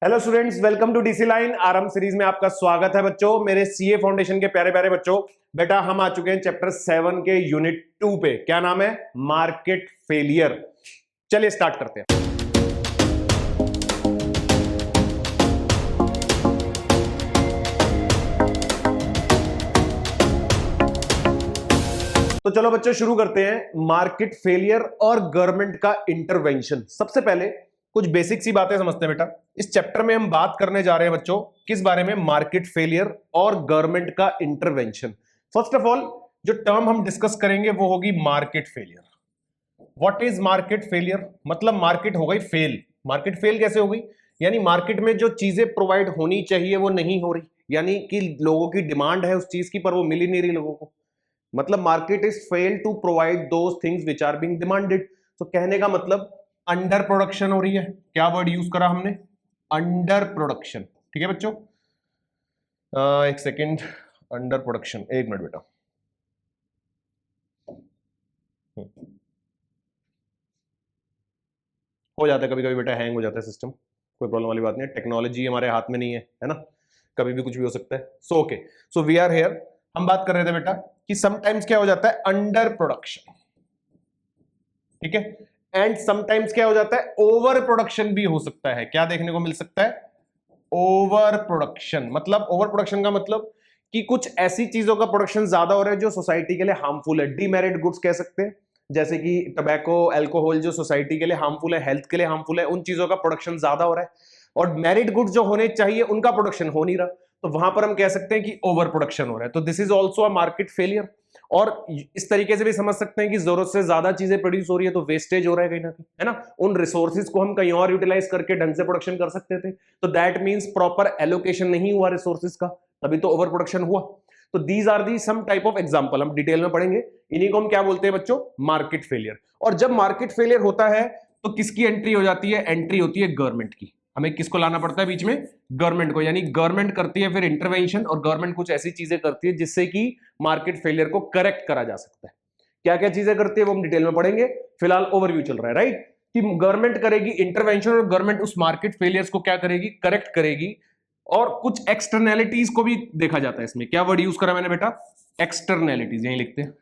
Hello students, welcome to DC line Aarambh series में आपका स्वागत है बच्चों। मेरे सीए फाउंडेशन के प्यारे प्यारे बच्चों, बेटा हम आ चुके हैं चैप्टर 7 के यूनिट 2 पे। क्या नाम है? Market failure. चलिए स्टार्ट करते हैं। तो चलो बच्चों शुरू करते हैं। मार्केट फेलियर और गवर्नमेंट का इंटरवेंशन। सबसे पहले कुछ बेसिक सी बातें समझते हैं बेटा। इस चैप्टर में हम बात करने जा रहे हैं बच्चों किस बारे में? मार्केट फेलियर और गवर्नमेंट का इंटरवेंशन। फर्स्ट ऑफ ऑल जो टर्म हम डिस्कस करेंगे वो होगी market failure. What is market failure? मतलब मार्केट हो गई फेल। मार्केट फेल कैसे हो गई? यानी मार्केट में जो चीजें प्रोवाइड होनी चाहिए वो नहीं हो रही, यानी कि लोगों की डिमांड है उस चीज की पर वो मिल ही नहीं रही लोगों को। मतलब market is fail to provide those things which are being demanded. तो कहने का मतलब अंडर प्रोडक्शन हो रही है। क्या वर्ड यूज करा हमने? Under production. ठीक है बच्चों, एक सेकेंड। अंडर प्रोडक्शन, एक मिनट बेटा। हो जाता है कभी कभी बेटा, हैंग हो जाता है सिस्टम। कोई प्रॉब्लम वाली बात नहीं है, टेक्नोलॉजी हमारे हाथ में नहीं है ना, कभी भी कुछ भी हो सकता है। So okay, so we are here. हम बात कर रहे थे बेटा कि समटाइम्स क्या हो जाता है? Under production. ठीक है, एंड समटाइम्स क्या हो जाता है? ओवर प्रोडक्शन भी हो सकता है। क्या देखने को मिल सकता है? Over production. मतलब ओवर प्रोडक्शन का मतलब कि कुछ ऐसी चीजों का प्रोडक्शन ज्यादा हो रहा है जो सोसाइटी के लिए हार्मफुल है। डीमेरिट गुड्स कह सकते हैं, जैसे कि टबैको, अल्कोहल, जो सोसाइटी के लिए हार्मफुल है, हेल्थ के लिए हार्मफुल है, उन चीजों का प्रोडक्शन ज्यादा हो रहा है। और मेरिट गुड्स जो होने चाहिए उनका प्रोडक्शन हो नहीं रहा, तो वहां पर हम कह सकते हैं कि ओवर प्रोडक्शन हो रहा है। तो this is also a market failure. और इस तरीके से भी समझ सकते हैं कि जरूरत से ज्यादा चीजें प्रोड्यूस हो रही है तो वेस्टेज हो रहा है कहीं ना कहीं, है ना। उन रिसोर्सेज को हम कहीं और यूटिलाइज करके ढंग से प्रोडक्शन कर सकते थे, तो दैट मींस प्रॉपर एलोकेशन नहीं हुआ रिसोर्सेज का, तभी तो ओवर प्रोडक्शन हुआ। तो these are the some type of example, हम डिटेल में पढ़ेंगे। इन्हीं को हम क्या बोलते हैं बच्चों? Market failure. और जब मार्केट फेलियर होता है तो किसकी एंट्री हो जाती है? एंट्री होती है गवर्नमेंट की। हमें किसको लाना पड़ता है बीच में? गवर्नमेंट को। यानी गवर्नमेंट करती है फिर इंटरवेंशन, और गवर्नमेंट कुछ ऐसी चीजें करती है जिससे कि मार्केट फेलियर को करेक्ट करा जा सकता है। क्या क्या चीजें करती है वो हम डिटेल में पढ़ेंगे, फिलहाल ओवरव्यू चल रहा है, राइट। कि गवर्नमेंट करेगी इंटरवेंशन और गवर्नमेंट उस मार्केट फेलियर्स को क्या करेगी? करेक्ट करेगी। और कुछ एक्सटर्नैलिटीज को भी देखा जाता है इसमें। क्या वर्ड यूज करा मैंने बेटा? एक्सटर्नैलिटीज, यही लिखते हैं।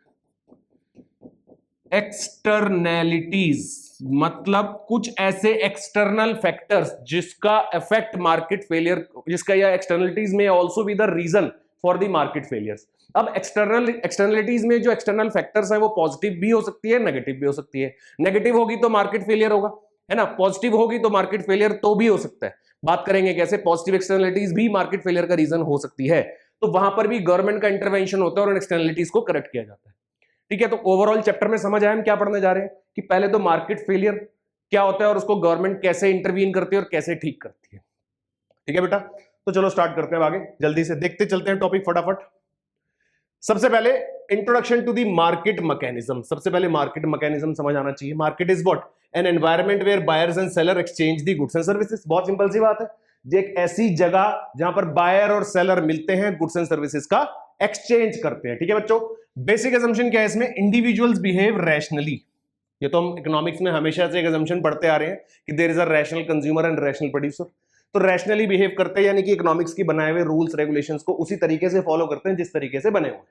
एक्सटर्नैलिटीज मतलब कुछ ऐसे एक्सटर्नल फैक्टर्स जिसका इफेक्ट मार्केट फेलियर, जिसका या एक्सटर्नलिटीज में also be the reason for the market failures. अब एक्सटर्नलिटीज में जो एक्सटर्नल फैक्टर्स है वो पॉजिटिव भी हो सकती है, नेगेटिव भी हो सकती है। नेगेटिव होगी तो मार्केट फेलियर होगा, है ना। पॉजिटिव होगी तो मार्केट फेलियर तो भी हो सकता है। बात करेंगे कैसे पॉजिटिव एक्सटर्नलिटीज भी मार्केट फेलियर का रीजन हो सकती है। तो वहां पर भी गवर्नमेंट का इंटरवेंशन होता है और एक्सटर्नलिटीज को करेक्ट किया जाता है। ठीक है, तो ओवरऑल चैप्टर में समझ आया हम क्या पढ़ने जा रहे हैं, कि पहले तो मार्केट फेलियर क्या होता है और उसको गवर्नमेंट कैसे इंटरवीन करती है और कैसे ठीक करती है। ठीक है बेटा, तो चलो स्टार्ट करते हैं आगे, जल्दी से देखते चलते हैं टॉपिक फटाफट। सबसे पहले introduction to the market mechanism. सबसे पहले मार्केट मैकेनिज्म समझ आना चाहिए। Market is what? An environment where buyers and seller exchange the goods and services. बहुत सिंपल सी बात है, ये एक ऐसी जगह जहां पर बायर और सेलर मिलते हैं, गुड्स एंड सर्विसेज का एक्सचेंज करते हैं। ठीक है बच्चों, बेसिक असम्पशन क्या है इसमें? Individuals behave rationally. ये तो हम इकोनॉमिक्स में हमेशा से एक असम्पशन पढ़ते आ रहे हैं कि there is a rational consumer and rational producer. तो रैशनली बिहेव करते हैं, यानी कि इकोनॉमिक्स की बनाए हुए रूल्स रेगुलेशंस को उसी तरीके से फॉलो करते हैं जिस तरीके से बने हुए हैं।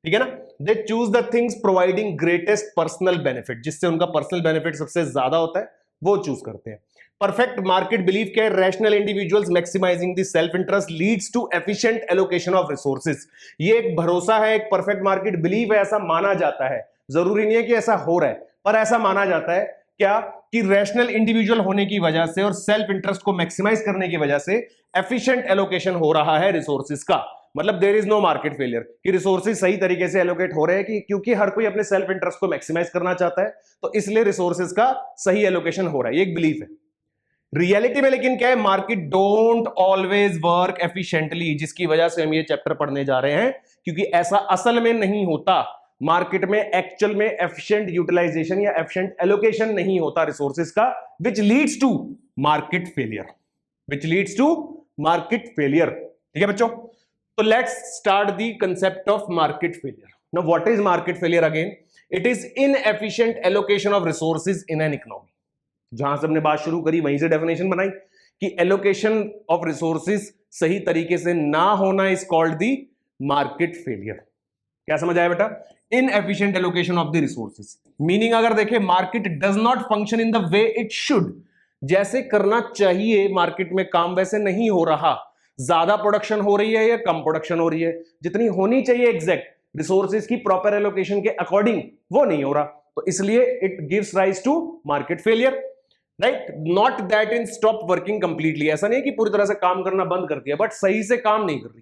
ठीक है ना। They choose the things providing greatest personal benefit, जिससे उनका पर्सनल बेनिफिट सबसे ज्यादा होता है वो चूज करते हैं। परफेक्ट मार्केट बिलीव के rational individuals maximising the self interest leads to efficient allocation of resources. ये एक भरोसा है, एक परफेक्ट मार्केट बिलीव है, ऐसा माना जाता है। जरूरी नहीं है कि ऐसा हो रहा है, पर ऐसा माना जाता है क्या कि रैशनल इंडिविजुअल होने की वजह से और सेल्फ इंटरेस्ट को मैक्सिमाइज करने की वजह से एफिशिएंट एलोकेशन हो रहा है रिसोर्सेज का। मतलब there is no market failure, कि रिसोर्सेज सही तरीके से एलोकेट हो रहे हैं, कि क्योंकि हर कोई अपने सेल्फ इंटरेस्ट को मैक्सिमाइज करना चाहता है, तो इसलिए रिसोर्सेज का सही एलोकेशन हो रहा है। ये एक बिलीफ है। रियलिटी में लेकिन क्या है? Market don't always work efficiently, जिसकी वजह से हम ये चैप्टर पढ़ने जा रहे हैं, क्योंकि ऐसा असल में नहीं होता। मार्केट में एक्चुअल में एफिशिएंट यूटिलाइजेशन या एफिशिएंट एलोकेशन नहीं होता रिसोर्सेज का, which leads to market failure. Which leads to market failure. ठीक है बच्चों, तो let's start the concept of market failure. Now what is market failure? Again it is inefficient allocation of resources in an economy. जहां से हमने बात शुरू करी वहीं से डेफिनेशन बनाई कि एलोकेशन ऑफ रिसोर्सेज सही तरीके से ना होना is called the market failure. क्या समझ आया बेटा? Inefficient allocation of the resources meaning अगर देखें market does not function in the way it should, जैसे करना चाहिए मार्केट में काम वैसे नहीं हो रहा, ज्यादा प्रोडक्शन हो रही है या कम प्रोडक्शन हो रही है, जितनी होनी चाहिए एग्जैक्ट रिसोर्सेज की प्रॉपर एलोकेशन के अकॉर्डिंग वो नहीं हो रहा, तो इसलिए it gives rise to market failure, right? Not that in stop working completely, ऐसा नहीं है कि पूरी तरह से काम करना बंद कर दिया, बट सही से काम नहीं कर रही,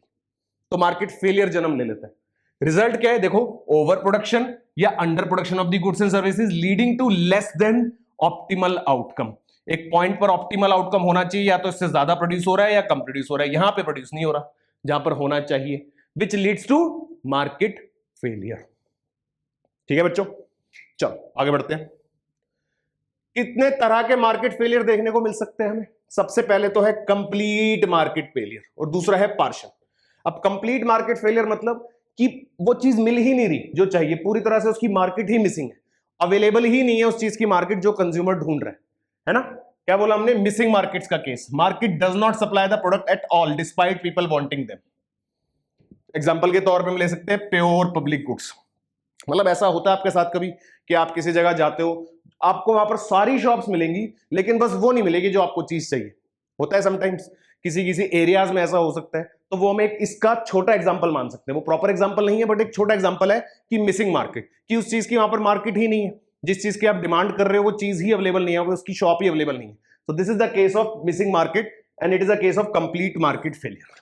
तो मार्केट फेलियर जन्म ले लेता है। रिजल्ट क्या है देखो, ओवर प्रोडक्शन या under production of the goods and services leading to less than optimal outcome. एक पॉइंट पर ऑप्टिमल आउटकम होना चाहिए, या तो इससे ज्यादा प्रोड्यूस हो रहा है या कम प्रोड्यूस हो रहा है, यहां पे प्रोड्यूस नहीं हो रहा जहां पर होना चाहिए, which leads to market failure. ठीक है बच्चों, चलो आगे बढ़ते हैं। कितने तरह के मार्केट फेलियर देखने को मिल सकते हैं हमें? सबसे पहले तो है कंप्लीट मार्केट फेलियर और दूसरा है पार्शियल। अब कंप्लीट मार्केट फेलियर मतलब कि वो चीज मिल ही नहीं रही जो चाहिए, पूरी तरह से उसकी मार्केट ही मिसिंग है, अवेलेबल ही नहीं है उस चीज की मार्केट जो कंज्यूमर ढूंढ रहा है ना? क्या बोला हमने? मिसिंग मार्केट्स का case. Market does not supply the product at all despite people wanting them. Example के तौर पे हम ले सकते हैं प्योर पब्लिक गुड्स। मतलब ऐसा होता है आपके साथ कभी कि आप किसी जगह जाते हो, आपको वहां पर सारी शॉप्स मिलेंगी लेकिन बस वो नहीं मिलेगी जो आपको चीज चाहिए। होता है समटाइम्स, किसी किसी एरियाज में ऐसा हो सकता है, तो वो हम एक इसका छोटा एग्जांपल मान सकते हैं। वो प्रॉपर एग्जांपल नहीं है बट एक छोटा एग्जांपल है कि मिसिंग मार्केट, कि उस चीज की वहां पर मार्केट ही नहीं है, जिस चीज की आप डिमांड कर रहे हो वो चीज ही अवेलेबल नहीं है, उसकी शॉप ही अवेलेबल नहीं है। तो this is the case of missing market and it is a case of complete market failure.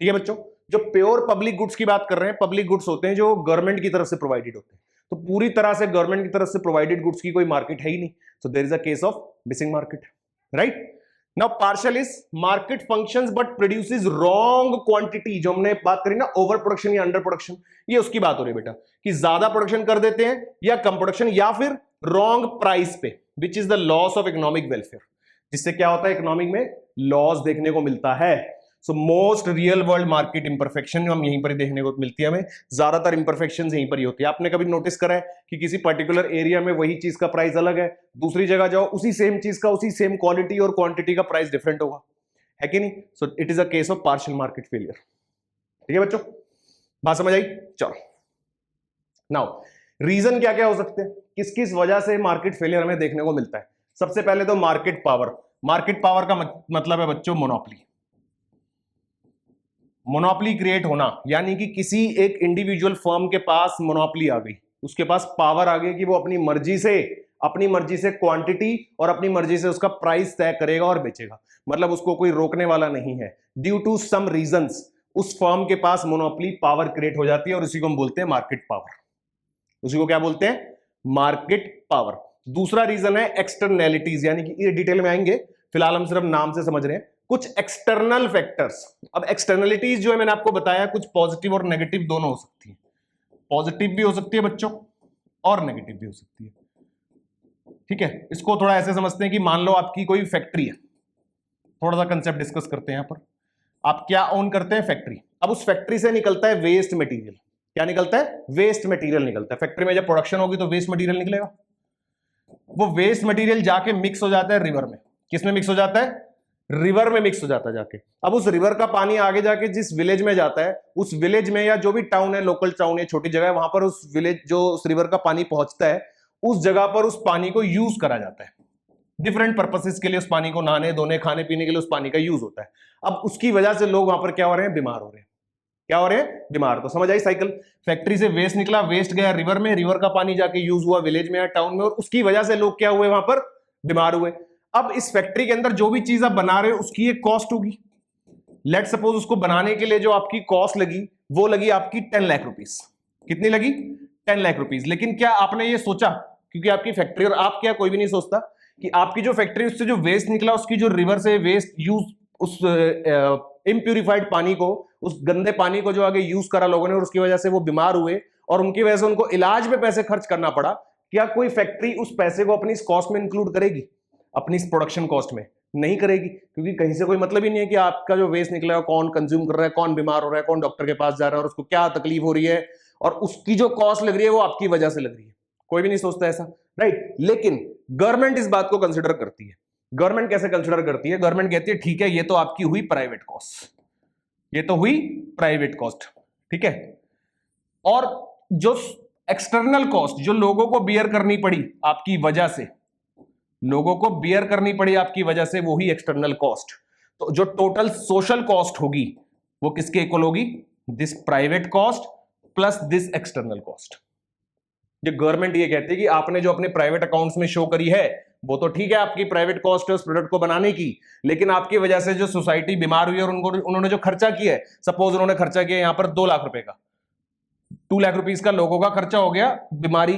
ठीक है बच्चों, जो प्योर पब्लिक गुड्स की बात कर रहे हैं, पब्लिक गुड्स होते हैं जो गवर्नमेंट की तरफ से प्रोवाइडेड होते हैं, तो पूरी तरह से गवर्नमेंट की तरफ से प्रोवाइडेड गुड्स की कोई मार्केट है ही नहीं, so there is a case of missing market, right? Now partial is market functions but produces wrong quantity. जो हमने बात करी ना ओवर प्रोडक्शन या अंडर प्रोडक्शन, ये उसकी बात हो रही है बेटा, कि ज्यादा प्रोडक्शन कर देते हैं या कम प्रोडक्शन, या फिर रॉन्ग प्राइस पे, which is the loss of economic welfare, जिससे क्या होता है इकोनॉमिक में लॉस देखने को मिलता है। So most real world market imperfection हम यहीं पर ही देखने को मिलती है हमें, ज्यादातर इंपरफेक्शन यहीं पर ही होती है। आपने कभी नोटिस करा है कि किसी पर्टिकुलर एरिया में वही चीज का प्राइस अलग है, दूसरी जगह जाओ उसी सेम चीज का उसी सेम क्वालिटी और क्वांटिटी का प्राइस डिफरेंट होगा, है कि नहीं? So it is a case of partial market failure. ठीक है बच्चों, बात समझ आई? चलो नाउ रीजन क्या क्या हो सकते हैं, किस किस वजह से मार्केट फेलियर हमें देखने को मिलता है? सबसे पहले तो मार्केट पावर। मार्केट पावर का मतलब है बच्चों मोनोपोली। मोनोपोली क्रिएट होना यानी कि किसी एक इंडिविजुअल फर्म के पास मोनोपोली आ गई, उसके पास पावर आ गई कि वो अपनी मर्जी से क्वांटिटी और अपनी मर्जी से उसका प्राइस तय करेगा और बेचेगा, मतलब उसको कोई रोकने वाला नहीं है। ड्यू टू सम रीजंस उस फर्म के पास मोनोपोली पावर क्रिएट हो जाती है और उसी को हम बोलते हैं मार्केट पावर। उसी को क्या बोलते हैं? Market power. दूसरा रीजन है एक्सटर्नैलिटीज, यानी कि ये डिटेल में आएंगे, फिलहाल हम सिर्फ नाम से समझ रहे हैं। कुछ एक्सटर्नल फैक्टर्स। अब एक्सटर्नलिटीज जो है मैंने आपको बताया कुछ पॉजिटिव और नेगेटिव दोनों हो सकती है, पॉजिटिव भी हो सकती है बच्चों और नेगेटिव भी हो सकती है। ठीक है, इसको थोड़ा ऐसे समझते हैं कि मान लो आपकी कोई फैक्ट्री है, थोड़ा सा कंसेप्ट डिस्कस करते हैं यहां पर। आप क्या ओन करते हैं? फैक्ट्री। अब उस फैक्ट्री से निकलता है वेस्ट मटेरियल। क्या निकलता है? वेस्ट मटेरियल निकलता है। फैक्ट्री में जब प्रोडक्शन होगी तो वेस्ट मटेरियल निकलेगा। वो वेस्ट मटेरियल जाके मिक्स हो जाता है रिवर में। किस में मिक्स हो जाता है? रिवर में मिक्स हो जाता है जाके। अब उस रिवर का पानी आगे जाके जिस विलेज में जाता है, उस विलेज में या जो भी टाउन है, लोकल टाउन है, छोटी जगह है, वहां पर उस विलेज जो उस रिवर का पानी पहुंचता है, उस जगह पर उस पानी को यूज करा जाता है डिफरेंट पर्पसेस के लिए। उस पानी को नहाने धोने खाने पीने के लिए उस पानी का यूज होता है। अब उसकी वजह से लोग वहां पर क्या हो रहे हैं? बीमार हो रहे हैं। क्या हो रहे हैं? बीमार। तो समझ आई साइकिल? फैक्ट्री से वेस्ट निकला, वेस्ट गया रिवर में, रिवर का पानी जाके यूज हुआ विलेज में या टाउन में, और उसकी वजह से लोग क्या हुए? वहां पर बीमार हुए। अब इस फैक्ट्री के अंदर जो भी चीज आप बना रहे हो उसकी एक कॉस्ट होगी। लेट सपोज उसको बनाने के लिए जो आपकी कॉस्ट लगी वो लगी आपकी 10 लाख रुपीस। कितनी लगी? 10 लाख रुपीस। लेकिन क्या आपने ये सोचा, क्योंकि आपकी फैक्ट्री, और आप क्या कोई भी नहीं सोचता कि आपकी जो फैक्ट्री उससे जो वेस्ट निकला, उसकी जो रिवर से वेस्ट यूज, उस इम्प्यूरिफाइड पानी को, उस गंदे पानी को जो आगे यूज करा लोगों ने और उसकी वजह से वो बीमार हुए और उनकी वजह से उनको इलाज में पैसे खर्च करना पड़ा, क्या कोई फैक्ट्री उस पैसे को अपनी इस कॉस्ट में इंक्लूड करेगी? अपनी इस प्रोडक्शन कॉस्ट में नहीं करेगी, क्योंकि कहीं से कोई मतलब ही नहीं है कि आपका जो वेस्ट निकला है कौन कंज्यूम कर रहा है, कौन बीमार हो रहा है, कौन डॉक्टर के पास जा रहा है और उसको क्या तकलीफ हो रही है, और उसकी जो कॉस्ट लग रही है वो आपकी वजह से लग रही है। कोई भी नहीं सोचता ऐसा, राइट? लेकिन गवर्नमेंट इस बात को कंसिडर करती है। गवर्नमेंट कैसे कंसिडर करती है? गवर्नमेंट कहती है ठीक है, ये तो आपकी हुई प्राइवेट कॉस्ट, ये तो हुई प्राइवेट कॉस्ट, ठीक है, और जो एक्सटर्नल कॉस्ट जो लोगों को बियर करनी पड़ी आपकी वजह से, लोगों को बियर करनी पड़ी आपकी वजह से, वो ही एक्सटर्नल कॉस्ट। तो जो टोटल सोशल कॉस्ट होगी वो किसके इक्वल होगी? This private cost plus this external cost. जो गवर्नमेंट ये कहती है कि आपने जो अपने प्राइवेट अकाउंट्स में शो करी है वो तो ठीक है, आपकी प्राइवेट कॉस्ट है उस प्रोडक्ट को बनाने की, लेकिन आपकी वजह से जो सोसाइटी बीमार हुई और उन्होंने जो खर्चा किया है, सपोज उन्होंने खर्चा किया यहां पर 2 लाख रुपए का, 2 लाख रुपीस का लोगों का खर्चा हो गया बीमारी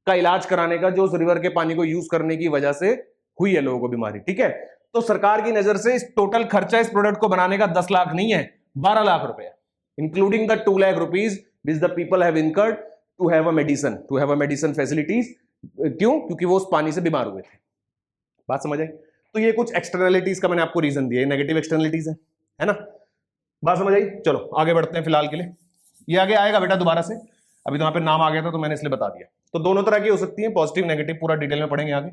का इलाज कराने का, जो उस रिवर के पानी को यूज करने की वजह से हुई है लोगों को बीमारी, ठीक है। तो सरकार की नजर से इस टोटल खर्चा इस प्रोडक्ट को बनाने का 10 लाख नहीं है, 12 लाख रुपए, including the 2 lakh rupees which the people have incurred to have a medicine facilities. क्यों? क्योंकि वो उस पानी से बीमार हुए थे। बात समझ आई? तो ये कुछ एक्सटर्नलिटीज का मैंने आपको रीजन दिया, नेगेटिव एक्सटर्नलिटीज है ना? बात समझ आई? चलो आगे बढ़ते हैं फिलहाल के लिए। ये आगे आएगा बेटा दोबारा से, अभी तो यहाँ पे नाम आ गया था तो मैंने इसलिए बता दिया। तो दोनों तरह की हो सकती है, पॉजिटिव नेगेटिव, पूरा डिटेल में पढ़ेंगे आगे।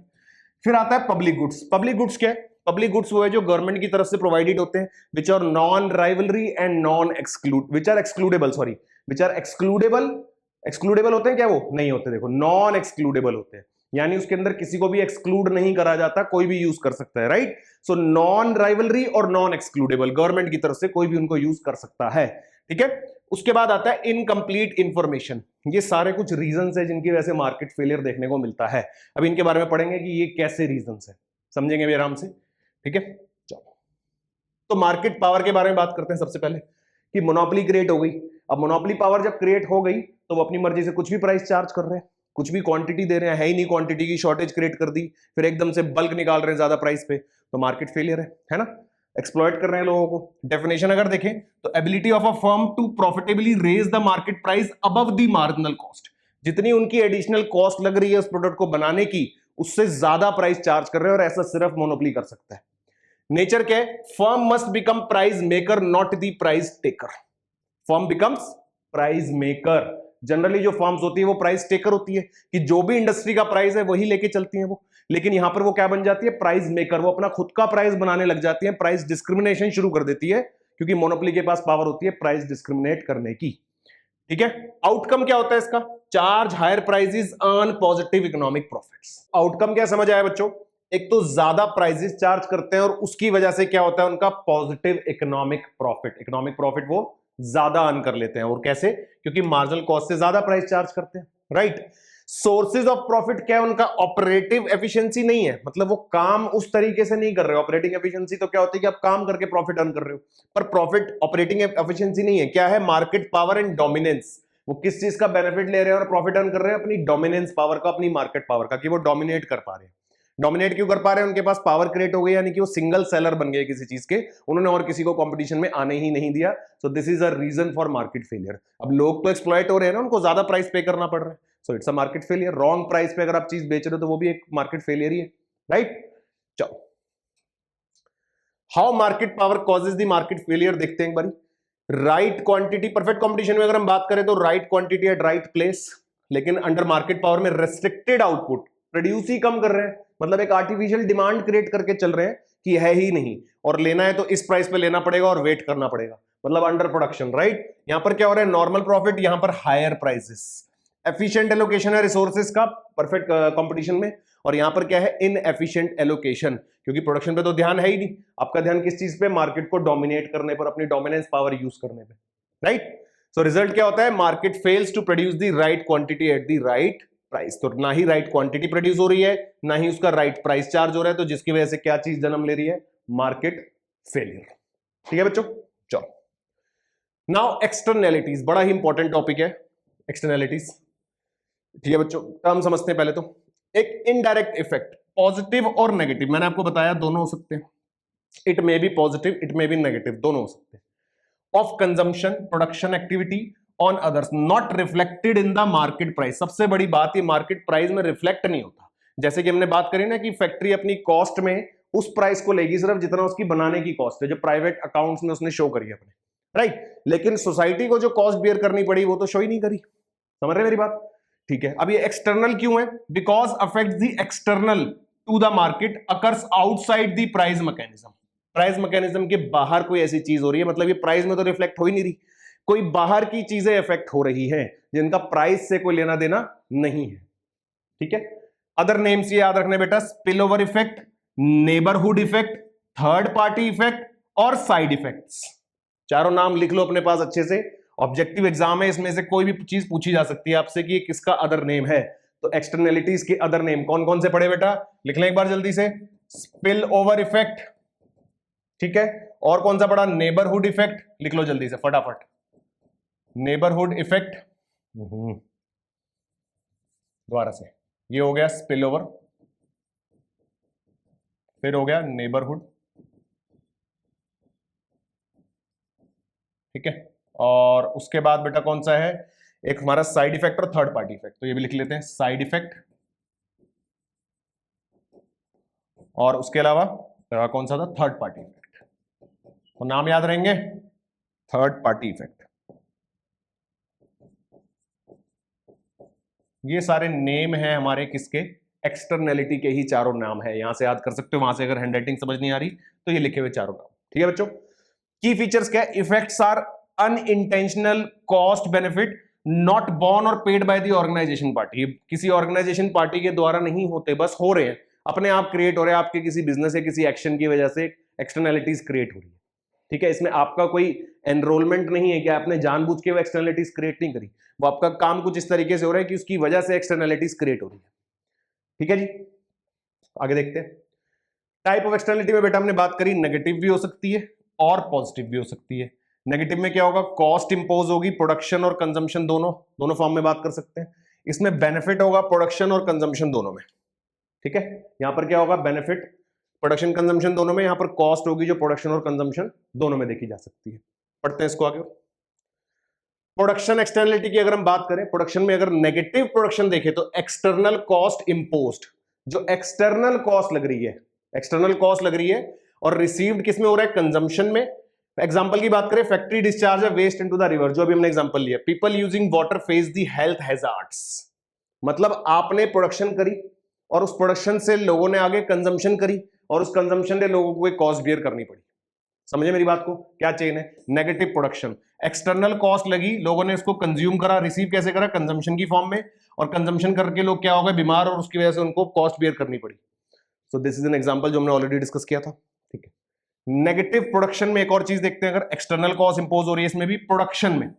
फिर आता है पब्लिक गुड्स। पब्लिक गुड्स क्या है? पब्लिक गुड्स वो है जो गवर्नमेंट की तरफ से प्रोवाइडेड होते हैं, which are non rivalry and non exclude, which are excludable, sorry, which are excludable. Excludable होते हैं क्या? वो नहीं होते, देखो नॉन एक्सक्लूडेबल होते हैं, यानी उसके अंदर किसी को भी एक्सक्लूड नहीं करा जाता, कोई भी यूज कर सकता है, राइट। सो नॉन राइवलरी और नॉन एक्सक्लूडेबल, गवर्नमेंट की तरफ से कोई भी उनको यूज कर सकता है, ठीक है। उसके बाद आता है इनकम्प्लीट इंफॉर्मेशन। ये सारे कुछ रीजंस है जिनकी वजह से मार्केट फेलियर देखने को मिलता है। अब इनके बारे में पढ़ेंगे कि ये कैसे रीजंस है, समझेंगे भी आराम से, ठीक है। चलो तो मार्केट पावर के बारे में बात करते हैं सबसे पहले, कि मोनोपोली क्रिएट हो गई। अब मोनोपोली पावर जब क्रिएट हो गई तो वो अपनी मर्जी से कुछ भी प्राइस चार्ज कर रहे हैं, कुछ भी क्वांटिटी दे रहे हैं, है ही नहीं, क्वांटिटी की शॉर्टेज क्रिएट कर दी, फिर एकदम से बल्क निकाल रहे हैं ज्यादा प्राइस पे, तो मार्केट फेलियर है ना, एक्सप्लॉइट कर रहे हैं लोगों को। डेफिनेशन अगर देखें तो ability of a firm to profitably raise the market price above the marginal cost, जितनी उनकी एडिशनल कॉस्ट लग रही है उस प्रोडक्ट को बनाने की, उससे ज्यादा प्राइस चार्ज कर रहे हैं, और ऐसा सिर्फ मोनोपोली कर सकता है। नेचर क्या है? Firm must become price maker not the price taker. Firm becomes price maker. Generally जो फर्म्स होती है वो प्राइस टेकर होती है, कि जो भी इंडस्ट्री का प्राइस है वही लेके चलती है वो, लेकिन यहां पर वो क्या बन जाती है? Price maker. वो अपना खुद का प्राइस बनाने लग जाती है, प्राइस डिस्क्रिमिनेशन शुरू कर देती है, क्योंकि मोनोपोली के पास पावर होती है प्राइस डिस्क्रिमिनेट करने की, ठीक है। आउटकम क्या होता है इसका? Charge higher prices, earn positive economic profits. Outcome क्या समझ आया बच्चों? एक तो ज्यादा प्राइसेस चार्ज करते हैं और उसकी वजह से क्या होता है? उनका positive economic profit. Economic profit वो ज्यादा अर्न कर लेते हैं, और कैसे? क्योंकि मार्जिनल कॉस्ट से ज्यादा प्राइस चार्ज करते हैं, राइट। सोर्सेज ऑफ प्रॉफिट क्या है उनका? ऑपरेटिव एफिशिएंसी नहीं है, मतलब वो काम उस तरीके से नहीं कर रहे हो। ऑपरेटिंग एफिशिएंसी तो क्या होती है कि आप काम करके प्रॉफिट अर्न कर रहे हो, पर प्रॉफिट ऑपरेटिंग एफिशिएंसी नहीं है। क्या है? Market power and dominance. वो किस चीज का बेनिफिट ले रहे हैं और प्रॉफिट अर्न कर रहे हैं? अपनी डोमिनेंस पावर का, अपनी मार्केट पावर का, कि वो डोमिनेट कर पा रहे हैं। डोमिनेट क्यों कर पा रहे हैं? उनके पास पावर क्रिएट हो गई, यानी कि वो सिंगल सेलर बन गए किसी चीज के, उन्होंने और किसी को कंपटीशन में आने ही नहीं दिया। So this is a reason for market failure. अब लोग तो एक्सप्लॉइट हो रहे हैं ना, उनको ज्यादा प्राइस पे करना पड़ रहा है, so it's a market failure. Wrong price पे अगर आप चीज बेच रहे हो तो वो भी एक मार्केट फेलियर ही है, राइट। चलो how market power causes the market failure देखते हैं एक बारी। राइट क्वांटिटी, परफेक्ट कंपटीशन में अगर हम बात करें तो right quantity eight right place, लेकिन अंडर मार्केट पावर में रेस्ट्रिक्टेड आउटपुट, प्रोड्यूस ही कम कर रहे हैं, मतलब एक आर्टिफिशियल डिमांड क्रिएट करके चल रहे हैं कि है ही नहीं, और लेना है तो इस प्राइस पे लेना पड़ेगा और वेट करना पड़ेगा, मतलब अंडर प्रोडक्शन, राइट। यहां पर क्या हो रहा है? नॉर्मल प्रॉफिट, यहां पर हायर प्राइसेस। एफिशिएंट एलोकेशन है रिसोर्सेज का परफेक्ट कंपटीशन में, और यहां पर क्या है? इनएफिशिएंट एलोकेशन, क्योंकि प्रोडक्शन पे तो ध्यान है ही नहीं, आपका ध्यान किस चीज पे? मार्केट को डोमिनेट करने पर, अपनी डोमिनेंस पावर यूज करने पे, राइट। सो रिजल्ट क्या होता है? Market fails to produce the right quantity at the right price. तो ना ही राइट क्वांटिटी प्रोड्यूस हो रही है, ना ही उसका राइट प्राइस चार्ज हो रहा है, तो जिसकी वजह से क्या चीज जन्म ले रही है? मार्केट फेलियर, ठीक है बच्चों। चलो नाउ एक्सटर्नैलिटीज, बड़ा ही इंपॉर्टेंट टॉपिक है एक्सटर्नैलिटीज, ठीक है बच्चों। टर्म समझते हैं पहले तो। एक इनडायरेक्ट इफेक्ट, पॉजिटिव और नेगेटिव, मैंने आपको बताया दोनों हो सकते हैं, it may be positive, it may be negative, दोनों हो सकते हैं, of consumption production activity on others, not reflected in the market price. सबसे बड़ी बात, ये मार्केट प्राइस में रिफ्लेक्ट नहीं होता। जैसे कि हमने बात करी ना कि फैक्ट्री अपनी कॉस्ट में उस प्राइस को लेगी सिर्फ जितना उसकी बनाने की कॉस्ट है, जो प्राइवेट अकाउंट्स में उसने शो करी अपने, राइट। लेकिन सोसाइटी को जो कॉस्ट बियर करनी पड़ी वो तो शो ही नहीं करी, समझ रहे मेरी बात? ठीक है। अब ये एक्सटर्नल क्यों है? Because affect the external to the market occurs outside the price mechanism. Price mechanism के बाहर कोई ऐसी चीज हो रही है, मतलब ये प्राइस में तो रिफ्लेक्ट हो ही नहीं रही, कोई बाहर की चीजें इफेक्ट हो रही हैं जिनका प्राइस से कोई लेना देना नहीं है। ठीक है, अदर नेम्स ये याद रखने बेटा, spill over effect, neighbourhood effect, third party effect और साइड इफेक्ट्स। चारों नाम लिख लो अपने पास अच्छे से, ऑब्जेक्टिव एग्जाम है, इसमें से कोई भी चीज पूछी जा सकती है आपसे कि ये किसका अदर नेम है। तो एक्सटर्नलिटीज के अदर नेम कौन कौन से पढ़े बेटा, लिख लें एक बार जल्दी से। स्पिल ओवर इफेक्ट, ठीक है, और कौन सा पढ़ा, नेबरहुड इफेक्ट, लिख लो जल्दी से फटाफट, नेबरहुड इफेक्ट। दोबारा से, ये हो गया स्पिल ओवर, फिर हो गया नेबरहुड, ठीक है, और उसके बाद बेटा कौन सा है, एक हमारा साइड इफेक्ट और थर्ड पार्टी इफेक्ट, तो ये भी लिख लेते हैं, साइड इफेक्ट, और उसके अलावा कौन सा था, थर्ड पार्टी इफेक्ट। तो नाम याद रहेंगे, थर्ड पार्टी इफेक्ट। ये सारे नेम हैं हमारे किसके, एक्सटर्नलिटी के ही चारों नाम है, यहां से याद कर सकते हो, वहां से अगर हैंडराइटिंग समझ नहीं आ रही तो ये लिखे हुए चारों नाम। ठीक है बच्चों, की फीचर्स क्या है, effects are unintentional cost benefit not borne और paid by the organisation party. किसी ऑर्गेनाइजेशन पार्टी के द्वारा नहीं होते, बस हो रहे हैं, अपने आप क्रिएट हो रहे हैं, आपके किसी बिजनेस या किसी एक्शन की वजह से एक्सटर्नलिटीज क्रिएट हो रही है। ठीक है, इसमें आपका कोई एनरोलमेंट नहीं है कि आपने जानबूझ के वो एक्सटर्नलिटीज क्रिएट नहीं करी, वो आपका काम कुछ इस तरीके से हो रहा है कि उसकी वजह से एक्सटर्नलिटीज क्रिएट हो रही है। ठीक है जी, आगे देखते हैं। टाइप ऑफ एक्सटर्नलिटी में बेटा हमने बात करी, नेगेटिव भी हो सकती है और पॉजिटिव भी हो सकती है। नेगेटिव में क्या होगा, कॉस्ट इंपोज होगी, प्रोडक्शन और कंजम्पशन दोनों फॉर्म में बात कर सकते हैं। इसमें बेनिफिट होगा प्रोडक्शन और कंजम्पशन दोनों में। ठीक है, यहां पर क्या होगा, बेनिफिट प्रोडक्शन कंजम्पशन दोनों में, यहां पर कॉस्ट होगी जो प्रोडक्शन और कंजम्पशन दोनों में देखी जा सकती है। पढ़ते हैं इसको आगे। प्रोडक्शन एक्सटर्नलिटी की अगर हम बात करें, प्रोडक्शन में अगर नेगेटिव प्रोडक्शन देखें तो एक्सटर्नल कॉस्ट इंपोज्ड, जो एक्सटर्नल कॉस्ट लग रही है, एक्सटर्नल कॉस्ट लग रही है और रिसीव्ड किस में हो रहा है, कंजम्पशन में। एग्जांपल की बात करें, फैक्ट्री डिस्चार्ज है वेस्ट इनटू द रिवर, जो अभी हमने एग्जांपल लिया। People using water face the health hazards, मतलब आपने प्रोडक्शन करी और उस प्रोडक्शन से लोगों ने आगे कंजम्पशन करी और उस कंजम्पशन से लोगों को कॉस्ट बियर करनी पड़ी। समझे मेरी बात को, क्या चेन है, नेगेटिव प्रोडक्शन, एक्सटर्नल कॉस्ट लगी, लोगों ने इसको कंज्यूम करा, रिसीव कैसे करा, कंजम्पशन की फॉर्म में, और कंजम्पशन करके लोग क्या हो गए, बीमार, और उसकी वजह से उनको कॉस्ट बियर करनी पड़ी। सो दिस इज एन एग्जांपल जो हमने ऑलरेडी डिस्कस किया था। ठीक है, नेगेटिव प्रोडक्शन में एक और चीज देखते हैं, अगर एक्सटर्नल कॉस्ट इंपोज हो रही है इसमें भी, प्रोडक्शन में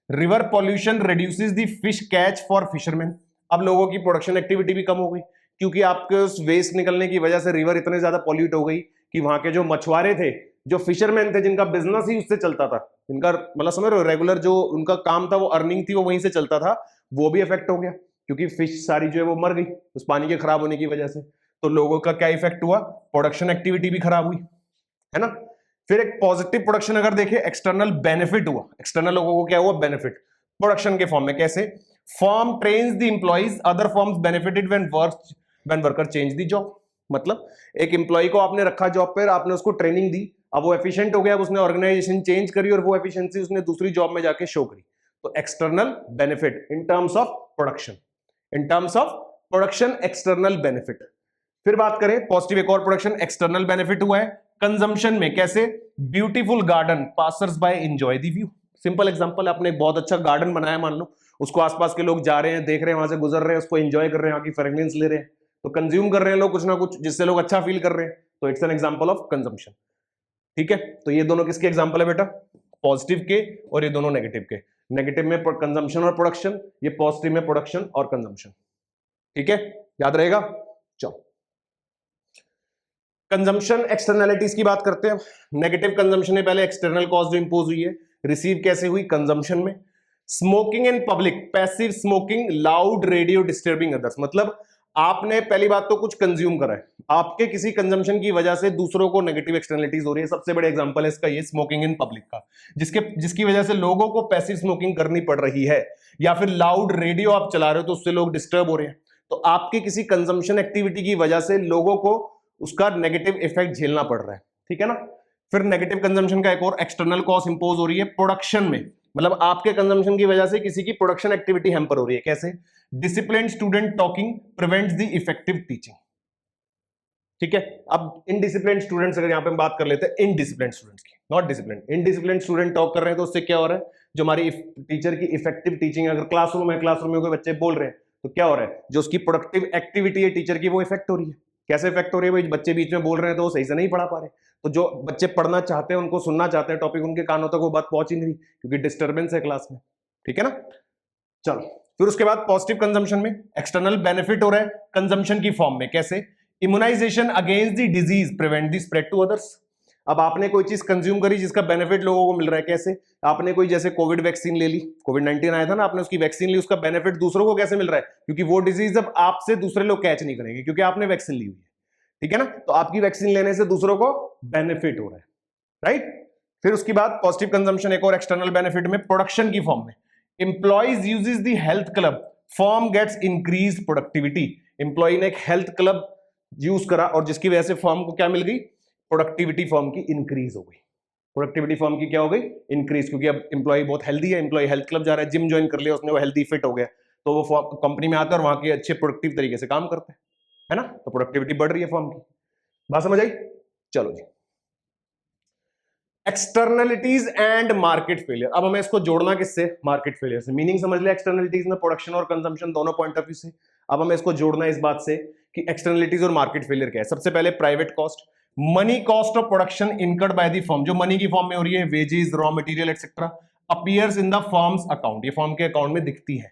river pollution reduces the fish catch for fisherman. अब लोगों की प्रोडक्शन एक्टिविटी भी कम हो गई, क्योंकि आपके उस वेस्ट निकलने की वजह से रिवर इतने ज्यादा पॉल्यूट हो गई कि वहां के जो मछुआरे थे, जो फिशरमैन थे, जिनका बिजनेस ही उससे चलता था, जिनका मतलब समझ रहे हो, रेगुलर जो उनका काम था, वो अर्निंग थी, वो वहीं से चलता था, वो भी इफेक्ट हो गया, क्योंकि फिश सारी जो है वो मर गई उस पानी के खराब होने की वजह से। तो लोगों का क्या इफेक्ट हुआ, प्रोडक्शन एक्टिविटी भी खराब हुई, है ना। फिर एक पॉजिटिव प्रोडक्शन अगर देखें, एक्सटर्नल बेनिफिट हुआ, एक्सटर्नल लोगों को क्या हुआ, बेनिफिट प्रोडक्शन के फॉर्म में। कैसे, firm trains the employees, other firms benefited when worker change the job. मतलब एक एम्प्लॉय को आपने रखा जॉब पर, आपने उसको ट्रेनिंग दी, अब वो एफिशिएंट हो गया, अब उसने ऑर्गेनाइजेशन चेंज करी और वो एफिशिएंसी उसने दूसरी जॉब में जाके शो करी। तो external benefit in terms of production, in terms of production external benefit. फिर बात करें पॉजिटिव, एक और प्रोडक्शन एक्सटर्नल बेनिफिट हुआ है कंजम्पशन में। कैसे, beautiful garden, passers bye enjoy the view. Simple example, आपने एक बहुत अच्छा गार्डन बनाया, मान लो उसको आसपास के लोग जा रहे हैं, देख रहे हैं, वहां से गुजर रहे हैं, उसको एंजॉय कर रहे हैं, वहां की फ्रेग्रेंस ले रहे हैं, तो कंज्यूम कर रहे हैं लोग कुछ ना कुछ, जिससे लोग अच्छा फील कर रहे हैं, तो it's an example of consumption. ठीक है, तो ये दोनों किसके एग्जांपल है बेटा, पॉजिटिव के, और ये दोनों नेगेटिव के। नेगेटिव में कंजम्पशन और प्रोडक्शन, ये पॉजिटिव में प्रोडक्शन और कंजम्पशन। ठीक है, याद रहेगा। चलो कंजम्पशन एक्सटर्नलिटीज की बात करते हैं। नेगेटिव कंजम्पशन है, पहले एक्सटर्नल कॉस्ट जो इंपोज हुई है, रिसीव कैसे हुई, कंजम्पशन में। Smoking in public, passive smoking, loud radio disturbing others, मतलब आपने पहली बात तो कुछ कंज्यूम करा है, आपके किसी कंजम्पशन की वजह से दूसरों को नेगेटिव एक्सटर्नलिटीज हो रही है। सबसे बड़े एग्जांपल है इसका ये स्मोकिंग इन पब्लिक का, जिसकी वजह से लोगों को पैसिव स्मोकिंग करनी पड़ रही है, या फिर लाउड रेडियो आप चला रहे हो तो उससे लोग डिस्टर्ब हो रहे हैं। तो आपकी किसी कंजम्पशन एक्टिविटी की वजह से लोगों को उसका नेगेटिव इफेक्ट झेलना पड़ रहा है। ठीक है ना। फिर नेगेटिव कंजम्पशन का एक और एक्सटर्नल कॉस्ट इंपोज हो रही है प्रोडक्शन में, मतलब आपके कंजम्पशन की वजह से किसी की प्रोडक्शन एक्टिविटी हैम्पर हो रही है। कैसे, disciplined student talking prevents the effective teaching. ठीक है। अब इनडिसिप्लिन स्टूडेंट्स, अगर यहाँ पे हम बात कर लेते हैं इनडिसिप्लिन स्टूडेंट्स की, not discipline, indiscipline student talk कर रहे हैं तो उससे क्या हो रहा है, जो हमारी टीचर की इफेक्टिव टीचिंग, अगर क्लासरूम है, क्लासरूम में कोई बच्चे बोल रहे हैं तो क्या हो रहा है, जो उसकी प्रोडक्टिव एक्टिविटी है टीचर की वो इफेक्ट हो रही है। कैसे इफेक्ट हो रही है भाई, बच्चे बीच में बोल रहे हैं तो वो सही से नहीं पढ़ा पा रहे, तो जो बच्चे पढ़ना चाहते हैं, उनको सुनना चाहते हैं टॉपिक, उनके कानों तक वो बात पहुंच ही नहीं, क्योंकि डिस्टर्बेंस है क्लास में। ठीक है ना। चलो फिर उसके बाद पॉजिटिव कंजम्पशन में एक्सटर्नल बेनिफिट हो रहा है कंजम्पशन की फॉर्म में। कैसे, immunisation against the disease, prevent the spread to others. अब आपने कोई चीज कंज्यूम करी जिसका बेनिफिट लोगों को मिल रहा है। कैसे, आपने कोई जैसे कोविड वैक्सीन ले ली, कोविड-19 आया था ना, आपने उसकी वैक्सीन ली, उसका बेनिफिट दूसरों को कैसे मिल रहा है, क्योंकि वो डिजीज अब आपसे दूसरे लोग कैच नहीं करेंगे क्योंकि आपने वैक्सीन ली हुई है। ठीक है ना, तो आपकी वैक्सीन लेने से दूसरों को बेनिफिट हो रहा है, राइट। फिर उसके बाद पॉजिटिव कंजम्पशन एक और एक्सटर्नल बेनिफिट में प्रोडक्शन की फॉर्म में, employees uses the health club, form gets increase productivity. Employ ने एक हेल्थ क्लब यूज करा और जिसकी वजह से फॉर्म को क्या मिल गई, प्रोडक्टिविटी फॉर्म की इंक्रीज हो गई। प्रोडक्टिविटी फॉर्म की क्या हो गई, इंक्रीज, क्योंकि अब एम्प्लॉय बहुत हेल्दी है, एम्प्लॉय हेल्थ क्लब जा रहा है, जिम ज्वाइन कर लिया उसने, वो हेल्दी फिट हो गया, तो वो कंपनी में आता है और वहां के अच्छे प्रोडक्टिव तरीके से काम करते हैं, है ना, तो प्रोडक्टिविटी बढ़ रही है फॉर्म की। बात समझ आई। चलो जी, एक्सटर्नलिटीज एंड मार्केट फेलियर। अब हमें इसको जोड़ना किससे, मार्केट फेलियर से। मीनिंग समझ लिया एक्सटर्नलिटीज में, प्रोडक्शन और कंजम्पशन दोनों पॉइंट ऑफ व्यू से। अब हमें इसको जोड़ना है इस बात से कि एक्सटर्नलिटीज और मार्केट फेलियर क्या है। सबसे पहले private cost, money cost of production incurred by the firm, जो मनी की फॉर्म में हो रही है, wages, raw material etcetera, appears in the firms account, ये फर्म के अकाउंट में दिखती है।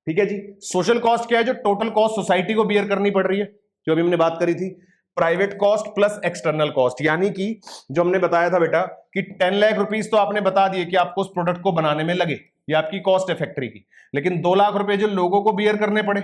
ठीक है जी। सोशल कॉस्ट क्या है, जो टोटल कॉस्ट सोसाइटी को बियर करनी पड़ रही है, जो अभी हमने बात करी थी। Private cost plus external cost, यानी कि जो हमने बताया था बेटा कि 10 लाख रुपीस तो आपने बता दिए कि आपको उस प्रोडक्ट को बनाने में लगे, ये आपकी कॉस्ट है फैक्ट्री की, लेकिन 2 लाख रुपए जो लोगों को बियर करने पड़े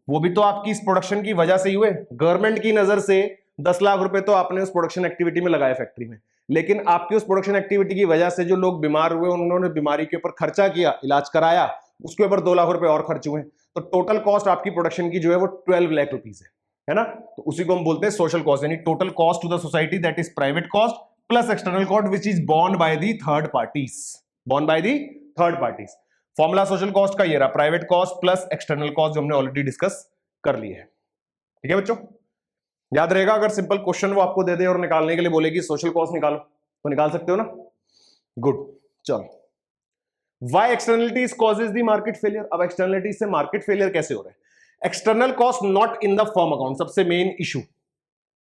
वो भी तो आपकी इस प्रोडक्शन की वजह से ही हुए। गवर्नमेंट की नजर से 10 लाख रुपए तो आपने उस प्रोडक्शन एक्टिविटी में लगाए फैक्ट्री में, लेकिन आपकी उस प्रोडक्शन एक्टिविटी की वजह से जो लोग बीमार हुए, उन्होंने बीमारी के ऊपर खर्चा किया, इलाज कराया, उसके ऊपर 2 लाख रुपए और खर्च हुए, तो टोटल कॉस्ट आपकी प्रोडक्शन की जो है वो 12 लाख रुपीस है ना। तो उसी को हम बोलते हैं सोशल कॉस्ट, यानी total cost to the society, that is private cost plus external cost which is borne by the third parties, borne by the third parties. Formula social cost का ये रहा, private cost plus external cost, जो हमने already discuss कर ली है। ठीक है बच्चों, याद रहेगा। अगर सिंपल क्वेश्चन वो आपको दे दे और निकालने के लिए बोले कि सोशल कॉस्ट निकालो, तो निकाल सकते हो ना। गुड। चलो, Why externalities causes the market failure? अब एक्सटर्नलिटीज से मार्केट फेलियर कैसे हो रहा है? External cost not in the firm account, सबसे मेन इशू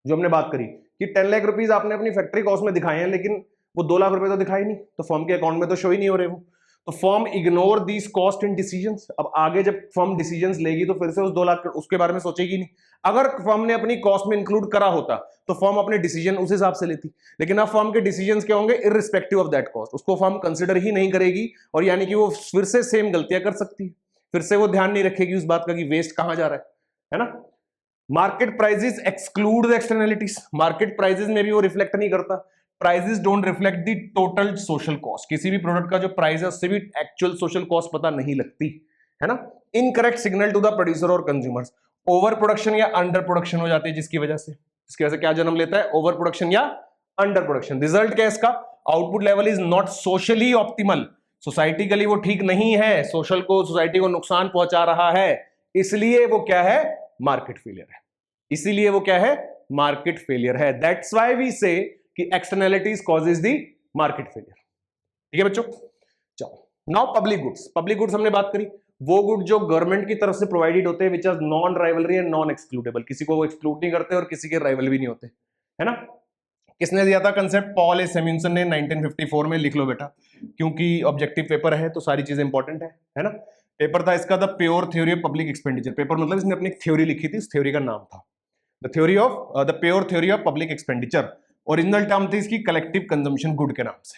जो हमने बात करी कि 10 लाख रुपीस आपने अपनी फैक्ट्री कॉस्ट में दिखाए हैं, लेकिन वो 2 लाख रुपए तो दिखाई नहीं, तो फर्म के अकाउंट में तो शो ही नहीं हो रहे वो, तो firm ignore these cost in decisions. अब आगे जब फर्म डिसीजंस लेगी तो फिर से उस 2 लाख उसके बारे में सोचेगी नहीं। अगर फर्म ने अपनी कॉस्ट में इंक्लूड करा होता तो फर्म अपने डिसीजन उस हिसाब से लेती, लेकिन अब फर्म के डिसीजंस क्या होंगे, इररिस्पेक्टिव ऑफ दैट कॉस्ट, उसको फर्म कंसिडर ही नहीं करेगी, और यानी कि वो फिर से सेम गलतियां कर सकती है, फिर से वो ध्यान नहीं रखेगी उस बात का कि वेस्ट कहां जा रहा है ना। Market prices exclude the externalities, market prices में भी वो रिफ्लेक्ट नहीं करता। Prices don't reflect the total social cost, किसी भी प्रोडक्ट का जो प्राइस है उससे भी एक्चुअल सोशल कॉस्ट पता नहीं लगती, है ना। Incorrect signal to the producer और कंज्यूमर्स, ओवर प्रोडक्शन या अंडर प्रोडक्शन हो जाती है, जिसकी वजह से क्या जन्म लेता है, ओवर प्रोडक्शन या अंडर प्रोडक्शन। रिजल्ट क्या है इसका, output level is not socially optimal, societally वो ठीक नहीं है, सोसाइटी को नुकसान पहुंचा रहा है, इसलिए वो क्या है, मार्केट फेलियर है, इसीलिए वो क्या है, मार्केट फेलियर है। दैट्स व्हाई वी से कि externalities causes the market failure. ठीक है बच्चों। चलो, now public goods. Public goods हमने बात करी, वो गुड जो गवर्नमेंट की तरफ से प्रोवाइडेड होते हैं, which are non rivalry and non excludable, किसी को वो एक्सक्लूड नहीं करते और किसी के राइवल भी नहीं होते, है ना। किसने दिया था कंसेप्ट, पॉल एस सेम्यूसन ने 1954 में। लिख लो बेटा, क्योंकि ऑब्जेक्टिव पेपर है तो सारी चीजें इंपॉर्टेंट है ना। पेपर था इसका the pure theory of public expenditure, paper मतलब इसने अपनी थ्योरी लिखी थी, उस थ्योरी का नाम था the pure theory of public expenditure. Original term थी इसकी कलेक्टिव कंजम्पशन गुड के नाम से।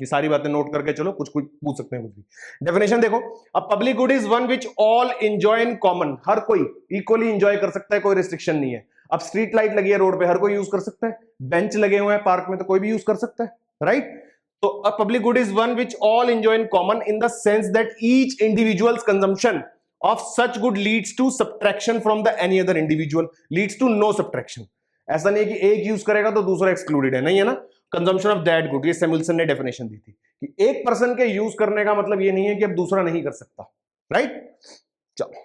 ये सारी बातें नोट करके चलो, कुछ पूछ सकते हैं कुछ भी। डेफिनेशन देखो, a public good is one which all enjoy in common, हर कोई इक्वली एंजॉय कर सकता है, कोई रिस्ट्रिक्शन नहीं है। अब स्ट्रीट लाइट लगी है रोड पे, हर कोई यूज कर सकता है, बेंच लगे हुए हैं पार्क में तो कोई भी यूज कर सकता है, राइट। तो अ public good is one which all enjoy in common in the sense that each individuals consumption of such good leads to subtraction from the any other individual, leads to no subtraction। ऐसा नहीं है कि एक use करेगा तो दूसरा excluded है, नहीं है ना। कंजम्पशन ऑफ दैट गुड, ये सैमुअल्सन ने डेफिनेशन दी थी कि एक पर्सन के यूज करने का मतलब ये नहीं है कि अब दूसरा नहीं कर सकता, राइट। चलो,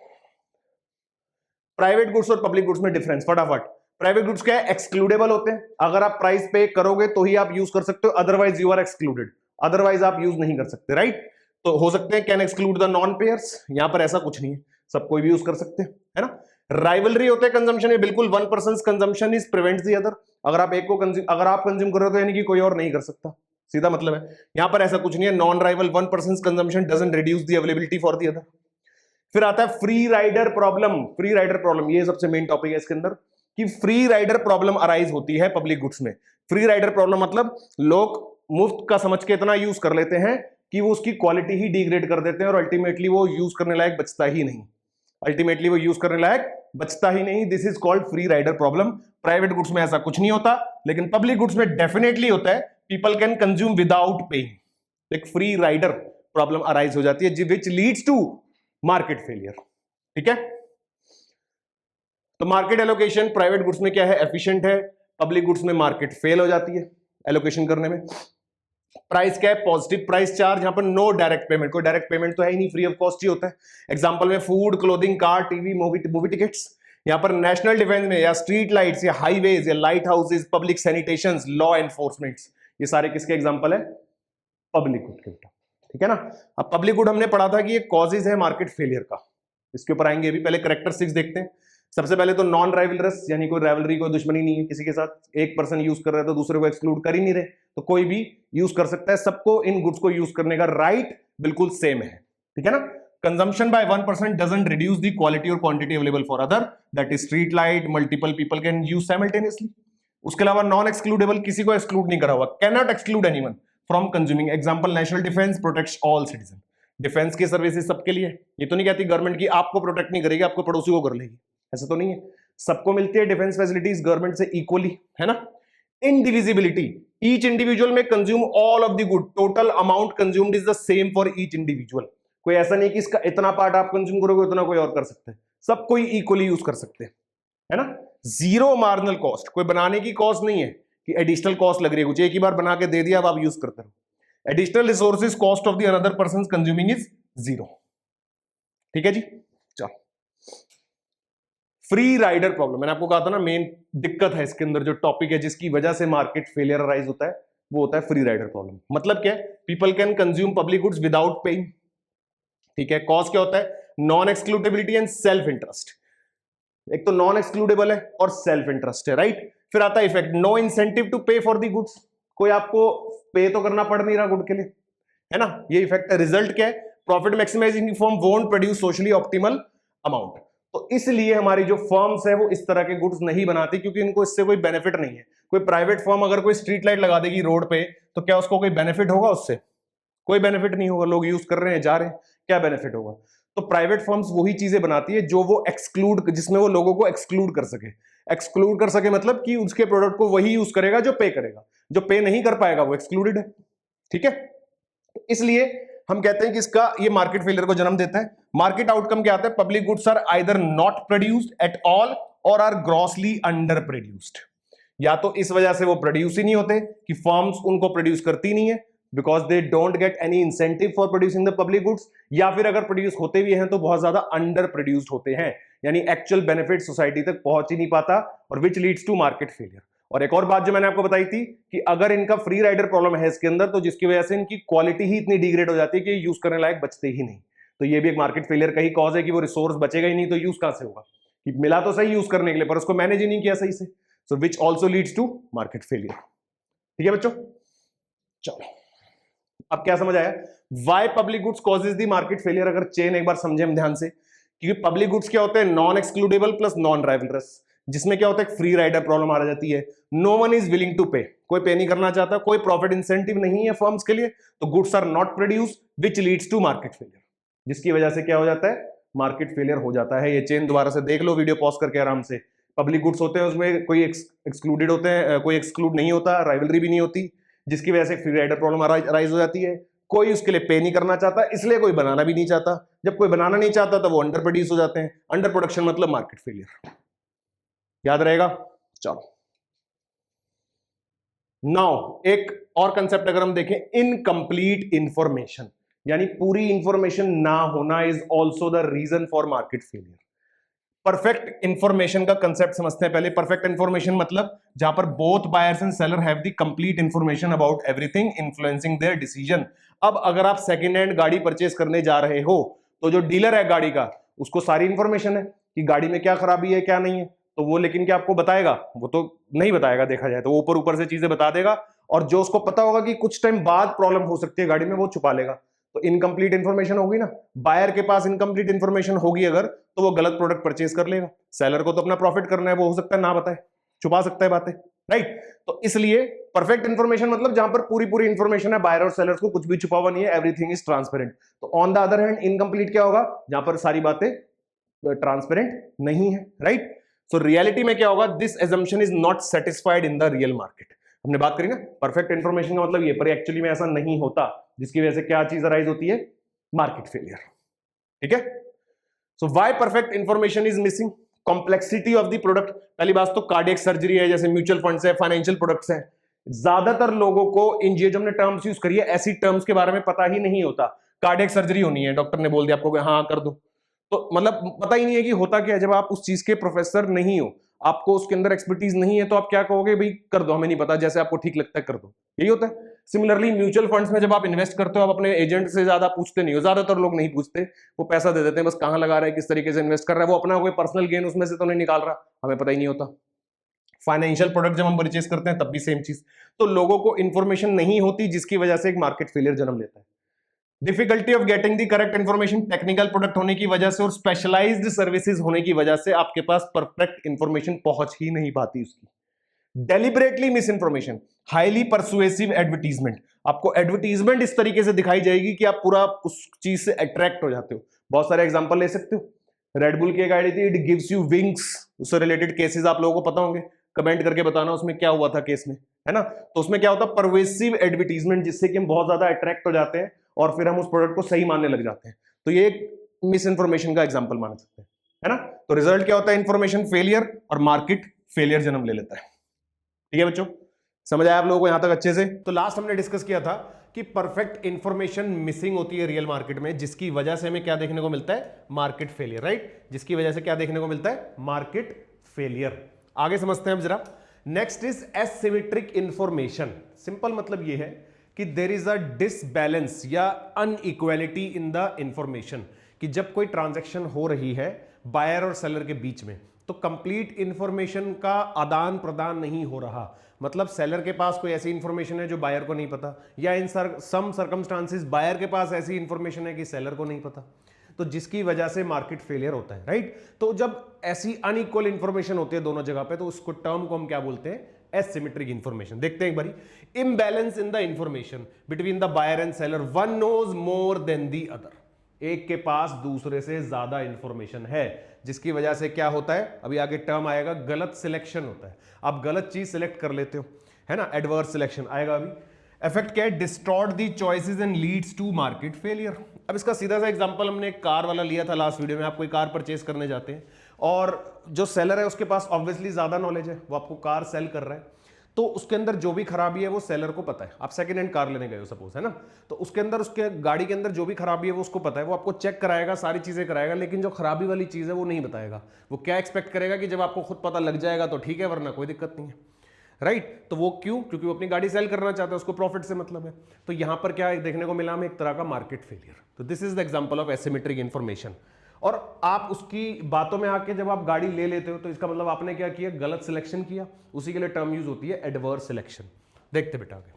प्राइवेट गुड्स और पब्लिक गुड्स में डिफरेंस फटाफट। प्राइवेट गुड्स क्या है, एक्सक्लूडेबल होते हैं, अगर आप प्राइस पे करोगे तो ही आप यूज कर सकते हो, otherwise you are excluded, otherwise आप यूज नहीं कर सकते, राइट। तो हो सकते हैं can exclude the non payers, यहां पर ऐसा कुछ नहीं है, सब कोई भी यूज कर सकते हैं, है ना। राइवलरी होते हैं कंजम्पशन में, बिल्कुल one person consumption is prevents the other, अगर आप एक को अगर आप कंज्यूम कर रहे हो तो यानी कि कोई और नहीं कर सकता, सीधा मतलब है। यहां पर ऐसा कुछ नहीं है, non rival one person consumption doesn't reduce the availability for the other. फिर आता है free rider problem, free rider problem ये सबसे मेन टॉपिक है इसके अंदर, कि फ्री राइडर प्रॉब्लम अराइज होती है पब्लिक गुड्स में। फ्री राइडर प्रॉब्लम मतलब लोग मुफ्त का समझ के इतना यूज कर लेते हैं कि वो उसकी क्वालिटी ही डिग्रेड कर देते हैं और अल्टीमेटली वो यूज करने लायक बचता ही नहीं, अल्टीमेटली वो यूज करने लायक बचता ही नहीं। This is called free rider problem. Private goods में ऐसा कुछ नहीं होता, लेकिन पब्लिक गुड्स में डेफिनेटली होता है, people can consume without paying. एक फ्री राइडर प्रॉब्लम अराइज हो जाती है which leads to market failure, ठीक है। तो मार्केट एलोकेशन प्राइवेट गुड्स में क्या है, एफिशिएंट है, पब्लिक गुड्स में मार्केट फेल हो जाती है एलोकेशन करने में। प्राइस क्या है, पॉजिटिव प्राइस चार्ज, यहां पर नो डायरेक्ट पेमेंट, कोई डायरेक्ट पेमेंट तो है ही नहीं, फ्री ऑफ कॉस्ट ही होता है। एग्जांपल में food, clothing, car, TV, movie tickets. यहां पर नेशनल डिफेंस में या स्ट्रीट लाइट्स या हाईवेज या लाइट हाउसेज, पब्लिक सैनिटेशंस, लॉ एनफोर्समेंट्स, ये सारे किसके एग्जांपल है, पब्लिक गुड के, ठीक है ना। अब पब्लिक गुड हमने पढ़ा था कि ये कॉजेज है मार्केट फेलियर का, इसके ऊपर आएंगे अभी, पहले कैरेक्टरिस्टिक्स देखते हैं। सबसे पहले तो नॉन राइवलरस, यानी कोई राइवलरी, कोई दुश्मनी नहीं है किसी के साथ, एक पर्सन यूज कर रहा है तो दूसरे को एक्सक्लूड कर ही नहीं रहे, तो कोई भी यूज कर सकता है, सबको इन गुड्स को यूज करने का राइट बिल्कुल सेम है, ठीक है ना। Consumption by one person doesn't reduce the quality और quantity available for other, that is street light, multiple people can use simultaneously. उसके अलावा नॉन एक्सक्लूडेबल, किसी को एक्सक्लूड नहीं करा हुआ, can not exclude anyone from consuming. Example national defence protects all citizen, defence की services सबके लिए, ये तो नहीं कहती गवर्नमेंट की आपको प्रोटेक्ट नहीं करेगी, आपको पड़ोसी को कर लेगी, ऐसा तो नहीं है, सबको मिलती है डिफेंस फैसिलिटीज गवर्नमेंट से इक्वली, है ना। इनडिविजिबिलिटी, ईच इंडिविजुअल में consume all of the good, total amount consumed is the same for each individual, कोई ऐसा नहीं कि इसका इतना पार्ट आप कंज्यूम करोगे उतना कोई और कर सकते हैं, सब कोई इक्वली यूज कर सकते हैं, है ना। जीरो मार्जिनल कॉस्ट, कोई बनाने की कॉस्ट नहीं है कि एडिशनल कॉस्ट लग रही है कुछ, एक ही बार बना के दे दिया अब आप यूज करते रहो। Additional resources cost of the another person consuming is zero, ठीक है जी। चलो, फ्री राइडर प्रॉब्लम, मैंने आपको कहा था ना मेन दिक्कत है इसके अंदर, जो टॉपिक है जिसकी वजह से मार्केट फेलियर अराइज होता है वो होता है फ्री राइडर प्रॉब्लम। मतलब क्या है, people can consume public goods without paying, ठीक है। कॉज क्या होता है, non excludability and self interest, एक तो नॉन एक्सक्लूडेबल है और सेल्फ इंटरेस्ट है, राइट। फिर आता है इफेक्ट, नो इंसेंटिव टू पे फॉर द गुड्स, कोई आपको पे तो करना पड़ नहीं रहा गुड के लिए, है ना, ये इफेक्ट है। रिजल्ट क्या है, profit maximising firm won't produce socially optimal amount, तो इसलिए हमारी जो फर्म्स है वो इस तरह के गुड्स नहीं बनाती, क्योंकि इनको इससे कोई बेनिफिट नहीं है। कोई प्राइवेट फर्म अगर कोई स्ट्रीट लाइट लगा देगी रोड पे, तो क्या उसको कोई बेनिफिट होगा, उससे कोई बेनिफिट नहीं होगा, लोग यूज कर रहे हैं, जा रहे हैं, क्या बेनिफिट होगा। तो प्राइवेट फर्म्स वही चीजें बनाती है जो वो एक्सक्लूड, जिसमें वो लोगों को एक्सक्लूड कर सके। एक्सक्लूड कर सके मतलब कि उसके प्रोडक्ट को वही यूज करेगा जो पे करेगा, जो पे नहीं कर पाएगा वो एक्सक्लूडेड है, ठीक है। इसलिए हम कहते हैं कि इसका ये मार्केट फेलियर को जन्म देता है। मार्केट आउटकम क्या आता है, public goods are either not produced at all और आर ग्रॉसली अंडर प्रोड्यूस्ड, या तो इस वजह से वो प्रोड्यूस ही नहीं होते कि फर्म्स उनको प्रोड्यूस करती नहीं है because they don't get any incentive for producing the public goods, या फिर अगर प्रोड्यूस होते भी हैं तो बहुत ज्यादा अंडर प्रोड्यूस्ड होते हैं, यानी एक्चुअल बेनिफिट सोसाइटी तक पहुंच ही नहीं पाता, और which leads to market failure. और एक और बात जो मैंने आपको बताई थी कि अगर इनका फ्री राइडर प्रॉब्लम है इसके अंदर, तो जिसकी वजह से इनकी क्वालिटी ही इतनी डिग्रेड हो जाती है कि यूज करने लायक बचते ही नहीं, तो ये भी एक मार्केट फेलियर का ही कॉज है कि वो रिसोर्स बचेगा ही नहीं, तो यूज कहां से होगा, कि मिला तो सही यूज करने के लिए पर उसको मैनेज ही नहीं किया सही से, so which also leads to market failure, ठीक है बच्चों। चलो, अब क्या समझ आया, why public goods causes the market failure. अगर चेन एक बार समझे हम ध्यान से, क्योंकि पब्लिक गुड्स क्या होते हैं, non excludable plus non rivalries, जिसमें क्या होता है फ्री राइडर प्रॉब्लम आ जाती है, no one is willing to pay, कोई पे नहीं करना चाहता, कोई प्रॉफिट इंसेंटिव नहीं है फर्म्स के लिए, तो goods are not produce which leads to market failure, जिसकी वजह से क्या हो जाता है, मार्केट फेलियर हो जाता है। ये चेन दोबारा से देख लो, वीडियो पॉज करके आराम से। पब्लिक गुड्स होते हैं उसमें कोई एक्सक्लूडेड होते हैं, कोई एक्सक्लूड नहीं होता, राइवलरी भी नहीं होती, जिसकी वजह से फ्री राइडर प्रॉब्लम अराइज हो जाती है। कोई उसके लिए पे नहीं करना चाहता, इसलिए कोई बनाना भी नहीं चाहता, जब कोई बनाना नहीं चाहता तो वो अंडर प्रोड्यूस हो जाते हैं, अंडर प्रोडक्शन मतलब मार्केट फेलियर, याद रहेगा। चलो, नाउ एक और कंसेप्ट अगर हम देखें, इनकंप्लीट इंफॉर्मेशन, यानी पूरी इंफॉर्मेशन ना होना is also the reason for market failure. Perfect information का कंसेप्ट समझते हैं पहले। परफेक्ट इंफॉर्मेशन मतलब जहां पर both buyers and seller have the complete information about everything influencing their decision. अब अगर आप सेकंड हैंड गाड़ी परचेस करने जा रहे हो तो जो डीलर है गाड़ी का, उसको सारी इंफॉर्मेशन है कि गाड़ी में क्या खराबी है क्या नहीं है, तो वो लेकिन क्या आपको बताएगा? वो तो नहीं बताएगा, देखा जाए तो वो ऊपर ऊपर से चीजें बता देगा, और जो उसको पता होगा कि कुछ टाइम बाद प्रॉब्लम हो सकती है गाड़ी में, वो छुपा लेगा। तो इनकम्प्लीट इंफॉर्मेशन होगी ना। बायर के पास इनकम्प्लीट इंफॉर्मेशन होगी अगर, तो वो गलत प्रोडक्ट परचेज कर लेगा। सेलर को तो अपना प्रॉफिट करना है, वो हो सकता है ना बताए, छुपा सकता है बातें, राइट। तो इसलिए परफेक्ट इंफॉर्मेशन मतलब जहां पर पूरी पूरी इंफॉर्मेशन है, बायर और सेलर्स को कुछ भी छुपा हुआ नहीं है, एवरीथिंग इज ट्रांसपेरेंट। तो on the other hand incomplete क्या होगा? जहां पर सारी बातें ट्रांसपेरेंट नहीं है, राइट। सो रियलिटी में क्या होगा? This assumption is not satisfied in the real market. हमने बात करी ना परफेक्ट इंफॉर्मेशन का मतलब ये, पर एक्चुअली में ऐसा नहीं होता, जिसकी वजह से क्या चीज अराइज होती है? मार्केट फेलियर, ठीक है। So why perfect information is missing? Complexity of the product. पहली बात तो कार्डियक सर्जरी है, जैसे म्यूचुअल फंड्स है, फाइनेंशियल प्रोडक्ट्स हैं, ज्यादातर लोगों को इन जो हमने टर्म्स यूज करी है, ऐसी टर्म्स के बारे में पता ही नहीं होता। कार्डियक सर्जरी होनी है, डॉक्टर ने बोल दिया आपको हाँ कर दो, तो मतलब पता ही नहीं है कि होता क्या है। जब आप उस चीज के प्रोफेसर नहीं हो, आपको उसके अंदर एक्सपर्टीज नहीं है, तो आप क्या कहोगे? भाई कर दो, हमें नहीं पता, जैसे आपको ठीक लगता है कर दो, यही होता है। सिमिलरली म्यूचुअल फंड्स में जब आप इन्वेस्ट करते हो, आप अपने एजेंट से ज्यादा पूछते नहीं हो, ज्यादातर लोग नहीं पूछते, वो पैसा दे देते हैं, बस कहां लगा रहा है, किस तरीके से इन्वेस्ट कर रहा है, वो अपना कोई पर्सनल गेन उसमें से तो नहीं निकाल रहा, हमें पता ही नहीं होता। फाइनेंशियल प्रोडक्ट जब हम परचेस करते हैं तब भी सेम चीज। तो लोगों को इंफॉर्मेशन नहीं होती, जिसकी वजह से एक मार्केट फेलियर जन्म लेता है। Difficulty of getting the correct information, technical product होने की वजह से और स्पेशलाइज्ड सर्विसेज होने की वजह से आपके पास परफेक्ट इंफॉर्मेशन पहुंच ही नहीं पाती उसकी। Deliberately miss information, highly persuasive advertisement, आपको एडवर्टीजमेंट इस तरीके से दिखाई जाएगी कि आप पूरा उस चीज से अट्रैक्ट हो जाते हो। बहुत सारे एग्जांपल ले सकते हो। रेडबुल की एक आईडी थी, इट गिव्स यू विंग्स, उससे रिलेटेड केसेस आप लोगों को पता होंगे, कमेंट करके बताना उसमें क्या हुआ था केस में, है ना। तो उसमें क्या होता है? परवेसिव एडवर्टीजमेंट, जिससे कि हम बहुत ज्यादा अट्रैक्ट हो जाते हैं और फिर हम उस प्रोडक्ट को सही मानने लग जाते हैं। तो ये एक मिस इंफॉर्मेशन का एग्जांपल मान सकते हैं, है ना। तो रिजल्ट क्या होता है? इंफॉर्मेशन फेलियर और मार्केट फेलियर जन्म ले लेता है। ठीक है बच्चों, समझ आया आप लोगों को यहां तक अच्छे से? तो लास्ट हमने डिस्कस किया था कि परफेक्ट इंफॉर्मेशन मिसिंग होती है रियल मार्केट में, जिसकी वजह से हमें क्या देखने को मिलता है? Market failure, right. जिसकी वजह से क्या देखने को मिलता है? Market failure. आगे समझते हैं हम जरा। Next is asymmetric information. Simple मतलब यह है कि देयर इज अ डिसबैलेंस या अनइक्वालिटी इन द इंफॉर्मेशन, कि जब कोई ट्रांजैक्शन हो रही है बायर और सेलर के बीच में, तो कंप्लीट इंफॉर्मेशन का आदान प्रदान नहीं हो रहा। मतलब सेलर के पास कोई ऐसी इंफॉर्मेशन है जो बायर को नहीं पता, या इन सम सर्कमस्टांसेस बायर के पास ऐसी इंफॉर्मेशन है कि सेलर को नहीं पता, तो जिसकी वजह से मार्केट फेलियर होता है, राइट। तो जब ऐसी अनइक्वल इंफॉर्मेशन होती है दोनों जगह पे, तो उसको टर्म को हम क्या बोलते हैं? Asymmetric information. देखते हैं एक बारी। Imbalance in the information between the buyer and seller, one knows more than the other, एक के पास दूसरे से ज्यादा इंफॉर्मेशन है, जिसकी वजह से क्या होता है? अभी आगे टर्म आएगा, गलत सिलेक्शन होता है। आप गलत चीज सिलेक्ट कर लेते हो, है ना, एडवर्स सिलेक्शन आएगा अभी। इफेक्ट क्या है? Distort the choices and leads to market failure. अब इसका सीधा सा एग्जांपल हमने एक कार वाला लिया था लास्ट वीडियो में। आप कोई कार परचेस करने जाते हैं और जो सेलर है उसके पास ऑब्वियसली ज्यादा नॉलेज है, वो आपको कार सेल कर रहा है, तो उसके अंदर जो भी खराबी है वो सेलर को पता है। आप सेकंड हैंड कार लेने गए हो सपोज, है ना, तो उसके अंदर उसके गाड़ी के अंदर जो भी खराबी है वो उसको पता है, वो आपको चेक कराएगा, सारी चीजें कराएगा, लेकिन जो खराबी वाली चीज है वो नहीं बताएगा। वो क्या एक्सपेक्ट करेगा कि जब आपको खुद पता लग जाएगा तो ठीक है, वरना कोई दिक्कत नहीं है, राइट। तो वो क्यों? क्योंकि वो अपनी गाड़ी सेल करना चाहता है, उसको प्रॉफिट से मतलब है। तो यहां पर क्या देखने को मिला हमें? एक तरह का मार्केट फेलियर। तो this is the example of asymmetric information. और आप उसकी बातों में आके जब आप गाड़ी ले लेते हो, तो इसका मतलब आपने क्या किया? गलत सिलेक्शन किया। उसी के लिए टर्म यूज होती है एडवर्स सिलेक्शन। देखते बेटा आगे,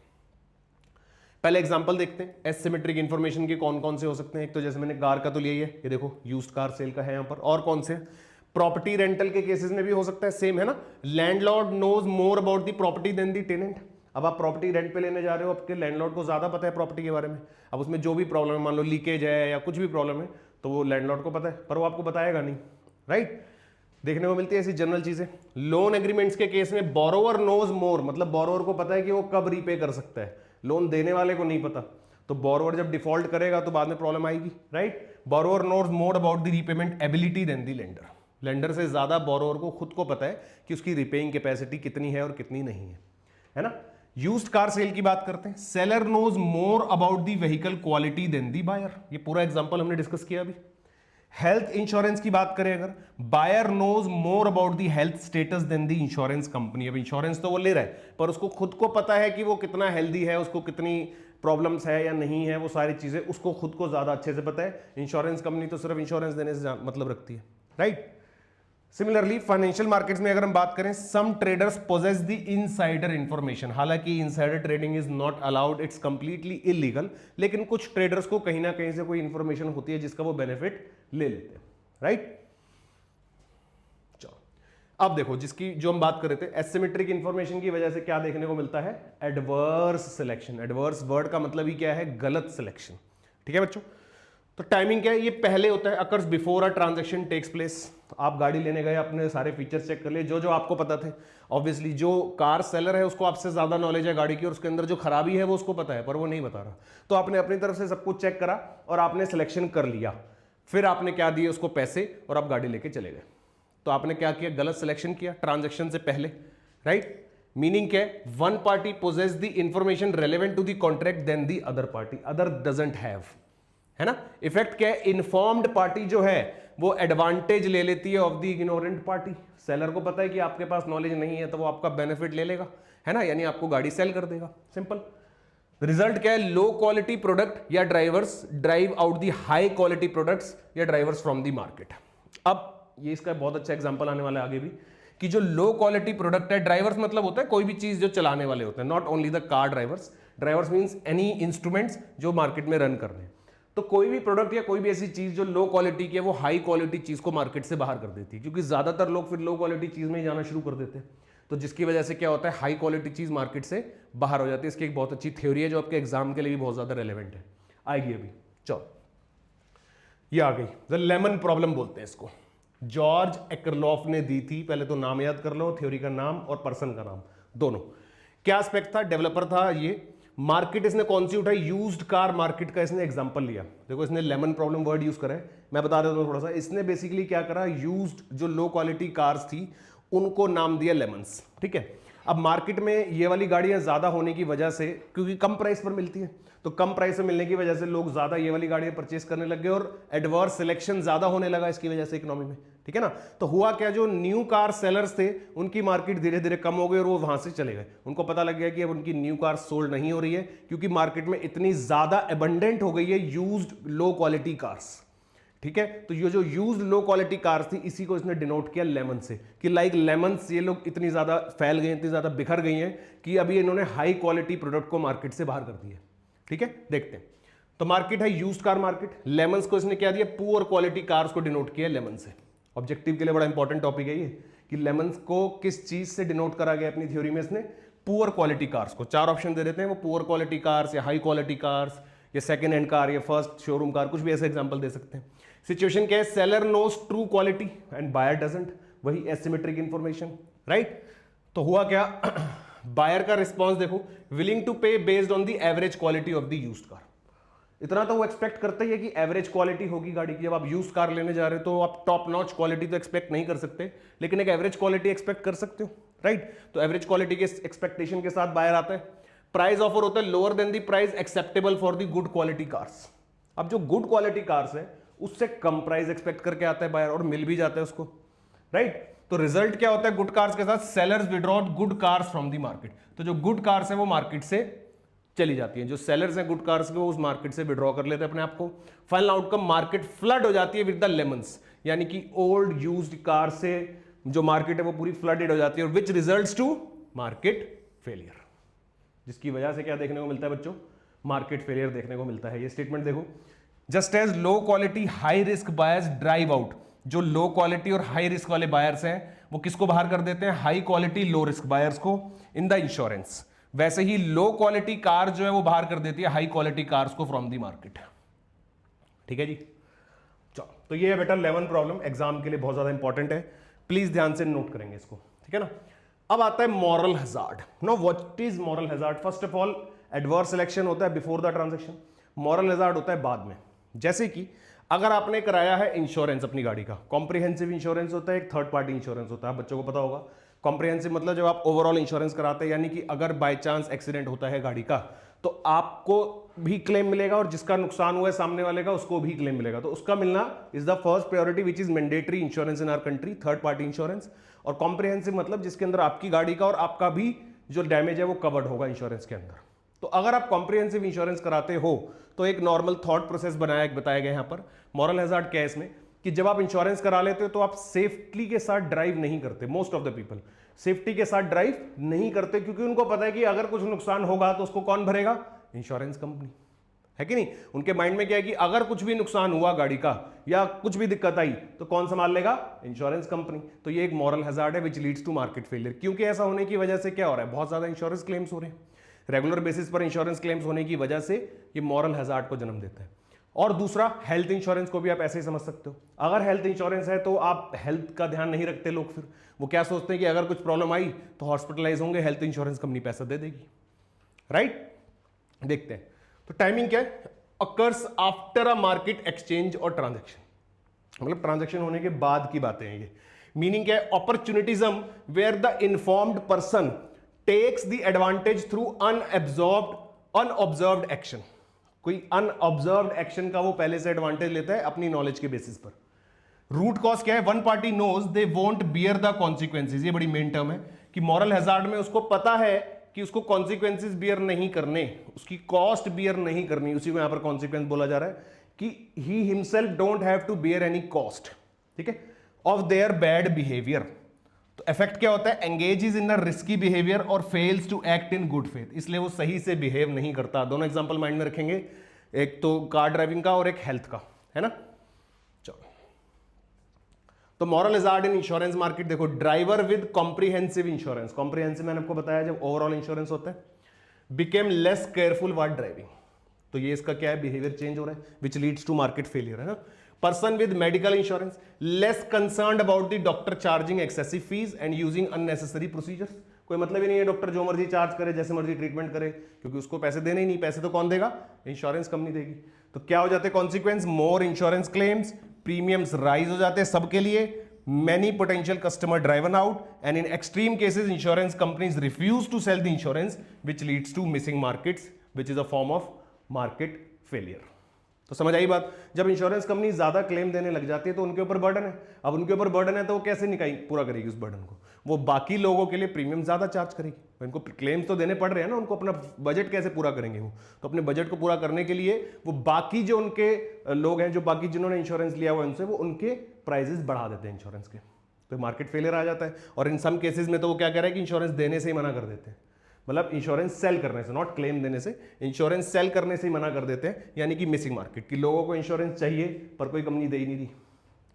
पहले एग्जांपल देखते हैं एसिमेट्रिक इंफॉर्मेशन के कौन कौन से हो सकते हैं। एक तो जैसे मैंने कार का तो लिया ही है, ये देखो यूज्ड कार सेल का है यहां पर। और कौन से? प्रॉपर्टी रेंटल के केसेस में भी हो सकता है, सेम है ना। Landlord knows more about the property than the tenant. अब आप प्रॉपर्टी रेंट पे लेने जा रहे हो, आपके लैंडलॉर्ड को ज्यादा पता है प्रॉपर्टी के बारे में। अब उसमें जो भी प्रॉब्लम है, मान लो लीकेज है या कुछ भी प्रॉब्लम है, तो वो लैंडलॉर्ड को पता है, पर वो आपको बताएगा नहीं, राइट। देखने को मिलती है ऐसी जनरल चीजें। लोन एग्रीमेंट्स के केस में बोरोवर नोज मोर, मतलब बोरोवर को पता है कि वो कब रीपे कर सकता है, लोन देने वाले को नहीं पता। तो बोरोवर जब डिफॉल्ट करेगा तो बाद में प्रॉब्लम आएगी, right. Borrower knows more about the repayment ability than the lender. Lender से ज्यादा बोरोवर को खुद को पता है कि उसकी रिपेइंग कैपेसिटी कितनी है और कितनी नहीं है ना। यूज्ड कार सेल की बात करते हैं। Seller knows more about the vehicle quality than the buyer. ये पूरा एग्जांपल हमने डिस्कस किया अभी। हेल्थ इंश्योरेंस की बात करें अगर, buyer knows more about the health status than the insurance company. अब इंश्योरेंस तो वो ले रहा है पर उसको खुद को पता है कि वो कितना हेल्दी है, उसको कितनी प्रॉब्लम्स है या नहीं है, वो सारी चीजें उसको खुद को ज्यादा अच्छे से पता है। इंश्योरेंस कंपनी तो सिर्फ इंश्योरेंस देने से मतलब रखती है, राइट। सिमिलरली फाइनेंशियल मार्केट्स में अगर हम बात करें, some traders possess the insider information. हालांकि insider trading is not allowed, it's completely illegal, लेकिन कुछ ट्रेडर्स को कहीं ना कहीं से कोई इंफॉर्मेशन होती है जिसका वो बेनिफिट ले लेते हैं, राइट। चलो अब देखो, जिसकी जो हम बात कर रहे थे, एसिमेट्रिक इंफॉर्मेशन की वजह से क्या देखने को मिलता है, एडवर्स सिलेक्शन। एडवर्स वर्ड का मतलब ही क्या है, गलत सिलेक्शन, ठीक है बच्चों। तो टाइमिंग क्या है, ये पहले होता है, occurs before a transaction takes place. आप गाड़ी लेने गए, अपने सारे फीचर्स चेक कर लिए जो जो आपको पता थे। ऑब्वियसली जो कार सेलर है उसको आपसे ज्यादा नॉलेज है गाड़ी की, और उसके अंदर जो खराबी है वो उसको पता है, पर वो नहीं बता रहा। तो आपने अपनी तरफ से सब कुछ चेक करा और आपने सिलेक्शन कर लिया, फिर आपने क्या दिए उसको, पैसे, और आप गाड़ी लेके चले गए। तो आपने क्या किया, गलत सिलेक्शन किया ट्रांजैक्शन से पहले, राइट। मीनिंग क्या है, one party possesses the information relevant to the contract then the other party, other doesn't have, है ना। इफेक्ट क्या है, इन्फॉर्म्ड पार्टी जो है वो एडवांटेज ले लेती है of the ignorant party. Seller को पता है कि आपके पास नॉलेज नहीं है तो वो आपका बेनिफिट ले लेगा, है ना, यानी आपको गाड़ी सेल कर देगा, सिंपल। रिजल्ट क्या है, लो क्वालिटी प्रोडक्ट या drivers drive out the high quality products या ड्राइवर्स फ्रॉम दी मार्केट। अब ये इसका बहुत अच्छा एग्जांपल आने वाला है आगे भी, कि जो लो क्वालिटी प्रोडक्ट है, ड्राइवर्स मतलब होता है कोई भी चीज जो चलाने वाले होते हैं, not only the car drivers. Drivers means any instruments जो मार्केट में रन कर रहे हैं। तो कोई भी प्रोडक्ट या कोई भी ऐसी चीज जो लो क्वालिटी की है वो हाई क्वालिटी चीज को मार्केट से बाहर कर देती है, क्योंकि ज्यादातर लोग फिर लो क्वालिटी चीज में ही जाना शुरू कर देते हैं। तो जिसकी वजह से क्या होता है, हाई क्वालिटी चीज मार्केट से बाहर हो जाती है। इसकी एक बहुत अच्छी थ्योरी है जो आपके एग्जाम के लिए भी बहुत ज्यादा रेलेवेंट है, आएगी अभी। चलो ये आ गई, द लेमन प्रॉब्लम बोलते हैं इसको। जॉर्ज एकरलॉफ ने दी थी, पहले तो नाम याद कर लो, थ्योरी का नाम और पर्सन का नाम दोनों। क्या एस्पेक्ट था, डेवलपर था ये। मार्केट इसने कौन सी उठाई, यूज्ड कार मार्केट का इसने एग्जांपल लिया। देखो इसने लेमन प्रॉब्लम वर्ड यूज करा है, मैं बता देता हूं थोड़ा सा। इसने बेसिकली क्या करा, यूज्ड जो लो क्वालिटी कार्स थी उनको नाम दिया लेमन्स, ठीक है। अब मार्केट में ये वाली गाड़ियां ज्यादा होने की वजह से, क्योंकि कम प्राइस पर मिलती है, तो कम प्राइस में मिलने की वजह से लोग ज्यादा ये वाली गाड़ियां परचेस करने लग गए और एडवर्स सिलेक्शन ज्यादा होने लगा इसकी वजह से इकोनॉमी में, ठीक है ना। तो हुआ क्या, जो न्यू कार सेलर्स थे उनकी मार्केट धीरे धीरे कम हो गई और वो वहां से चले गए। उनको पता लग गया कि अब उनकी न्यू कार सोल्ड नहीं हो रही है, क्योंकि मार्केट में इतनी ज्यादा एबंडेंट हो गई है यूज्ड लो क्वालिटी कार्स, ठीक है। तो ये जो यूज्ड लो क्वालिटी कार्स थी, इसी को इसने डिनोट किया लेमन से, कि लाइक लेमन्स ये लोग इतनी ज्यादा फैल गए, इतनी ज्यादा बिखर गई हैं कि अभी इन्होंने हाई क्वालिटी प्रोडक्ट को मार्केट से बाहर कर दिया, ठीक है। देखते हैं, तो मार्केट है यूज्ड कार मार्केट, लेमन्स को इसने क्या दिया, पुअर क्वालिटी कार्स को डिनोट किया लेमन से। ऑब्जेक्टिव के लिए बड़ा इंपॉर्टेंट टॉपिक है ये, कि लेमन्स को किस चीज से डिनोट करा गया अपनी थ्योरी में इसने, पुअर क्वालिटी कार्स को। चार ऑप्शन दे देते हैं वो, पुअर क्वालिटी कार्स या हाई क्वालिटी कार्स या सेकंड हैंड कार या फर्स्ट शोरूम कार, कुछ भी ऐसे एग्जांपल दे सकते हैं। सिचुएशन क्या है, seller knows true quality and buyer doesn't, वही एसिमेट्रिक इंफॉर्मेशन, राइट। तो हुआ क्या, बायर का रिस्पॉन्स देखो, willing to pay based on the average quality of the used car. इतना तो वो एक्सपेक्ट करते ही है कि एवरेज क्वालिटी होगी गाड़ी की। जब आप यूज्ड कार लेने जा रहे हो तो आप टॉप नॉच क्वालिटी तो एक्सपेक्ट नहीं कर सकते, लेकिन एक एवरेज क्वालिटी एक्सपेक्ट कर सकते हो, राइट। तो एवरेज क्वालिटी के एक्सपेक्टेशन के साथ बायर आता है। प्राइस ऑफर होता है lower than the price acceptable for the good quality cars. अब जो गुड क्वालिटी कार्स है उससे कम प्राइस एक्सपेक्ट करके आता है बायर, और मिल भी जाता है उसको, राइट। तो रिजल्ट क्या होता है, गुड कार्स के साथ sellers withdraw good cars from the market. तो जो गुड कार्स है वो मार्केट से चली जाती हैं, जो सेलर्स हैं गुड कार्स के वो उस मार्केट से विड्रॉ कर लेते हैं अपने आप को। फाइनल आउटकम, मार्केट फ्लड हो जाती है विद द लेमन्स, यानी कि ओल्ड यूज्ड कार से जो मार्केट है वो पूरी फ्लडेड हो जाती है, और which results to market failure, जिसकी वजह से क्या देखने को मिलता है बच्चों, मार्केट फेलियर देखने को मिलता है। ये स्टेटमेंट देखो, just as low quality high risk buyers drive out, जो लो क्वालिटी और हाई रिस्क वाले बायर्स हैं वो किसको बाहर कर देते हैं, high quality low risk buyers को इन द इंश्योरेंस, वैसे ही लो क्वालिटी कार जो है वो बाहर कर देती है हाई क्वालिटी कार्स को फ्रॉम दी मार्केट, ठीक है जी। चलो, तो ये है बेटा लेमन प्रॉब्लम, एग्जाम के लिए बहुत ज्यादा इंपॉर्टेंट है, प्लीज ध्यान से नोट करेंगे इसको, ठीक है ना। अब आता है moral hazard. No, what is moral hazard? First of all, adverse selection होता है before the transaction, moral hazard होता है बाद में। जैसे कि अगर आपने कराया है इंश्योरेंस अपनी गाड़ी का, कॉम्प्रिहेंसिव इंश्योरेंस होता है, एक थर्ड पार्टी इंश्योरेंस होता है, बच्चों को पता होगा। कॉम्प्रिहेंसिव मतलब जब आप ओवरऑल इंश्योरेंस कराते हैं, यानी कि अगर बाय चांस एक्सीडेंट होता है गाड़ी का तो आपको भी क्लेम मिलेगा और जिसका नुकसान हुआ है सामने वाले का उसको भी क्लेम मिलेगा। तो उसका मिलना is the first priority which is mandatory insurance in our country, third party insurance. और कॉम्प्रिहेंसिव मतलब जिसके अंदर आपकी गाड़ी का और आपका भी जो डैमेज है वो कवर्ड होगा इंश्योरेंस के अंदर। तो अगर आप कॉम्प्रिहेंसिव इंश्योरेंस कराते हो तो एक नॉर्मल थॉट प्रोसेस बताया गया यहां पर। मॉरल हैजार्ड क्या है इसमें कि जब आप इंश्योरेंस करा लेते हो तो आप सेफ्टी के साथ ड्राइव नहीं करते। Most of the people safety के साथ ड्राइव नहीं करते क्योंकि उनको पता है कि अगर कुछ नुकसान होगा तो उसको कौन भरेगा, इंश्योरेंस कंपनी, है कि नहीं। उनके माइंड में क्या है कि अगर कुछ भी नुकसान हुआ गाड़ी का या कुछ भी दिक्कत आई तो कौन संभाल लेगा, इंश्योरेंस कंपनी। तो ये एक मॉरल हैजार्ड है which leads to market failure. क्योंकि ऐसा होने की वजह से क्या हो रहा है, बहुत ज्यादा इंश्योरेंस क्लेम्स हो रहे हैं, रेगुलर बेसिस पर इंश्योरेंस क्लेम्स होने की वजह से ये मॉरल हैजार्ड को जन्म देता है। और दूसरा, हेल्थ इंश्योरेंस को भी आप ऐसे ही समझ सकते हो। अगर हेल्थ इंश्योरेंस है तो आप हेल्थ का ध्यान नहीं रखते लोग, फिर वो क्या सोचते हैं कि अगर कुछ प्रॉब्लम आई तो हॉस्पिटलाइज होंगे, हेल्थ इंश्योरेंस कंपनी पैसा दे देगी, राइट। देखते हैं तो टाइमिंग क्या है, occurs after a market exchange और ट्रांजेक्शन, मतलब ट्रांजेक्शन होने के बाद की बातें हैं ये। मीनिंग क्या है, opportunism where the informed person takes the advantage through unobserved action. कोई अनऑब्जर्व्ड एक्शन का वो पहले से एडवांटेज लेता है अपनी नॉलेज के बेसिस पर। रूट कॉज क्या है, one party knows they won't bear the consequences. ये बड़ी मेन टर्म है कि मॉरल हैजार्ड में उसको पता है कि उसको कॉन्सिक्वेंसेज बियर नहीं करने, उसकी कॉस्ट बियर नहीं करनी। उसी को यहां पर कॉन्सिक्वेंस बोला जा रहा है कि he himself don't have to bear any cost, ठीक है, ऑफ देयर बैड बिहेवियर। तो इफेक्ट क्या होता है, engage is in a risky behaviour और fails to act in good faith. इसलिए वो सही से बिहेव नहीं करता। दोनों एग्जांपल माइंड में रखेंगे, एक तो कार ड्राइविंग का और एक हेल्थ का, है ना। चलो, तो moral hazard in insurance market देखो, driver with comprehensive insurance, comprehensive मैंने आपको बताया जब ओवरऑल इंश्योरेंस होता है, became less careful while driving. तो ये इसका क्या है, बिहेवियर चेंज हो रहा है which leads to market failure, है ना। Person with medical insurance less concerned about the doctor charging excessive fees and using unnecessary procedures. कोई मतलब ही नहीं है डॉक्टर जो मर्जी चार्ज करे, जैसे मर्जी ट्रीटमेंट करे, क्योंकि उसको पैसे देने ही नहीं, पैसे तो कौन देगा, इंश्योरेंस कंपनी देगी। तो क्या हो जाते हैं कॉन्सिक्वेंस, मोर इंश्योरेंस क्लेम्स, प्रीमियम्स राइज हो जाते हैं सबके लिए, many potential customer driven out, and in extreme cases insurance companies refuse to sell the insurance which leads to missing markets which is a form of market failure। तो समझ आई बात। जब insurance company ज्यादा क्लेम देने लग जाती है तो उनके ऊपर बर्डन है। अब उनके ऊपर बर्डन है तो वो कैसे पूरा करेगी उस बर्डन को, वो बाकी लोगों के लिए प्रीमियम ज्यादा चार्ज करेगी। उनको क्लेम्स तो देने पड़ रहे हैं ना, उनको अपना बजट कैसे पूरा करेंगे वो, तो अपने बजट को पूरा करने के लिए वो बाकी जो उनके लोग हैं, जो बाकी जिन्होंने इंश्योरेंस लिया हुआ है उनसे, वो उनके प्राइजेस बढ़ा देते हैं इंश्योरेंस के, तो मार्केट फेलियर आ जाता है। और इन सम केसेस में तो वो क्या कह रहे हैं कि इंश्योरेंस देने से ही मना कर देते हैं, मतलब इंश्योरेंस सेल करने से, नॉट क्लेम देने से, इंश्योरेंस सेल करने से ही मना कर देते हैं। यानी कि मिसिंग मार्केट, कि लोगों को इंश्योरेंस चाहिए पर कोई कंपनी दे ही नहीं रही,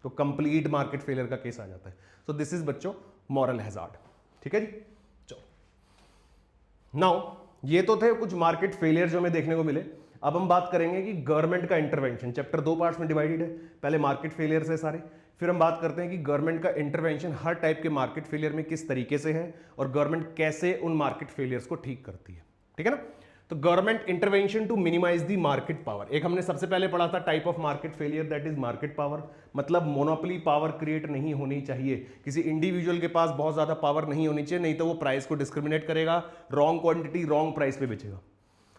तो कंप्लीट मार्केट फेलियर का केस आ जाता है। सो दिस इज बच्चों मॉरल हैजार्ड, ठीक है जी। चलो, नाउ ये तो थे कुछ मार्केट फेलियर जो हमें देखने को मिले। अब हम बात करेंगे कि गवर्नमेंट का इंटरवेंशन। चैप्टर 2 पार्ट्स में डिवाइडेड है, पहले मार्केट फेलियर से सारे, फिर हम बात करते हैं कि गवर्नमेंट का इंटरवेंशन हर टाइप के मार्केट फेलियर में किस तरीके से है और गवर्नमेंट कैसे उन मार्केट फेलियर्स को ठीक करती है, ठीक है ना। तो government intervention to minimise the market power. एक हमने सबसे पहले पढ़ा था type of market failure, that is market power, मतलब मोनोपोली पावर क्रिएट नहीं होनी चाहिए, किसी इंडिविजुअल के पास बहुत ज्यादा पावर नहीं होनी चाहिए, नहीं तो वो प्राइस को डिस्क्रिमिनेट करेगा, रॉन्ग क्वांटिटी रॉन्ग प्राइस पे बेचेगा,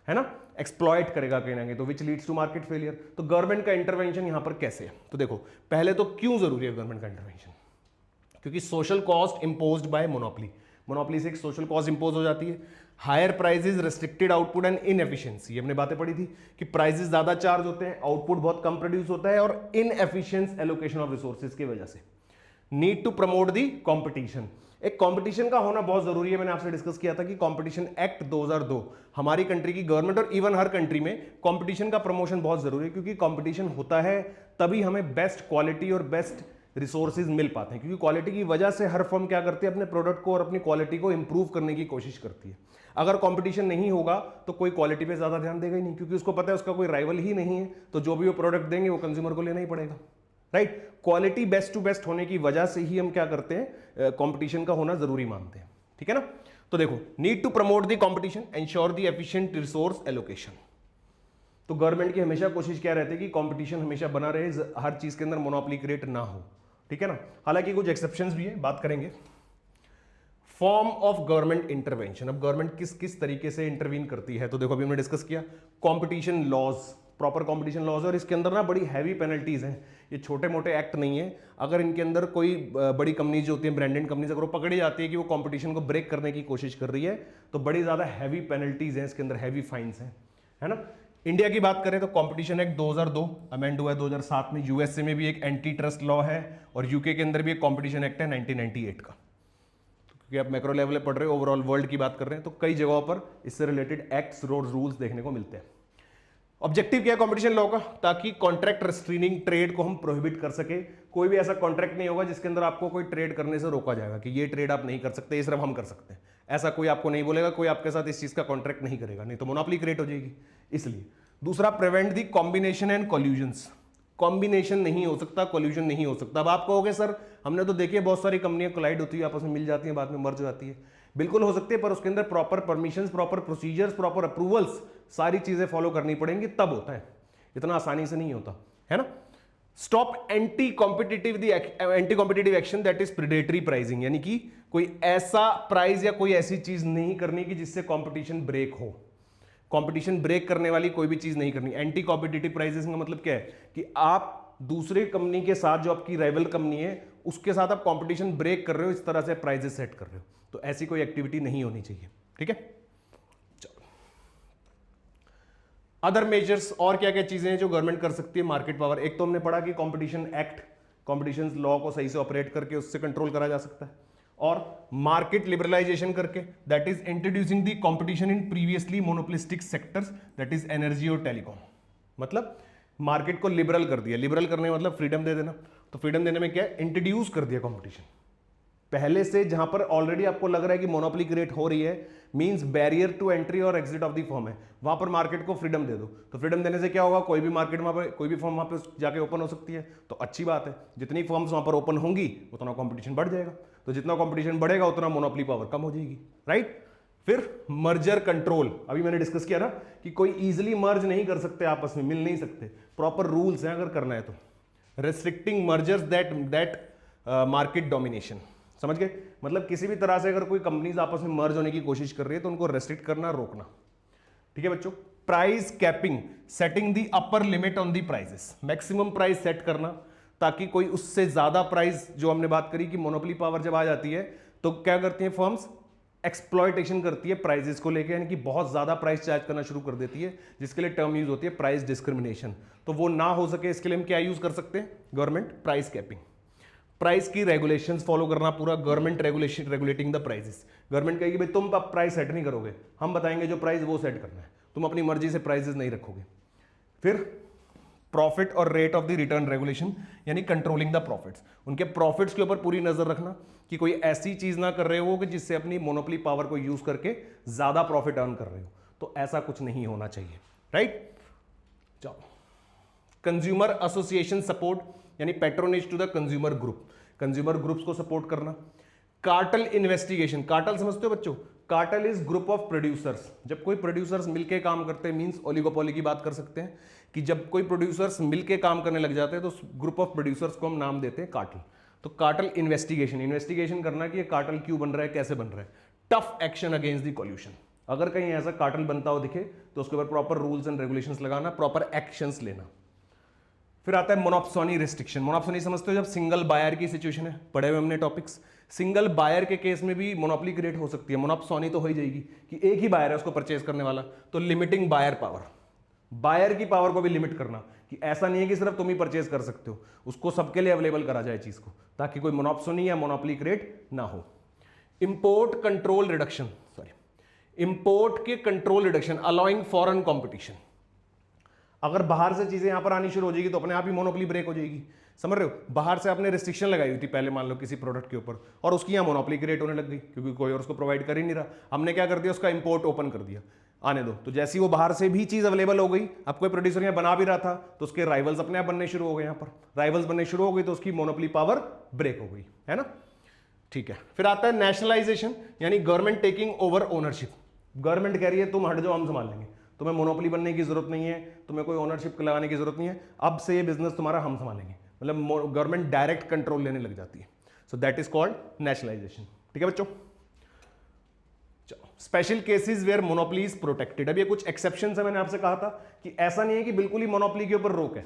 है ना, एक्सप्लॉइट करेगा कहीं ना कहीं, तो which leads to market failure. तो गवर्नमेंट का इंटरवेंशन यहां पर कैसे है, तो देखो पहले तो क्यों जरूरी है गवर्नमेंट का इंटरवेंशन, क्योंकि social cost imposed by monopoly, monopoly से एक सोशल कॉस्ट इंपोज हो जाती है, higher prices, restricted output and inefficiency. हमने बातें पढ़ी थी कि प्राइसेस ज्यादा चार्ज होते हैं, आउटपुट बहुत कम प्रोड्यूस होता है, और इनएफिशिएंट एलोकेशन ऑफ रिसोर्सेज की वजह से। Need to promote the competition, एक कंपटीशन का होना बहुत जरूरी है। मैंने आपसे डिस्कस किया था कि कंपटीशन एक्ट 2002 हमारी कंट्री की गवर्नमेंट और इवन हर कंट्री में कंपटीशन का प्रमोशन बहुत जरूरी है, क्योंकि कंपटीशन होता है तभी हमें बेस्ट क्वालिटी और बेस्ट रिसोर्सेज मिल पाते हैं, क्योंकि क्वालिटी की वजह से हर फर्म क्या करती है, अपने प्रोडक्ट को और अपनी क्वालिटी को इंप्रूव करने की कोशिश करती है। अगर कंपटीशन नहीं होगा तो कोई क्वालिटी पे ज्यादा ध्यान देगा ही नहीं, क्योंकि उसको पता है उसका कोई राइवल ही नहीं है, तो जो भी वो प्रोडक्ट देंगे वो कंज्यूमर को लेना ही पड़ेगा, राइट। क्वालिटी बेस्ट टू बेस्ट होने की वजह से ही हम क्या करते हैं, कंपटीशन का होना जरूरी मानते हैं, ठीक है ना। तो देखो, need to promote the competition, ensure the efficient resource allocation. तो गवर्नमेंट की हमेशा कोशिश क्या रहती है कि कंपटीशन हमेशा बना रहे, हर चीज के अंदर मोनोपोली क्रिएट ना हो, ठीक है ना। हालांकि कुछ एक्सेप्शंस भी है, बात करेंगे। Form of government intervention. अब गवर्नमेंट किस किस तरीके से इंटरवीन करती है, तो देखो अभी हमने डिस्कस किया competition laws, proper competition laws, और इसके अंदर ना बड़ी हैवी पेनल्टीज हैं। ये छोटे मोटे एक्ट नहीं है। अगर इनके अंदर कोई बड़ी कंपनीज जो होती है, ब्रांडेड कंपनीज, अगर वो पकड़ी जाती है कि वो कंपटीशन को ब्रेक करने की कोशिश कर रही है, तो बड़ी ज्यादा हैवी पेनल्टीज हैं इसके अंदर, हैवी फाइन्स हैं, है ना। इंडिया की बात करें तो कंपटीशन एक्ट 2002 अमेंड हुआ है 2007 में। यूएसए में भी एक एंटी ट्रस्ट लॉ है, और यूके के अंदर भी एक कंपटीशन एक्ट है 1998 का। क्योंकि आप मैक्रो लेवल पे पढ़ रहे हो, ओवरऑल वर्ल्ड की बात कर रहे हैं, तो कई जगहों पर इससे रिलेटेड एक्ट्स और रूल्स देखने को मिलते हैं। ऑब्जेक्टिव क्या है कंपटीशन लॉ का, ताकि कॉन्ट्रैक्ट रेस्ट्रेनिंग ट्रेड को हम प्रोहिबिट कर सके। कोई भी ऐसा कॉन्ट्रैक्ट नहीं होगा जिसके अंदर आपको कोई ट्रेड करने से रोका जाएगा कि ये ट्रेड आप नहीं कर सकते, ये सिर्फ हम कर सकते हैं, ऐसा कोई आपको नहीं बोलेगा, कोई आपके साथ इस चीज का कॉन्ट्रैक्ट नहीं करेगा, नहीं तो मोनोपोली क्रिएट हो जाएगी। इसलिए दूसरा, prevent the combination and collusions. Combination नहीं हो सकता, कॉल्यूजन नहीं हो सकता। अब आप कहोगे सर हमने तो देखिए बहुत सारी कंपनियां कोलाइड होती है, आपस में मिल जाती हैं, बाद में मर्ज हो जाती है। बिल्कुल हो सकती है, पर उसके अंदर proper permissions, proper procedures, proper approvals, सारी चीजें फॉलो करनी पड़ेंगी, तब होता है। इतना आसानी से नहीं होता, है ना। Stop anti competitive action that is predatory pricing, यानी कि कोई ऐसा प्राइस या कोई ऐसी चीज नहीं करनी कि जिससे कंपटीशन ब्रेक हो। कंपटीशन ब्रेक करने वाली कोई भी चीज नहीं करनी। एंटी कॉम्पिटिटिव प्राइसिंग का मतलब क्या है कि आप दूसरे कंपनी के साथ, जो आपकी राइवल कंपनी है, उसके साथ आप कंपटीशन ब्रेक कर रहे हो, इस तरह से प्राइजेस सेट कर रहे हो, तो ऐसी कोई एक्टिविटी नहीं होनी चाहिए, ठीक है। चलो, अदर मेजर्स, और क्या क्या चीजें हैं जो गवर्नमेंट कर सकती है। मार्केट पावर, एक तो हमने पढ़ा कि कंपटीशन एक्ट, कंपटीशन लॉ को सही से ऑपरेट करके उससे कंट्रोल करा जा सकता है, और मार्केट लिबरलाइजेशन करके, that is introducing the competition in previously monopolistic sectors, that is energy और टेलीकॉम। मतलब मार्केट को लिबरल कर दिया। लिबरल करने का मतलब फ्रीडम दे देना। तो फ्रीडम देने में क्या है, इंट्रोड्यूस कर दिया कंपटीशन। पहले से जहां पर ऑलरेडी आपको लग रहा है कि मोनोपोली क्रिएट हो रही है, मींस बैरियर टू एंट्री और एग्जिट ऑफ द फर्म है, वहां पर मार्केट को फ्रीडम दे दो। तो फ्रीडम देने से क्या होगा, कोई भी मार्केट वहां पर, कोई भी फर्म वहां पर जाके ओपन हो सकती है, तो अच्छी बात है। जितनी फर्म्स वहां पर ओपन होंगी उतना कंपटीशन बढ़ जाएगा, तो जितना कंपटीशन बढ़ेगा उतना मोनोपोली पावर कम हो जाएगी, राइट। फिर मर्जर कंट्रोल, अभी मैंने डिस्कस किया ना कि कोई इजीली मर्ज नहीं कर सकते, आपस में मिल नहीं सकते, प्रॉपर रूल्स हैं अगर करना है तो। Restricting mergers that market domination, समझ गए। मतलब किसी भी तरह से अगर कोई कंपनीज आपस में मर्ज होने की कोशिश कर रही है तो उनको रेस्ट्रिक्ट करना, रोकना, ठीक है बच्चों। Price capping, setting the upper limit on the prices, maximum price set करना, ताकि कोई उससे ज्यादा प्राइस, जो हमने बात करी कि मोनोपोली पावर जब आ जाती है तो क्या करती है फर्म्स, एक्सप्लॉयटेशन करती है प्राइसेस को लेकर, यानी कि बहुत ज्यादा प्राइस चार्ज करना शुरू कर देती है, जिसके लिए टर्म यूज होती है प्राइस डिस्क्रिमिनेशन। तो वो ना हो सके इसके लिए हम क्या यूज कर सकते हैं, गवर्नमेंट प्राइस कैपिंग। प्राइस की रेगुलेशंस फॉलो करना, पूरा government regulation, regulating the prices. Government कहेगी भाई तुम अब प्राइस सेट नहीं करोगे, हम बताएंगे जो प्राइस वो सेट करना है, तुम अपनी मर्जी से प्राइसेस नहीं रखोगे। फिर प्रॉफिट और rate of the return regulation, यानी कंट्रोलिंग द प्रॉफिट्स, उनके प्रॉफिट्स के ऊपर पूरी नजर रखना कि कोई ऐसी चीज ना कर रहे हो कि जिससे अपनी मोनोपोली पावर को यूज करके ज्यादा प्रॉफिट अर्न कर रहे हो, तो ऐसा कुछ नहीं होना चाहिए, राइट। चलो, कंज्यूमर एसोसिएशन सपोर्ट, यानी patronage to the consumer group, consumer groups को सपोर्ट करना। कार्टल इन्वेस्टिगेशन, कार्टल समझते हो बच्चों, cartel is group of producers. जब कोई प्रोड्यूसर्स मिलके काम करते हैं, मींस ओलिगोपोली की बात कर सकते हैं कि जब कोई प्रोड्यूसर्स मिलके काम करने लग जाते हैं तो ग्रुप ऑफ प्रोड्यूसर्स को हम नाम देते हैं कार्टल। तो कार्टल इन्वेस्टिगेशन, इन्वेस्टिगेशन करना कि ये कार्टल क्यों बन रहा है, कैसे बन रहा है। Tough action against the collision, अगर कहीं ऐसा कार्टल बनता हो दिखे तो उसके ऊपर प्रॉपर रूल्स एंड रेगुलेशंस लगाना, प्रॉपर एक्शंस लेना। फिर आता है मोनोप्सोनी रिस्ट्रिक्शन। मोनोप्सोनी समझते हो, जब सिंगल बायर की सिचुएशन है, पढ़े हुए हमने टॉपिक्स। सिंगल बायर के केस में भी मोनोपोली क्रिएट हो सकती है, मोनोप्सोनी तो हो ही जाएगी कि एक ही बायर है उसको परचेज करने वाला। तो लिमिटिंग बायर पावर, बायर की पावर को भी लिमिट करना कि ऐसा नहीं है कि सिर्फ तुम ही परचेज कर सकते हो, उसको सबके लिए अवेलेबल करा जाए चीज को, ताकि कोई मोनोप्सोनी या मोनोपोली क्रिएट ना हो। इंपोर्ट कंट्रोल रिडक्शन, इंपोर्ट के control reduction, allowing foreign competition. अगर बाहर से चीजें यहां पर आनी शुरू हो जाएगी तो अपने आप ही मोनोपोली ब्रेक हो जाएगी, समझ रहे हो। बाहर से आपने रिस्ट्रिक्शन लगाई हुई थी पहले, मान लो किसी प्रोडक्ट के ऊपर, और उसकी यहां मोनोपोली क्रिएट होने लग गई क्योंकि कोई और उसको प्रोवाइड कर ही नहीं रहा। हमने क्या कर दिया, उसका इंपोर्ट ओपन कर दिया, आने दो। तो जैसी वो बाहर से भी चीज अवेलेबल हो गई, अब कोई प्रोड्यूसर यहां बना भी रहा था तो उसके राइवल्स अपने आप बनने शुरू हो गए। यहां पर राइवल्स बनने शुरू हो गई तो उसकी मोनोपोली पावर ब्रेक हो गई, है ना। ठीक है, फिर आता है नेशनलाइजेशन, यानी government taking over ownership. Government कह रही है तुम हट जाओ, हम संभाल लेंगे, तुम्हें मोनोपोली बनने की जरूरत नहीं है, तुम्हें कोई ओनरशिप लगाने की जरूरत नहीं है, अब से ये बिजनेस तुम्हारा हम संभालेंगे। मतलब गवर्नमेंट डायरेक्ट कंट्रोल लेने लग जाती है। So that is called nationalisation, ठीक है बच्चों। Special cases where monopoly is protected. अब ये कुछ एक्सेप्शन है, मैंने आपसे कहा था कि ऐसा नहीं है कि बिल्कुल ही मोनोपोली के ऊपर रोक है,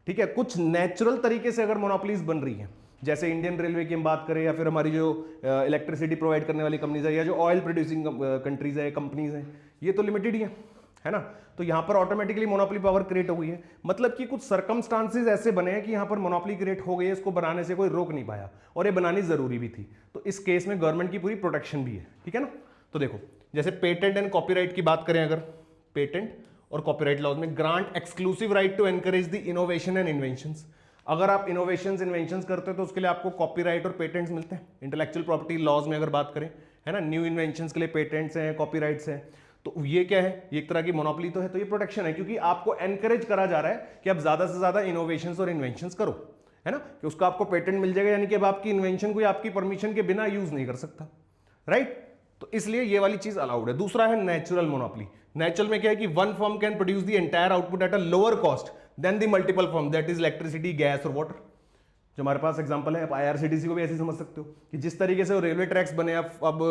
ठीक है। कुछ नेचुरल तरीके से अगर मोनोपोलीज बन रही है, जैसे इंडियन रेलवे की हम बात करें, या फिर हमारी जो इलेक्ट्रिसिटी प्रोवाइड करने वाली कंपनीज है, या जो ऑयल प्रोड्यूसिंग कंट्रीज है, कंपनीज हैं, ये तो लिमिटेड ही है ना। तो यहां पर ऑटोमेटिकली मोनोपोली पावर क्रिएट हो गई है। मतलब कि कुछ सर्कमस्टांसेस ऐसे बने हैं कि यहां पर मोनोपोली क्रिएट हो गई है, इसको बनाने से कोई रोक नहीं पाया, और ये बनानी जरूरी भी थी। तो इस केस में गवर्नमेंट की पूरी प्रोटेक्शन भी है, ठीक है ना। तो देखो, जैसे पेटेंट एंड कॉपीराइट की बात करें, अगर पेटेंट और कॉपीराइट लॉज में grant exclusive right to encourage the innovation and inventions. अगर आप इनोवेशंस इन्वेंशंस करते हो तो उसके लिए आपको कॉपीराइट और पेटेंट्स मिलते हैं। इंटेलेक्चुअल प्रॉपर्टी लॉज में अगर बात करें, है ना, न्यू इन्वेंशंस के लिए पेटेंट्स हैं, कॉपीराइट्स हैं। तो ये क्या है, ये एक तरह की मोनोपोली तो है, तो ये प्रोटेक्शन है, क्योंकि आपको एनकरेज करा जा रहा है कि आप ज्यादा से ज्यादा इनोवेशंस और इन्वेंशंस करो, है ना, कि उसका आपको पेटेंट मिल जाएगा, यानी कि अब आपकी इन्वेंशन कोई आपकी परमिशन के बिना यूज नहीं कर सकता, राइट। तो इसलिए ये वाली चीज अलाउड है। दूसरा है नेचुरल मोनोपोली। नेचुरल में क्या है कि one firm can produce the entire output at a lower cost than the multiple firm, that is electricity, gas और वाटर। जो हमारे पास एग्जांपल है, आप आईआरसीटीसी को भी ऐसे समझ सकते हो कि जिस तरीके से वो रेलवे ट्रैक्स बने, अब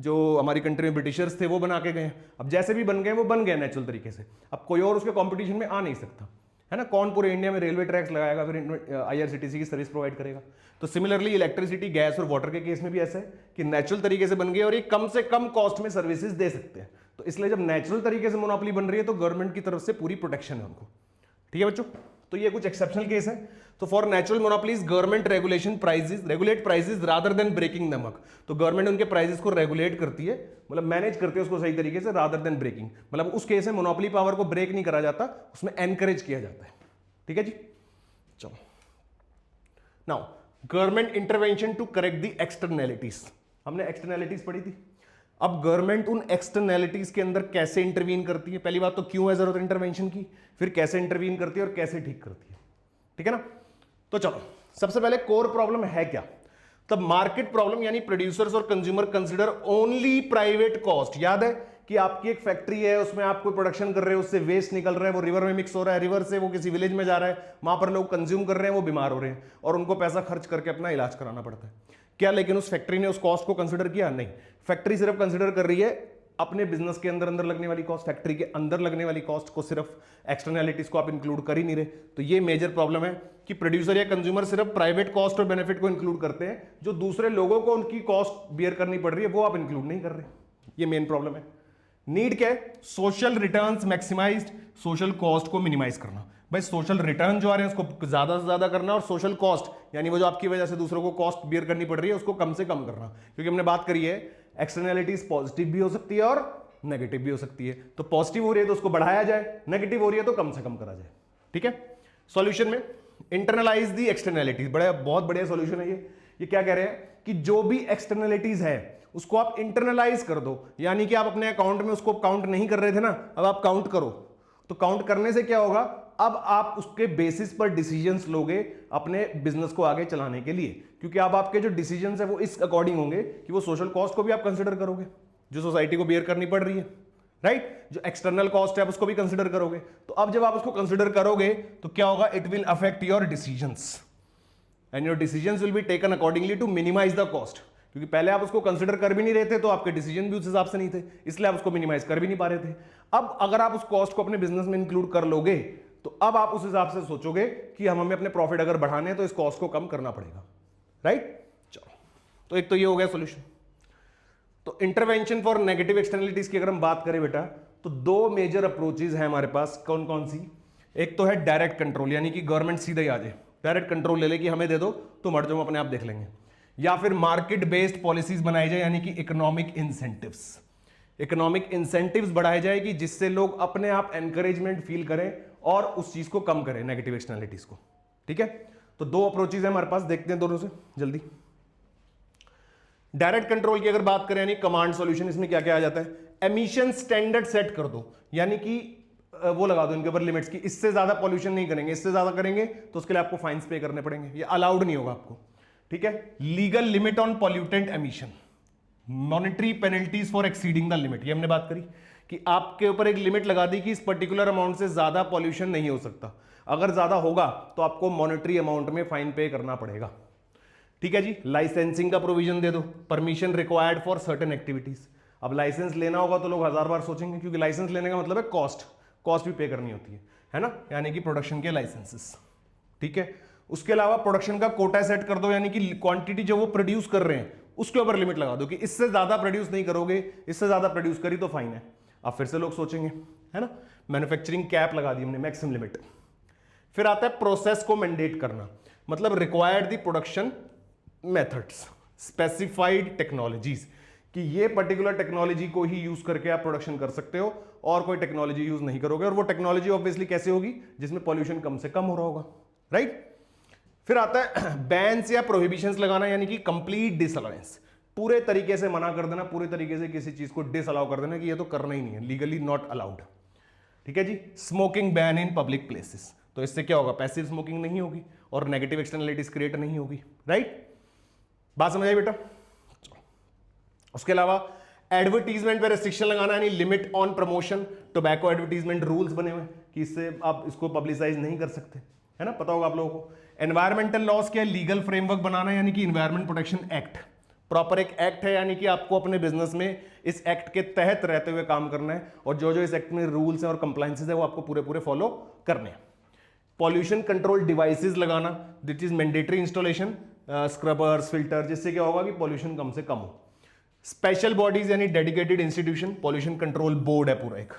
जो हमारी कंट्री में ब्रिटिशर्स थे वो बना के गए, अब जैसे भी बन गए वो बन गए नेचुरल तरीके से। अब कोई और उसके कंपटीशन में आ नहीं सकता, है ना। कौन पूरे इंडिया में रेलवे ट्रैक्स लगाएगा, फिर आईआरसीटीसी की सर्विस प्रोवाइड करेगा। तो सिमिलरली इलेक्ट्रिसिटी, गैस और वाटर के केस में भी ऐसा है कि नेचुरल तरीके से बन गए और ये कम से कम कॉस्ट में सर्विसेज दे सकते हैं। तो इसलिए जब नेचुरल तरीके से मोनोपोली बन रही है तो गवर्नमेंट की तरफ से पूरी प्रोटेक्शन है उनको, ठीक है बच्चों। तो ये कुछ एक्सेप्शनल केस है। तो for natural monopolies government regulate prices rather than breaking them up. तो गवर्नमेंट उनके प्राइसेस को रेगुलेट करती है, मतलब मैनेज करती है उसको सही तरीके से, रादर देन ब्रेकिंग। मतलब उस केस में मोनोपोली पावर को ब्रेक नहीं करा जाता, उसमें एनकरेज किया जाता है, ठीक है जी। चलो, now government intervention to correct the externalities. हमने एक्सटर्नैलिटीज पढ़ी थी। अब गवर्नमेंट उन एक्सटर्नैलिटीज के अंदर कैसे इंटरवीन करती है। पहली बात तो क्यों है जरूरत इंटरवेंशन की, फिर कैसे इंटरवीन करती है और कैसे ठीक करती है, ठीक है ना। तो चलो, सबसे पहले कोर प्रॉब्लम है क्या। तब मार्केट प्रॉब्लम, यानी प्रोड्यूसर्स और consumer consider only private cost. याद है कि आपकी एक फैक्ट्री है, उसमें आप कोई प्रोडक्शन कर रहे हो, उससे वेस्ट निकल रहा है, वो रिवर में मिक्स हो रहा है, रिवर से वो किसी विलेज में जा रहा है, वहां पर लोग कंज्यूम कर रहे हैं, वो बीमार हो रहे हैं और उनको पैसा खर्च करके अपना इलाज कराना पड़ता है। क्या लेकिन उस फैक्ट्री ने उस कॉस्ट को कंसिडर किया? नहीं। फैक्ट्री सिर्फ कंसिडर कर रही है अपने बिजनेस के अंदर लगने वाली कॉस्ट, फैक्ट्री के अंदर लगने वाली कॉस्ट को, सिर्फ एक्सटर्नैलिटीज को आप इंक्लूड कर ही नहीं रहे। तो ये मेजर प्रॉब्लम है कि प्रोड्यूसर या कंज्यूमर सिर्फ प्राइवेट कॉस्ट और बेनिफिट को इंक्लूड करते हैं, जो दूसरे लोगों को उनकी कॉस्ट बियर करनी पड़ रही है वो आप इंक्लूड नहीं कर रहे। ये मेन प्रॉब्लम है। नीड क्या है? Social returns maximised, social cost को मिनिमाइज करना। भाई सोशल रिटर्न जो आ रहे हैं उसको ज्यादा से ज्यादा करना, और सोशल कॉस्ट यानी वो जो आपकी वजह से दूसरों को कॉस्ट बियर करनी पड़ रही है उसको कम से कम करना। क्योंकि हमने बात करी है एक्सटर्नैलिटीज पॉजिटिव भी हो सकती है और नेगेटिव भी हो सकती है। तो पॉजिटिव हो रही है तो उसको बढ़ाया जाए, नेगेटिव हो रही है तो कम से कम करा जाए, ठीक है। सॉल्यूशन में इंटरनलाइज दी एक्सटर्नैलिटीज, बहुत बढ़िया सॉल्यूशन है ये क्या कह रहे हैं कि जो भी एक्सटर्नैलिटीज है उसको आप इंटरनलाइज कर दो, यानी कि आप अपने अकाउंट में उसको काउंट नहीं कर रहे थे ना, अब आप काउंट करो। तो काउंट करने से क्या होगा, अब आप उसके बेसिस पर डिसीजंस लोगे अपने बिजनेस को आगे चलाने के लिए, क्योंकि अब आपके जो डिसीजंस है वो इस अकॉर्डिंग होंगे कि वो सोशल कॉस्ट को भी आप कंसिडर करोगे जो सोसाइटी को बियर करनी पड़ रही है, राइट। जो एक्सटर्नल कॉस्ट है आप उसको भी कंसिडर करोगे। तो अब जब आप उसको कंसिडर करोगे तो क्या होगा, it will affect your decisions and your decisions will be taken accordingly to minimise the cost. क्योंकि पहले आप उसको कंसिडर कर भी नहीं रहे थे तो आपके डिसीजन भी उस हिसाब से नहीं थे, इसलिए आप उसको मिनिमाइज कर भी नहीं पा रहे थे। अब अगर आप उस कॉस्ट को अपने बिजनेस में इंक्लूड कर लोगे तो अब आप उस हिसाब से सोचोगे कि हमें अपने प्रॉफिट अगर बढ़ाने हैं तो इस कॉस्ट को कम करना पड़ेगा, राइट। चलो, तो एक तो ये हो गया सॉल्यूशन। तो इंटरवेंशन फॉर नेगेटिव एक्सटर्नलिटीज की अगर हम बात करें बेटा, तो दो मेजर अप्रोचेज हैं हमारे पास। कौन कौन सी? एक तो है डायरेक्ट कंट्रोल, यानी कि गवर्नमेंट सीधा ही आ जाए, डायरेक्ट कंट्रोल ले ले कि हमें दे दो, तुम हट जाओ, अपने आप देख लेंगे। या फिर मार्केट बेस्ड पॉलिसीज बनाई जाए, यानी कि इकोनॉमिक इंसेंटिव्स। इकोनॉमिक इंसेंटिव्स बढ़ाए जाए कि जिससे लोग अपने आप एनकरेजमेंट फील करें और उस चीज को कम करें, नेगेटिव एक्सटर्नलिटीज को, ठीक है। तो दो अप्रोचेज है हमारे पास, देखते हैं दोनों से जल्दी। डायरेक्ट कंट्रोल की अगर बात करें, यानी कमांड सॉल्यूशन, इसमें क्या क्या आ जाता है, एमिशन स्टैंडर्ड सेट कर दो, यानी कि वो लगा दो इनके ऊपर लिमिट्स की, इससे ज्यादा पॉल्यूशन नहीं करेंगे, इससे ज्यादा करेंगे तो उसके लिए आपको फाइन्स पे करने पड़ेंगे, ये अलाउड नहीं होगा आपको, ठीक है। Legal limit on pollutant emission, monetary penalties for exceeding the limit, ये हमने बात करी कि आपके ऊपर एक लिमिट लगा दी कि इस पर्टिकुलर अमाउंट से ज्यादा पॉल्यूशन नहीं हो सकता, अगर ज्यादा होगा तो आपको मॉनेटरी अमाउंट में फाइन पे करना पड़ेगा, ठीक है जी। लाइसेंसिंग का प्रोविजन दे दो, permission required for certain activities. अब लाइसेंस लेना होगा तो लोग 1000 बार सोचेंगे, क्योंकि लाइसेंस लेने का मतलब है कॉस्ट भी पे करनी होती है ना, यानी कि प्रोडक्शन के लाइसेंसेस। ठीक है, उसके अलावा प्रोडक्शन का कोटा सेट कर दो, यानी कि क्वांटिटी जो वो प्रोड्यूस कर रहे हैं उसके ऊपर लिमिट लगा दो कि इससे ज्यादा प्रोड्यूस नहीं करोगे, इससे ज्यादा प्रोड्यूस करी तो फाइन है। अब फिर से लोग सोचेंगे, है ना, मैन्युफैक्चरिंग कैप लगा दी हमने, मैक्सिमम लिमिट। फिर आता है प्रोसेस को मैंडेट करना, मतलब required the production methods, specified technologies, कि ये पर्टिकुलर टेक्नोलॉजी को ही यूज करके आप प्रोडक्शन कर सकते हो और कोई टेक्नोलॉजी यूज नहीं करोगे। और वो टेक्नोलॉजी ऑब्वियसली कैसे होगी, जिसमें पॉल्यूशन कम से कम हो रहा होगा, राइट। फिर आता है बैन्स या प्रोहिबिशंस लगाना, यानी कि कंप्लीट डिसअलाउंस, पूरे तरीके से मना कर देना, पूरे तरीके से किसी चीज को डिसअलाउ कर देना कि ये तो करना ही नहीं है, लीगली नॉट अलाउड। ठीक है जी। Smoking ban in public places, तो इससे क्या होगा, पैसिव स्मोकिंग नहीं होगी और नेगेटिव एक्सटर्नलिटीज क्रिएट नहीं होगी, राइट। बात समझ आई बेटा। उसके अलावा एडवर्टीजमेंट पे रेस्ट्रिक्शन लगाना, यानी limit on promotion, tobacco advertisement rules बने हुए कि इससे आप इसको पब्लिसाइज नहीं कर सकते, है ना, पता होगा आप लोगों को। एनवायरमेंटल लॉस क्या है, लीगल फ्रेमवर्क बनाना, यानी कि एनवायरमेंट प्रोटेक्शन एक्ट, प्रॉपर एक एक्ट है, यानी कि आपको अपने बिजनेस में इस एक्ट के तहत रहते हुए काम करना है और जो जो इस एक्ट में रूल्स हैं और कंप्लायंसेस है वो आपको पूरे पूरे फॉलो करने हैं। पॉल्यूशन कंट्रोल डिवाइसेस लगाना, that is mandatory installation, scrubbers, filter, जिससे क्या होगा कि पॉल्यूशन कम से कम हो। स्पेशल बॉडीज यानी dedicated institution, pollution control board है पूरा एक,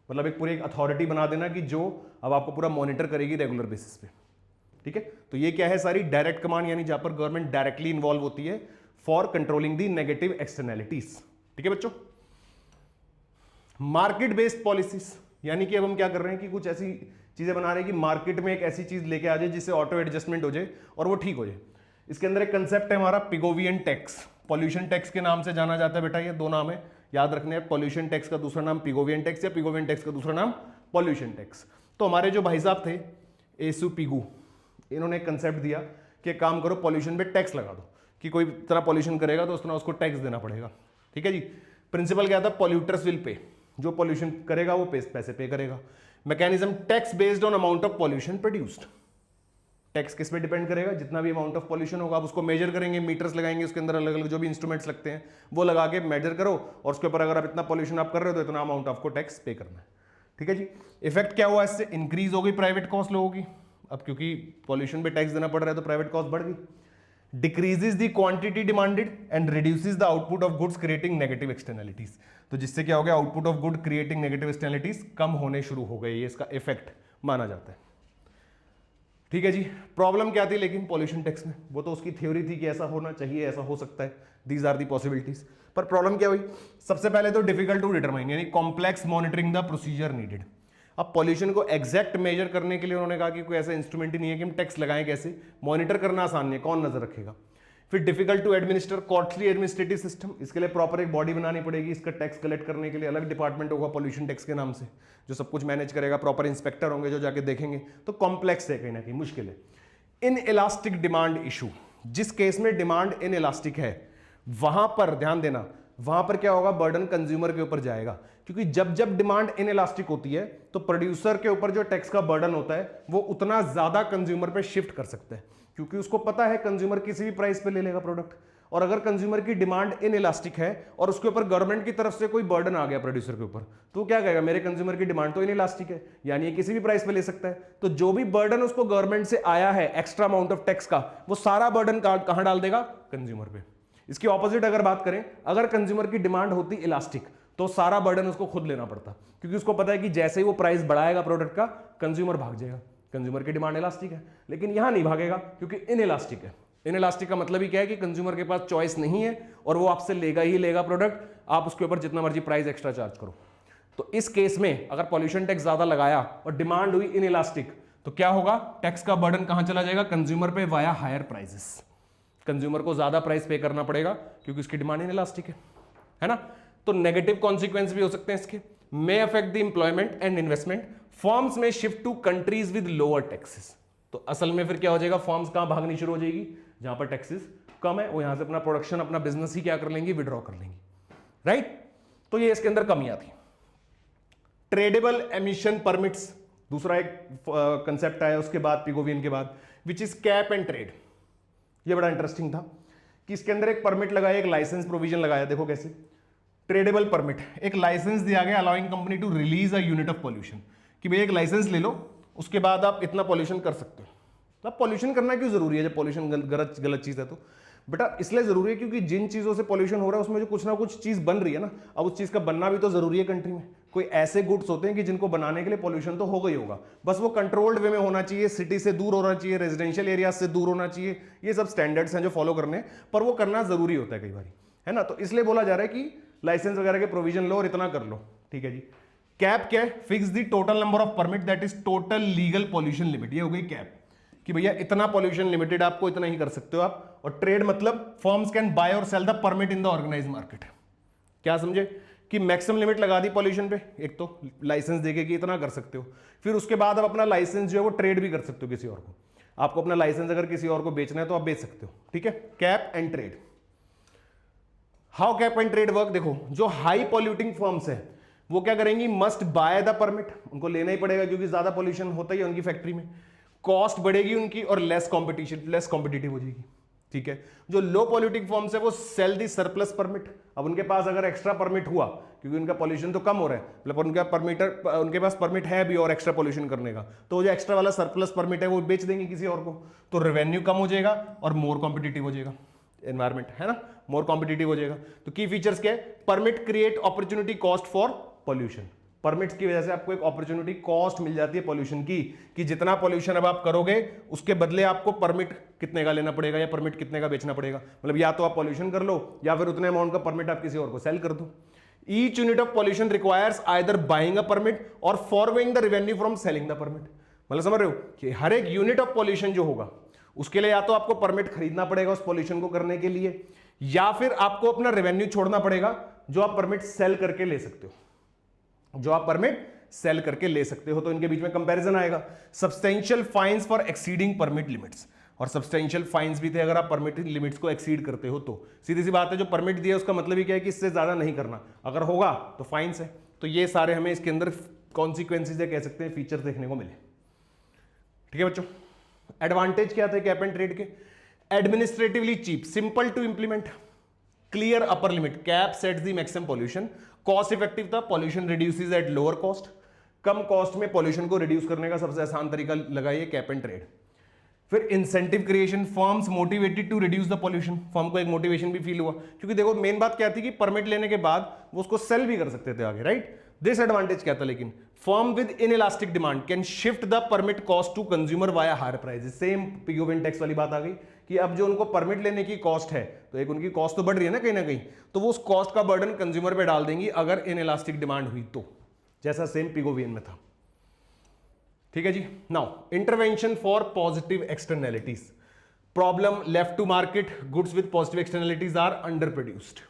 मतलब एक पूरी एक अथॉरिटी बना देना कि जो अब आपको पूरा मॉनिटर करेगी रेगुलर बेसिस पे। ठीक है, तो ये क्या है, सारी डायरेक्ट कमांड, यानी जहां पर गवर्नमेंट डायरेक्टली इंवॉल्व होती है for controlling the negative externalities. ठीक है बच्चों। मार्केट बेस्ड पॉलिसीज, यानी कि अब हम क्या कर रहे हैं कि कुछ ऐसी चीजें बना रहे हैं कि मार्केट में एक ऐसी चीज लेके आ जाए जिससे ऑटो एडजस्टमेंट हो जाए और वो ठीक हो जाए। इसके अंदर एक कंसेप्ट है हमारा पिगोवियन टैक्स, पॉल्यूशन टैक्स के नाम से जाना जाता है बेटा, ये दो नाम है याद रखने हैं, पॉल्यूशन टैक्स का दूसरा नाम पिगोवियन टैक्स या पिगोवियन टैक्स का दूसरा नाम पॉल्यूशन टैक्स। तो हमारे जो भाई साहब थे एसु पिगू, इन्होंने एक कंसेप्ट दिया कि काम करो पॉल्यूशन पे टैक्स लगा दो, कि कोई तरह पॉल्यूशन करेगा तो उस तरह उसको टैक्स देना पड़ेगा। ठीक है जी। प्रिंसिपल क्या था, पॉल्यूटर्स विल पे, जो पॉल्यूशन करेगा वो पैसे पे करेगा। Mechanism tax based on amount of pollution produced, tax किस पे डिपेंड करेगा, जितना भी अमाउंट ऑफ पॉल्यूशन होगा आप उसको मेजर करेंगे, मीटर्स लगाएंगे, उसके अंदर अलग अलग जो भी इंस्ट्रूमेंट्स लगते हैं वो लगा के मेजर करो और उसके ऊपर अगर आप इतना पॉल्यूशन आप कर रहे हो तो इतना अमाउंट आपको टैक्स पे करना है। ठीक है जी। इफेक्ट क्या हुआ इससे, इंक्रीज हो गई प्राइवेट कॉस्ट लोगों की, अब क्योंकि पॉल्यूशन पे टैक्स देना पड़ रहा है तो प्राइवेट कॉस्ट बढ़ गई। Decreases the quantity demanded and reduces the output of goods creating negative externalities, तो जिससे क्या हो गया, output of good creating negative externalities कम होने शुरू हो गए, ये इसका इफेक्ट माना जाता है। ठीक है जी। प्रॉब्लम क्या थी लेकिन पॉल्यूशन टैक्स में, वो तो उसकी थ्योरी थी कि ऐसा होना चाहिए, ऐसा हो सकता है, दीज आर दी पॉसिबिलिटीज, पर प्रॉब्लम क्या हुई, सबसे पहले तो डिफिकल्ट टू डिटरमाइन, यानी complex monitoring the procedure needed. अब पॉल्यूशन को एग्जैक्ट मेजर करने के लिए उन्होंने कहा कि कोई ऐसा इंस्ट्रूमेंट ही नहीं है कि हम टैक्स लगाएं कैसे, मॉनिटर करना आसान नहीं है, कौन नजर रखेगा। फिर difficult to administer costly administrative system, इसके लिए प्रॉपर एक बॉडी बनानी पड़ेगी, इसका टैक्स कलेक्ट करने के लिए अलग डिपार्टमेंट होगा पॉल्यूशन टैक्स के नाम से, जो सब कुछ मैनेज करेगा, प्रॉपर इंस्पेक्टर होंगे जो जाके देखेंगे, तो कॉम्प्लेक्स है कहीं ना कहीं, मुश्किल है। इन इलास्टिक डिमांड इशू, जिस केस में डिमांड इन इलास्टिक है वहां पर ध्यान देना, वहां पर क्या होगा, बर्डन कंज्यूमर के ऊपर जाएगा, क्योंकि जब जब डिमांड इन इलास्टिक होती है तो प्रोड्यूसर के ऊपर जो टैक्स का बर्डन होता है वो उतना ज्यादा कंज्यूमर पे शिफ्ट कर सकता है, क्योंकि उसको पता है कंज्यूमर किसी भी प्राइस पे ले लेगा प्रोडक्ट। और अगर कंज्यूमर की डिमांड इन इलास्टिक है और उसके ऊपर गवर्नमेंट की तरफ से कोई बर्डन आ गया प्रोड्यूसर के ऊपर, तो क्या कहेगा, मेरे कंज्यूमर की डिमांड तो इन इलास्टिक है, यानी ये किसी भी प्राइस पे ले सकता है, तो जो भी बर्डन उसको गवर्नमेंट से आया है एक्स्ट्रा अमाउंट ऑफ टैक्स का, वो सारा बर्डन कहां डाल देगा, कंज्यूमर पे। इसकी ऑपोजिट अगर बात करें, अगर कंज्यूमर की डिमांड होती इलास्टिक तो सारा बर्डन उसको खुद लेना पड़ता, क्योंकि उसको पता है कि जैसे ही वो प्राइस बढ़ाएगा प्रोडक्ट का, कंज्यूमर भाग जाएगा। कंज्यूमर की डिमांड इलास्टिक है, लेकिन यहां नहीं भागेगा क्योंकि इन इलास्टिक है। इन इलास्टिक का मतलब ही क्या है कि कंज्यूमर के पास चॉइस नहीं है और वो आपसे लेगा ही लेगा प्रोडक्ट, आप उसके ऊपर जितना मर्जी प्राइस एक्स्ट्रा चार्ज करो। तो इस केस में अगर पॉल्यूशन टैक्स ज्यादा लगाया और डिमांड हुई इन इलास्टिक, तो क्या होगा, टैक्स का बर्डन कहां चला जाएगा, कंज्यूमर पे वाया हायर प्राइसेस। कंज्यूमर को ज्यादा प्राइस पे करना पड़ेगा क्योंकि उसकी डिमांड इन इलास्टिक है ना। तो नेगेटिव कॉन्सिक्वेंस भी हो सकते हैं इसके, may affect the employment and investment, firms में shift to countries with lower taxes. तो असल में फिर क्या हो जाएगा, फर्म्स कहां भागनी शुरू हो जाएगी, जहां पर टैक्सेस कम है, वो यहां से अपना प्रोडक्शन, अपना बिजनेस ही क्या कर लेंगी, विड्रॉ कर लेंगी, राइट। तो ये इसके अंदर कमियां थी। ट्रेडेबल एमिशन परमिट्स, दूसरा एक कंसेप्ट आया उसके बाद, पिगोवियन के बाद, which is cap and trade. ये बड़ा इंटरेस्टिंग था कि इसके अंदर एक परमिट लगाया, एक लाइसेंस प्रोविजन लगाया, देखो कैसे, ट्रेडेबल परमिट, एक लाइसेंस दिया गया allowing company to release a unit of pollution, कि भैया एक लाइसेंस ले लो, उसके बाद आप इतना पॉल्यूशन कर सकते हो। अब पॉल्यूशन करना क्यों जरूरी है जब पॉल्यूशन गलत चीज है? तो बेटा इसलिए जरूरी है क्योंकि जिन चीजों से पॉल्यूशन हो रहा है उसमें जो कुछ ना कुछ चीज बन रही है ना, अब उस चीज का बनना भी तो जरूरी है कंट्री में। कोई ऐसे गुड्स होते हैं कि जिनको बनाने के लिए पॉल्यूशन तो होगा ही होगा, बस वो कंट्रोल्ड वे में होना चाहिए, सिटी से दूर होना चाहिए, रेजिडेंशियल एरिया से दूर होना चाहिए, ये सब स्टैंडर्ड्स हैं जो फॉलो करने हैं, पर वो करना जरूरी होता है कई बार, है ना। तो इसलिए बोला जा रहा है कि लाइसेंस वगैरह के प्रोविजन लो और इतना कर लो, ठीक है जी। कैप क्या है? Fix the total number of permit that is total legal pollution limit, ये हो गई कैप, कि भैया इतना पॉल्यूशन लिमिटेड आपको, इतना ही कर सकते हो आप। और ट्रेड मतलब फर्म्स कैन बाय और sell the permit in the organised market. क्या समझे? कि मैक्सिमम लिमिट लगा दी पॉल्यूशन पे, एक तो लाइसेंस देके कि इतना कर सकते हो, फिर उसके बाद आप अपना लाइसेंस जो है वो ट्रेड भी कर सकते हो किसी और को। आपको अपना लाइसेंस अगर किसी और को बेचना है तो आप बेच सकते हो, ठीक है। Cap and trade. How cap and trade work? देखो, जो हाई पॉल्यूटिंग फर्म्स है वो क्या करेंगी? मस्ट बाय द परमिट, उनको लेना ही पड़ेगा क्योंकि ज्यादा पॉल्यूशन होता ही है उनकी फैक्ट्री में, कॉस्ट बढ़ेगी उनकी और लेस कॉम्पिटिटिव हो जाएगी, ठीक है। जो लो पॉल्यूटिंग फर्म्स है वो सेल दी सरप्लस परमिट। अब उनके पास अगर एक्स्ट्रा परमिट हुआ, क्योंकि उनका पॉल्यूशन तो कम हो रहा है, मतलब उनके पास परमिट है भी और एक्स्ट्रा पॉल्यूशन करने का, तो वो जो एक्स्ट्रा वाला सरप्लस परमिट है वो बेच देंगे किसी और को, तो रेवेन्यू कम हो जाएगा और मोर कॉम्पिटिटिव हो जाएगा एनवायरमेंट, है ना, मोर कॉम्पिटिटिव हो जाएगा। तो की फीचर्स क्या है? Permit create opportunity cost for pollution, permits की वजह से आपको एक अपॉर्चुनिटी कॉस्ट मिल जाती है पॉल्यूशन की, कि जितना पॉल्यूशन अब आप करोगे उसके बदले आपको परमिट कितने का लेना पड़ेगा या परमिट कितने का बेचना पड़ेगा, मतलब या तो आप पॉल्यूशन कर लो या फिर उतने अमाउंट का परमिट आप किसी और को सेल कर दो। Each unit of pollution requires either buying a permit और forgoing the revenue from selling the permit. मतलब समझ रहे हो कि हर एक यूनिट ऑफ पॉल्यूशन जो होगा उसके लिए या तो आपको परमिट खरीदना पड़ेगा उस पॉल्यूशन को करने के लिए, या फिर आपको अपना रेवेन्यू छोड़ना पड़ेगा जो आप परमिट सेल करके ले सकते हो, जो आप परमिट सेल करके ले सकते हो। तो इनके बीच में कंपैरिजन आएगा। Substantial fines for exceeding permit limits, और सब्सटेंशियल फाइन्स भी थे अगर आप परमिट लिमिट्स को एक्सीड करते हो तो। सीधी सी बात है, जो परमिट दिया उसका मतलब ही क्या है कि इससे ज्यादा नहीं करना, अगर होगा तो फाइन्स है। तो ये सारे हमें इसके अंदर कॉन्सिक्वेंसेज कह सकते हैं, फीचर देखने को मिले, ठीक है बच्चों। एडवांटेज क्या थे कैप एंड ट्रेड के? Administratively cheap, simple to implement, clear upper limit, cap sets the maximum pollution, cost effective था, pollution reduces at lower cost, कम कॉस्ट में पॉल्यूशन को रिड्यूस करने का सबसे आसान तरीका लगाइए कैप एंड ट्रेड। फिर incentive creation, firms motivated to reduce the pollution, firm को एक मोटिवेशन भी फील हुआ, क्योंकि देखो मेन बात क्या थी कि परमिट लेने के बाद वो उसको सेल भी कर सकते थे आगे, राइट। डिसएडवांटेज क्या था लेकिन? Firm with inelastic demand can shift the permit cost to consumer via higher prices. Same Pigovian tax वाली बात आ गई कि अब जो उनको परमिट लेने की कॉस्ट है, तो एक उनकी कॉस्ट तो बढ़ रही है ना कहीं, तो वो उस कॉस्ट का बर्डन कंज्यूमर पे डाल देंगी अगर इनइलास्टिक डिमांड हुई तो, जैसा सेम पिगोविन में था, ठीक है जी। Now intervention for positive externalities, problem left to market, goods with positive externalities are under produced.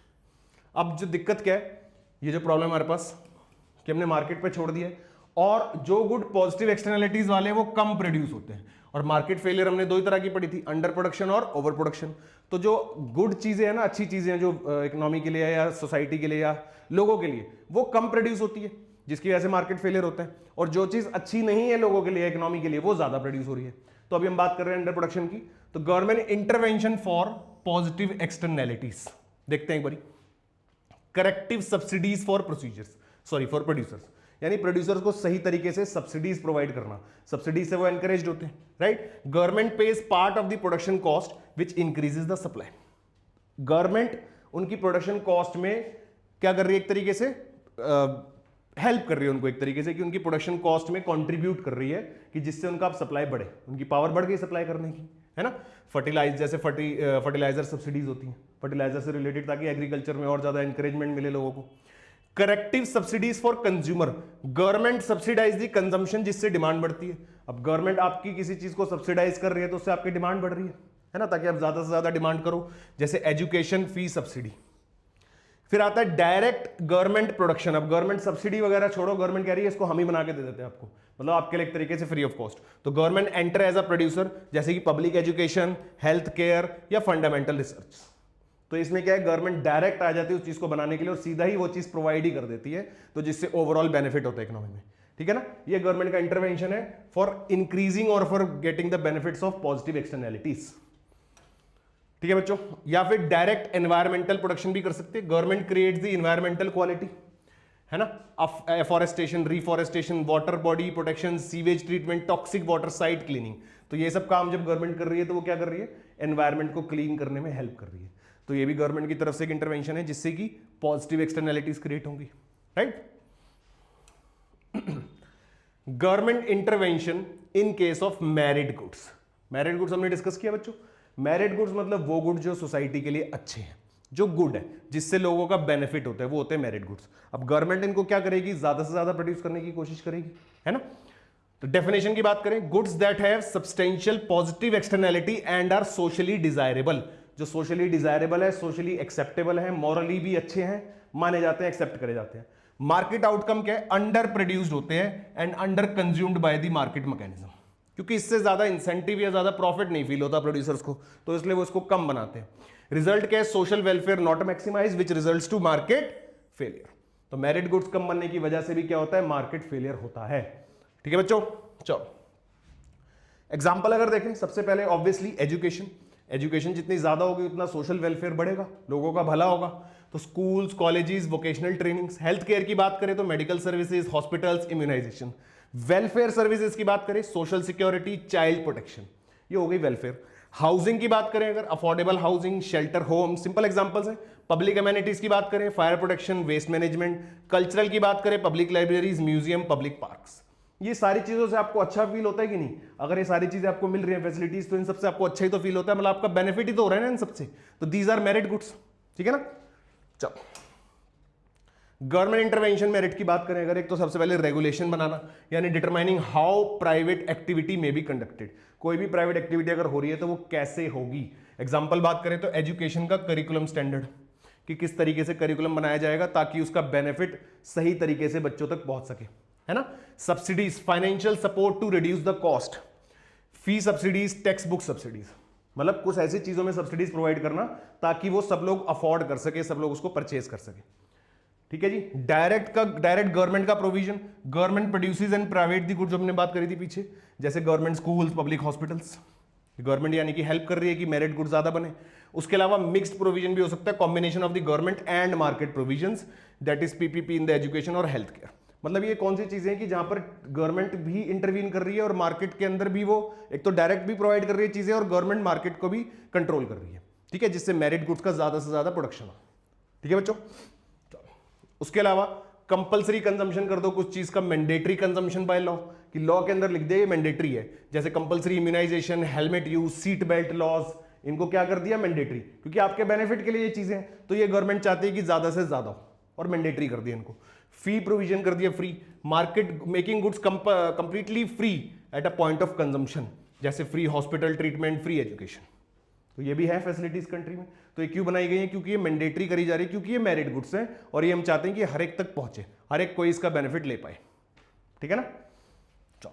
अब जो दिक्कत क्या है, ये जो प्रॉब्लम हमारे पास कि हमने मार्केट पे छोड़ दिया है, और जो गुड पॉजिटिव एक्सटर्नैलिटीज वाले हैं वो कम प्रोड्यूस होते हैं, और मार्केट फेलियर हमने दो ही तरह की पढ़ी थी, अंडर प्रोडक्शन और ओवर प्रोडक्शन। तो जो गुड चीजें हैं ना, अच्छी चीजें हैं जो इकोनॉमी के लिए या सोसाइटी के लिए या लोगों के लिए, वो कम प्रोड्यूस होती है, जिसकी वजह से मार्केट फेलियर होता है, और जो चीज अच्छी नहीं है लोगों के लिए, इकोनॉमी के लिए, वो ज्यादा प्रोड्यूस हो रही है। तो अभी हम बात कर रहे हैं अंडर प्रोडक्शन की। तो government intervention for positive externalities देखते हैं एक बारी। करेक्टिव सब्सिडीज फॉर प्रोड्यूसर्स, यानी प्रोड्यूसर्स को सही तरीके से सब्सिडीज प्रोवाइड करना, सब्सिडीज से वो एनकरेज होते हैं, right. Government page part of the production cost which increases the supply. Government उनकी प्रोडक्शन कॉस्ट में क्या कर रही है, एक तरीके से हेल्प कर रही है उनको, एक तरीके से कि उनकी प्रोडक्शन कॉस्ट में कंट्रीब्यूट कर रही है, कि जिससे उनका सप्लाई बढ़े, उनकी पावर बढ़ गई सप्लाई करने की, है ना। फर्टिलाइजर सब्सिडीज होती हैं फर्टिलाइजर से रिलेटेड, ताकि एग्रीकल्चर में और ज्यादा एनकरेजमेंट मिले लोगों को। Corrective subsidies for consumer, government subsidise the consumption, जिससे डिमांड बढ़ती है। अब गवर्नमेंट आपकी किसी चीज को सब्सिडाइज कर रही है तो उससे आपकी डिमांड बढ़ रही है ना, ताकि आप ज्यादा से ज्यादा डिमांड करो, जैसे एजुकेशन फी सब्सिडी। फिर आता है डायरेक्ट गवर्नमेंट प्रोडक्शन। अब गवर्नमेंट सब्सिडी वगैरह छोड़ो, गवर्नमेंट कह रही है इसको हम ही बना के दे देते हैं आपको, मतलब आपके लिए एक तरीके से फ्री ऑफ कॉस्ट। तो government enter as a producer, जैसे कि पब्लिक एजुकेशन, हेल्थ केयर या फंडामेंटल रिसर्च। तो इसमें क्या है, गवर्नमेंट डायरेक्ट आ जाती है उस चीज को बनाने के लिए और सीधा ही वो चीज प्रोवाइड ही कर देती है, तो जिससे ओवरऑल बेनिफिट होता है इकोनॉमी में, ठीक है ना। ये गवर्नमेंट का इंटरवेंशन है फॉर इंक्रीजिंग और for getting the benefits of positive externalities. ठीक है बच्चों, या फिर डायरेक्ट एनवायरमेंटल प्रोटेक्शन भी कर सकते हैं, government creates the environmental quality, है ना, afforestation, reforestation, water body protection, sewage treatment, toxic water site cleaning. तो ये सब काम जब गवर्नमेंट कर रही है तो वो क्या कर रही है, एनवायरमेंट को क्लीन करने में हेल्प कर रही है। तो ये भी गवर्नमेंट की तरफ से एक इंटरवेंशन है जिससे कि पॉजिटिव एक्सटर्नैलिटीज क्रिएट होंगी, right. Government intervention in case of married goods. Married goods हमने डिस्कस किया बच्चों। मैरिड गुड्स मतलब वो गुड जो सोसाइटी के लिए अच्छे हैं, जो गुड है, जिससे लोगों का बेनिफिट होता है, वो होते हैं मैरिड गुड्स। अब गवर्नमेंट इनको क्या करेगी, ज्यादा से ज्यादा प्रोड्यूस करने की कोशिश करेगी, है ना। तो डेफिनेशन की बात करें, goods that have substantial positive externality and are socially desirable. जो सोशली डिजायरेबल है, सोशली एक्सेप्टेबल है, मॉरली भी अच्छे हैं, माने जाते हैं, एक्सेप्ट करे जाते हैं। मार्केट आउटकम क्या है, अंडर प्रोड्यूस्ड होते हैं and under consumed by the market mechanism. क्योंकि इससे ज्यादा इंसेंटिव या ज्यादा प्रॉफिट नहीं फील होता प्रोड्यूसर्स को, तो इसलिए वो इसको कम बनाते हैं। रिजल्ट क्या है, social welfare not maximise which results to market failure. तो मेरिट गुड्स कम बनने की वजह से भी क्या होता है, मार्केट फेलियर होता है। ठीक है बच्चों, चलो एग्जांपल अगर देखें, सबसे पहले ऑब्वियसली एजुकेशन। एजुकेशन जितनी ज्यादा होगी उतना सोशल वेलफेयर बढ़ेगा, लोगों का भला होगा। तो schools, colleges, vocational trainings. Health care की बात करें तो medical services, hospitals, immunisation. Welfare services की बात करें, सोशल सिक्योरिटी, चाइल्ड प्रोटेक्शन, ये हो गई वेलफेयर। हाउसिंग की बात करें अगर, affordable housing, shelter home, simple examples हैं। पब्लिक एमेनिटीज की बात करें, fire protection, waste management. Cultural की बात करें, public libraries, museum, public parks. ये सारी चीजों से आपको अच्छा फील होता है कि नहीं? अगर ये सारी चीजें आपको मिल रही हैं फैसिलिटीज, तो इन सबसे आपको अच्छा ही तो फील होता है, मतलब आपका बेनिफिट ही तो हो रहा है ना इन सबसे। तो दीज आर मेरिट गुड्स, ठीक है ना। चलो गवर्नमेंट इंटरवेंशन मेरिट की बात करें अगर, एक तो सबसे पहले रेगुलेशन बनाना, यानी डिटरमाइनिंग हाउ प्राइवेट एक्टिविटी में बी कंडक्टेड। कोई भी प्राइवेट एक्टिविटी अगर हो रही है तो वो कैसे होगी। एग्जांपल बात करें तो एजुकेशन का करिकुलम स्टैंडर्ड, कि किस तरीके से करिकुलम बनाया जाएगा ताकि उसका बेनिफिट सही तरीके से बच्चों तक पहुंच सके, है ना। Subsidies, financial support to reduce the cost, fee subsidies, textbook subsidies, मतलब कुछ ऐसी चीजों में सब्सिडीज प्रोवाइड करना ताकि वो सब लोग अफोर्ड कर सके, सब लोग उसको परचेज कर सके। ठीक है जी। डायरेक्ट गवर्नमेंट का provision, government produces and private the goods, जो हमने बात करी थी पीछे, जैसे government schools, public hospitals. Government यानी कि हेल्प कर रही है कि मेरिट गुड्स ज्यादा बने। उसके अलावा मिक्स्ड प्रोविजन भी हो सकता है, combination of the government and market provisions, that is PPP in the education और हेल्थ केयर। मतलब ये कौन सी चीजें हैं कि जहां पर गवर्नमेंट भी इंटरवीन कर रही है और मार्केट के अंदर भी वो एक तो डायरेक्ट भी प्रोवाइड कर रही है चीजें और गवर्नमेंट मार्केट को भी कंट्रोल कर रही है, ठीक है, जिससे मेरिट गुड्स का ज्यादा से ज्यादा प्रोडक्शन हो। ठीक है बच्चों। उसके अलावा कंपलसरी कंजम्पशन कर दो कुछ चीज का, मैंडेटरी कंजम्पशन बाय लॉ, कि लॉ के अंदर लिख दे ये मैंडेटरी है, जैसे compulsory immunisation, helmet use, seat belt laws, इनको क्या कर दिया मैंडेटरी, क्योंकि आपके बेनिफिट के लिए ये चीजें हैं, तो ये गवर्नमेंट चाहती है कि ज्यादा से ज्यादा हो और मैंडेटरी कर दिया इनको। फी प्रोविजन कर दिया free, market making goods completely free at a point of consumption, जैसे free hospital treatment, free education. तो ये भी है फैसिलिटीज कंट्री में। तो ये क्यों बनाई गई है? क्योंकि ये मैंडेटरी करी जा रही है, क्योंकि ये मेरिट गुड्स हैं और ये हम चाहते हैं कि हर एक तक पहुंचे, हर एक कोई इसका बेनिफिट ले पाए। ठीक है ना। चलो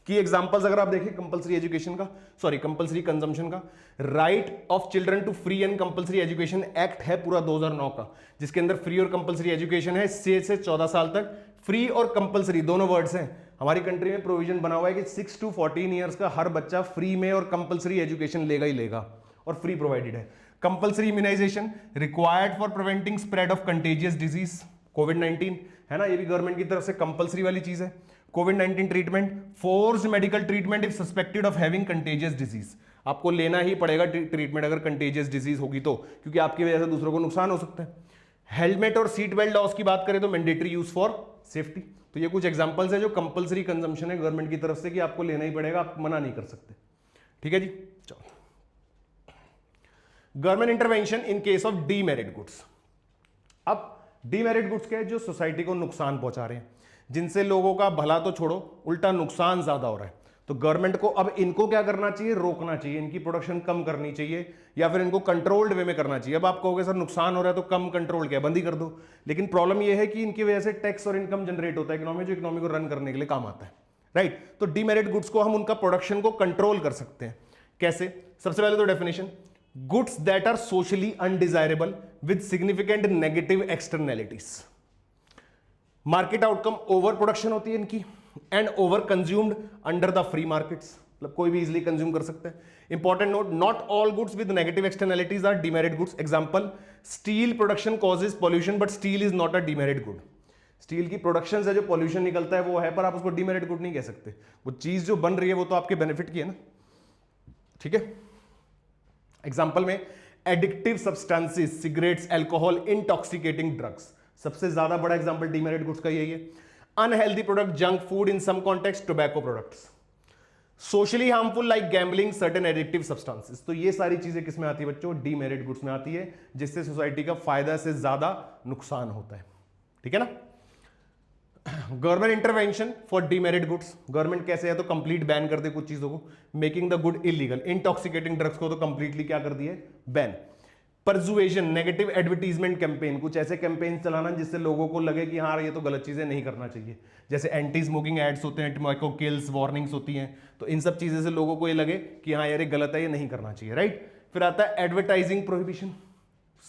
की एग्जांपल्स अगर आप देखें कंपलसरी एजुकेशन का, सॉरी कंपलसरी कंजम्पशन का, right of children to free and compulsory education act है पूरा 2009 का, जिसके अंदर फ्री और कंपलसरी एजुकेशन है 6 से 14 साल तक। फ्री और कंपलसरी दोनों वर्ड्स हैं। हमारी कंट्री में प्रोविजन बना हुआ है कि 6 to 14 ईयर्स का हर बच्चा फ्री में और कंपलसरी एजुकेशन लेगा ही लेगा, और फ्री प्रोवाइडेड है। Compulsory immunisation required for preventing spread of contagious disease, कोविड-19, है ना, ये भी गवर्नमेंट की तरफ से कंपलसरी वाली चीज है। कोविड-19 treatment, forced medical treatment if suspected of having contagious disease, आपको लेना ही पड़ेगा ट्रीटमेंट अगर कंटेजियस डिजीज होगी तो, क्योंकि आपकी वजह से दूसरों को नुकसान हो सकता है। हेलमेट और सीट बेल्ट लॉस की बात करें तो मैंडेटरी यूज फॉर सेफ्टी। तो ये कुछ एग्जांपल्स है जो कंपलसरी कंजम्पशन है गवर्नमेंट की तरफ से कि आपको लेना ही पड़ेगा, आप मना नहीं कर सकते। ठीक है जी। चलो government intervention in case of demerit goods. अब डीमेरिट गुड्स क्या है? जो सोसाइटी को नुकसान पहुंचा रहे हैं, जिनसे लोगों का भला तो छोड़ो उल्टा नुकसान ज्यादा हो रहा है। तो गवर्नमेंट को अब इनको क्या करना चाहिए? रोकना चाहिए, इनकी प्रोडक्शन कम करनी चाहिए, या फिर इनको कंट्रोल्ड वे में करना चाहिए। अब आप कहोगे सर नुकसान हो रहा है तो कम कंट्रोल क्या, बंद ही कर दो। लेकिन प्रॉब्लम यह है कि इनकी वजह से टैक्स और इनकम जनरेट होता है इकोनॉमी, जो इकोनॉमी को रन करने के लिए काम आता है, राइट। तो डीमेरिट गुड्स को हम उनका प्रोडक्शन को कंट्रोल कर सकते हैं। कैसे? सबसे पहले तो definition, goods that are socially undesirable with significant negative externalities. Market outcome over production होती है इनकी and over consumed under the free markets. मतलब कोई भी इजिली कंज्यूम कर सकता है। Important note, not all goods with negative externalities are demerit goods. Example, steel production causes pollution but steel is not a demerit good. Steel की production से जो pollution निकलता है वो है, पर आप उसको डीमेरिट गुड नहीं कह सकते। वो चीज जो बन रही है वो तो आपके बेनिफिट की है ना, ठीक है। एग्जांपल में addictive substances, cigarettes, alcohol, intoxicating drugs, सबसे ज्यादा बड़ा एग्जांपल डीमेरिट गुड्स का यही है। Unhealthy product, junk food, in some context tobacco products. Socially harmful like gambling, certain addictive substances. तो ये सारी चीजें किस में आती है बच्चों? डीमेरिट गुड्स में आती है, जिससे सोसाइटी का फायदा से ज्यादा नुकसान होता है, ठीक है ना। Government intervention for demerit goods, government कैसे है तो कंप्लीट बैन कर दे कुछ चीजों को, making the good illegal. Intoxicating drugs को तो कंप्लीटली क्या कर दिए? बैन। परजुएशन, नेगेटिव एडवर्टीजमेंट कैंपेन, कुछ ऐसे कैंपेन चलाना जिससे लोगों को लगे कि हाँ ये तो गलत चीजें नहीं करना चाहिए। जैसे एंटी स्मोकिंग एड्स होते हैं, टोबैको किल्स वार्निंग्स होती हैं, तो इन सब चीजें से लोगों को ये लगे कि हाँ यार ये गलत है, ये नहीं करना चाहिए, राइट। फिर आता है advertising prohibition,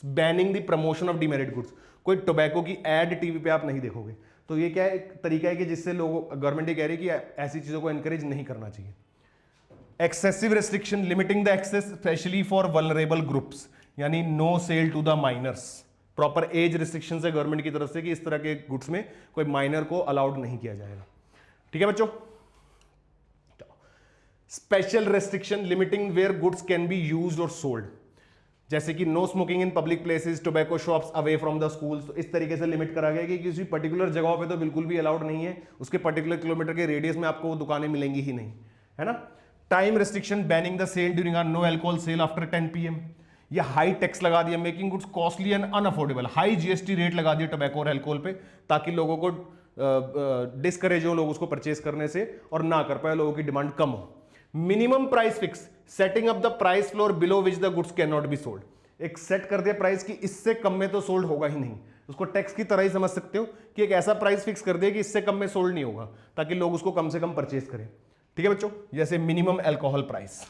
banning the promotion of demerit goods. कोई टोबैको की एड टीवी पे आप नहीं देखोगे, तो ये क्या है? एक तरीका है कि जिससे लोगों, गवर्नमेंट ये कह रही है कि ऐसी चीजों को एनकरेज नहीं करना चाहिए। Excessive restriction, limiting the access specially for vulnerable groups, यानी no sale to the minors. Proper age restriction है गवर्नमेंट की तरफ से कि इस तरह के गुड्स में कोई माइनर को अलाउड नहीं किया जाएगा, ठीक है बच्चों। Special restriction, limiting where goods can be used और सोल्ड, जैसे कि no smoking in public places, tobacco shops away from the schools. तो इस तरीके से लिमिट करा गया कि किसी पर्टिकुलर जगह पे तो बिल्कुल भी अलाउड नहीं है, उसके पर्टिकुलर किलोमीटर के रेडियस में आपको वो दुकानें मिलेंगी ही नहीं, है ना। Time restriction, banning the sale during no alcohol sale after 10 PM। या हाई टैक्स लगा दिया, making goods costly and unaffordable, high GST rate लगा दिया टोबैको और अल्कोहल पे, ताकि लोगों को डिस्करेज हो लोग उसको परचेज करने से और ना कर पाए, लोगों की डिमांड कम हो। Minimum price fix, setting up the price floor below which the goods can not be sold. एक सेट कर दिया प्राइस की इससे कम में तो सोल्ड होगा ही नहीं, उसको टैक्स की तरह ही समझ सकते हो कि एक ऐसा प्राइस फिक्स कर दिया कि इससे कम में सोल्ड नहीं होगा, ताकि लोग उसको कम से कम परचेज करें, ठीक है बच्चों। जैसे मिनिमम अल्कोहल प्राइस।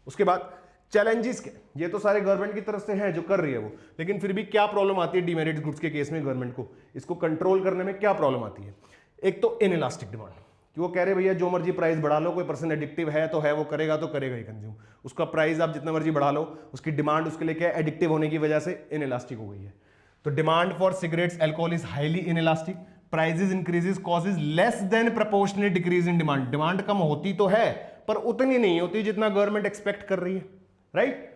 उसके बाद चैलेंजेस के, ये तो सारे गवर्नमेंट की तरफ से हैं जो कर रही है वो, लेकिन फिर भी क्या प्रॉब्लम आती है डीमेरिट गुड्स के केस में गवर्नमेंट को, इसको कंट्रोल करने में क्या प्रॉब्लम आती है? एक तो इनइलास्टिक डिमांड, कि वो कह रहे भैया जो मर्जी प्राइस बढ़ा लो, कोई पर्सन एडिक्टिव है तो है, वो करेगा तो करेगा ही कंज्यूम, उसका प्राइस आप जितना मर्जी बढ़ा लो, उसकी डिमांड उसके लिए क्या है? एडिक्टिव होने की वजह से इनइलास्टिक हो गई है। तो demand for cigarettes, alcohol is highly inelastic, prices increases causes less than proportionate decrease in demand. Demand कम होती तो है पर उतनी नहीं होती जितना गवर्नमेंट एक्सपेक्ट कर रही है, right.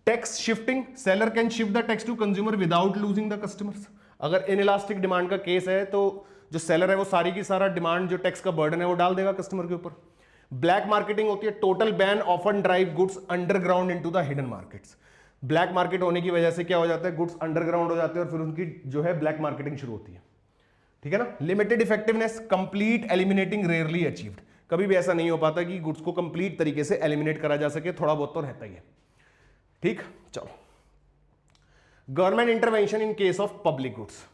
Tax shifting, seller can shift the tax to consumer without losing the customers. अगर इनइलास्टिक डिमांड का केस है तो जो सेलर है वो सारी की सारा डिमांड, जो टैक्स का बर्डन है वो डाल देगा कस्टमर के ऊपर। ब्लैक मार्केटिंग होती है, total ban often drive goods underground into the hidden markets. Black market होने की वजह से क्या हो जाता है? गुड्स अंडरग्राउंड हो जाते हैं और फिर उनकी जो है ब्लैक मार्केटिंग शुरू होती है, ठीक है ना। Limited effectiveness, complete eliminating rarely achieved, कभी भी ऐसा नहीं हो पाता कि गुड्स को कंप्लीट तरीके से एलिमिनेट करा जा सके, थोड़ा बहुत तो रहता ही है, ठीक। चलो, government intervention in case of public goods.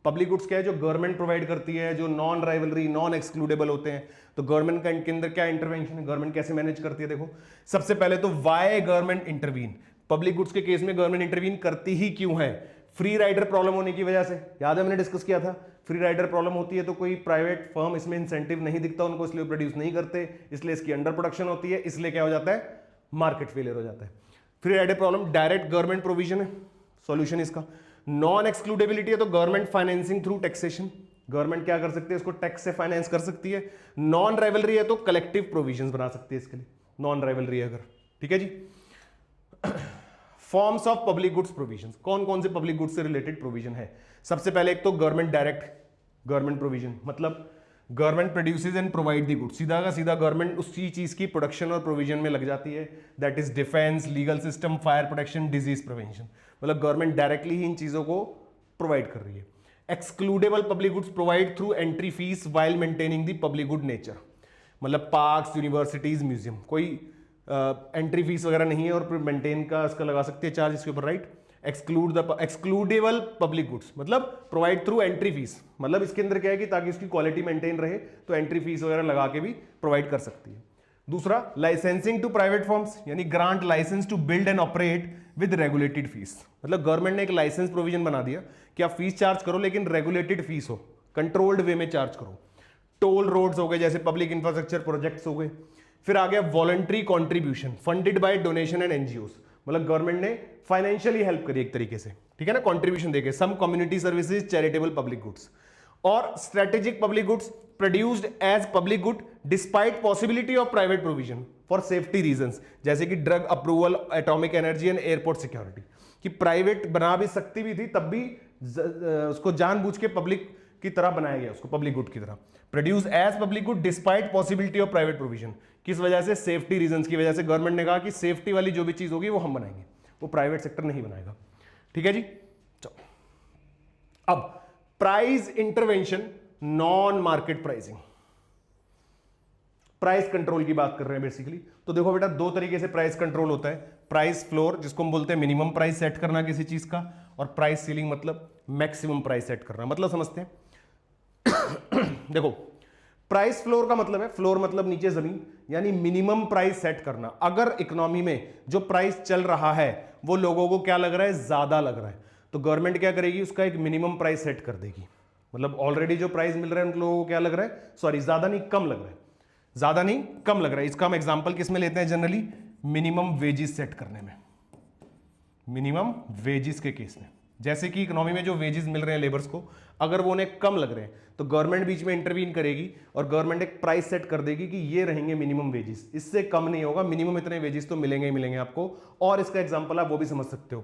Public goods क्या है? जो गवर्नमेंट प्रोवाइड करती है, जो नॉन राइवलरी, नॉन एक्सक्लूडेबल होते हैं, तो गवर्नमेंट का इनके अंदर क्या इंटरवेंशन है? गवर्नमेंट कैसे मैनेज करती है? देखो, सबसे पहले तो why government intervene. Public goods के केस में गवर्नमेंट इंटरवीन करती ही क्यों है? फ्री राइडर प्रॉब्लम होने की वजह से, याद है मैंने डिस्कस किया था, फ्री राइडर प्रॉब्लम होती है तो कोई प्राइवेट फर्म इसमें इंसेंटिव नहीं दिखता उनको, इसलिए प्रोड्यूस नहीं करते, इसलिए इसकी अंडर प्रोडक्शन होती है, इसलिए क्या हो जाता है? मार्केट फेलियर हो जाता है। Free rider problem direct government provision है, सॉल्यूशन इसका। नॉन एक्सक्लूडेबिलिटी है तो government financing through taxation, government क्या कर सकती है? इसको टैक्स से फाइनेंस कर सकती है। नॉन राइवलरी है तो कलेक्टिव प्रोविजंस बना सकती है इसके लिए, नॉन राइवलरी है अगर, ठीक है जी। Forms of public goods provisions, कौन कौन से पब्लिक गुड्स से रिलेटेड प्रोविजन है? सबसे पहले एक तो गवर्नमेंट डायरेक्ट गवर्नमेंट प्रोविजन, मतलब government produces and provide the goods, सीधा का सीधा गवर्नमेंट उसी चीज की प्रोडक्शन और प्रोविजन में लग जाती है। That is defence, legal system, fire protection, disease prevention, मतलब गवर्नमेंट डायरेक्टली ही इन चीजों को प्रोवाइड कर रही है। Excludable public goods provide through entry fees while maintaining the public good nature, मतलब पार्क्स, यूनिवर्सिटीज, म्यूजियम, कोई एंट्री फीस वगैरह नहीं है और मेंटेन का इसका लगा सकते हैं चार्ज इसके ऊपर, राइट। एक्सक्लूडेबल पब्लिक गुड्स मतलब प्रोवाइड थ्रू एंट्री फीस, मतलब इसके अंदर क्या है कि ताकि उसकी क्वालिटी मेंटेन रहे तो एंट्री फीस वगैरह लगा के भी प्रोवाइड कर सकती है। दूसरा, लाइसेंसिंग टू प्राइवेट फर्म्स, यानी grant licence to build and operate with regulated fees, मतलब गवर्नमेंट ने एक लाइसेंस प्रोविजन बना दिया कि आप फीस चार्ज करो लेकिन रेगुलेटेड फीस हो, कंट्रोल्ड वे में चार्ज करो। टोल रोड्स हो गए, जैसे पब्लिक इंफ्रास्ट्रक्चर प्रोजेक्ट्स हो गए, फिर आ गया voluntary contribution, funded by donation and NGOs, मतलब गवर्नमेंट ने फाइनेंशियली हेल्प करी एक तरीके से, ठीक है ना, कंट्रीब्यूशन देके, some community services, charitable public goods. और strategic public goods produced as public good despite possibility of private provision for safety reasons, जैसे कि drug approval, atomic energy and airport security, कि प्राइवेट बना भी सकती भी थी, तब भी उसको जानबूझ के पब्लिक की तरह बनाया गया, उसको पब्लिक गुड की तरह। Produce as public good despite possibility of private provision, किस वजह से? सेफ्टी रीजंस की वजह से गवर्नमेंट ने कहा कि सेफ्टी वाली जो भी चीज होगी वो हम बनाएंगे, वो प्राइवेट सेक्टर नहीं बनाएगा, ठीक है जी। चलो अब price intervention, non market pricing, price control की बात कर रहे हैं बेसिकली। तो देखो बेटा, दो तरीके से प्राइस कंट्रोल होता है, प्राइस फ्लोर जिसको हम बोलते हैं मिनिमम प्राइस सेट करना किसी चीज का, और प्राइस सीलिंग मतलब मैक्सिमम प्राइस सेट करना, मतलब समझते हैं। देखो प्राइस फ्लोर का मतलब है, फ्लोर मतलब नीचे जमीन, यानी मिनिमम प्राइस सेट करना। अगर इकोनॉमी में जो प्राइस चल रहा है वो लोगों को क्या लग रहा है? ज्यादा लग रहा है, तो गवर्नमेंट क्या करेगी? उसका एक मिनिमम प्राइस सेट कर देगी। मतलब ऑलरेडी जो प्राइस मिल रहा है उन लोगों को क्या लग रहा है? सॉरी, ज्यादा नहीं कम लग रहा है, ज्यादा नहीं कम लग रहा है। इसका हम एग्जांपल किस में लेते हैं जनरली? मिनिमम वेजेस सेट करने में, मिनिमम वेजेस के केस में। जैसे कि इकोनॉमी में जो वेजेस मिल रहे हैं लेबर्स को, अगर वो उन्हें कम लग रहे हैं तो गवर्नमेंट बीच में इंटरवीन करेगी और गवर्नमेंट एक प्राइस सेट कर देगी कि ये रहेंगे मिनिमम वेजेस, इससे कम नहीं होगा, मिनिमम इतने वेजेस तो मिलेंगे ही मिलेंगे आपको। और इसका एग्जांपल आप वो भी समझ सकते हो,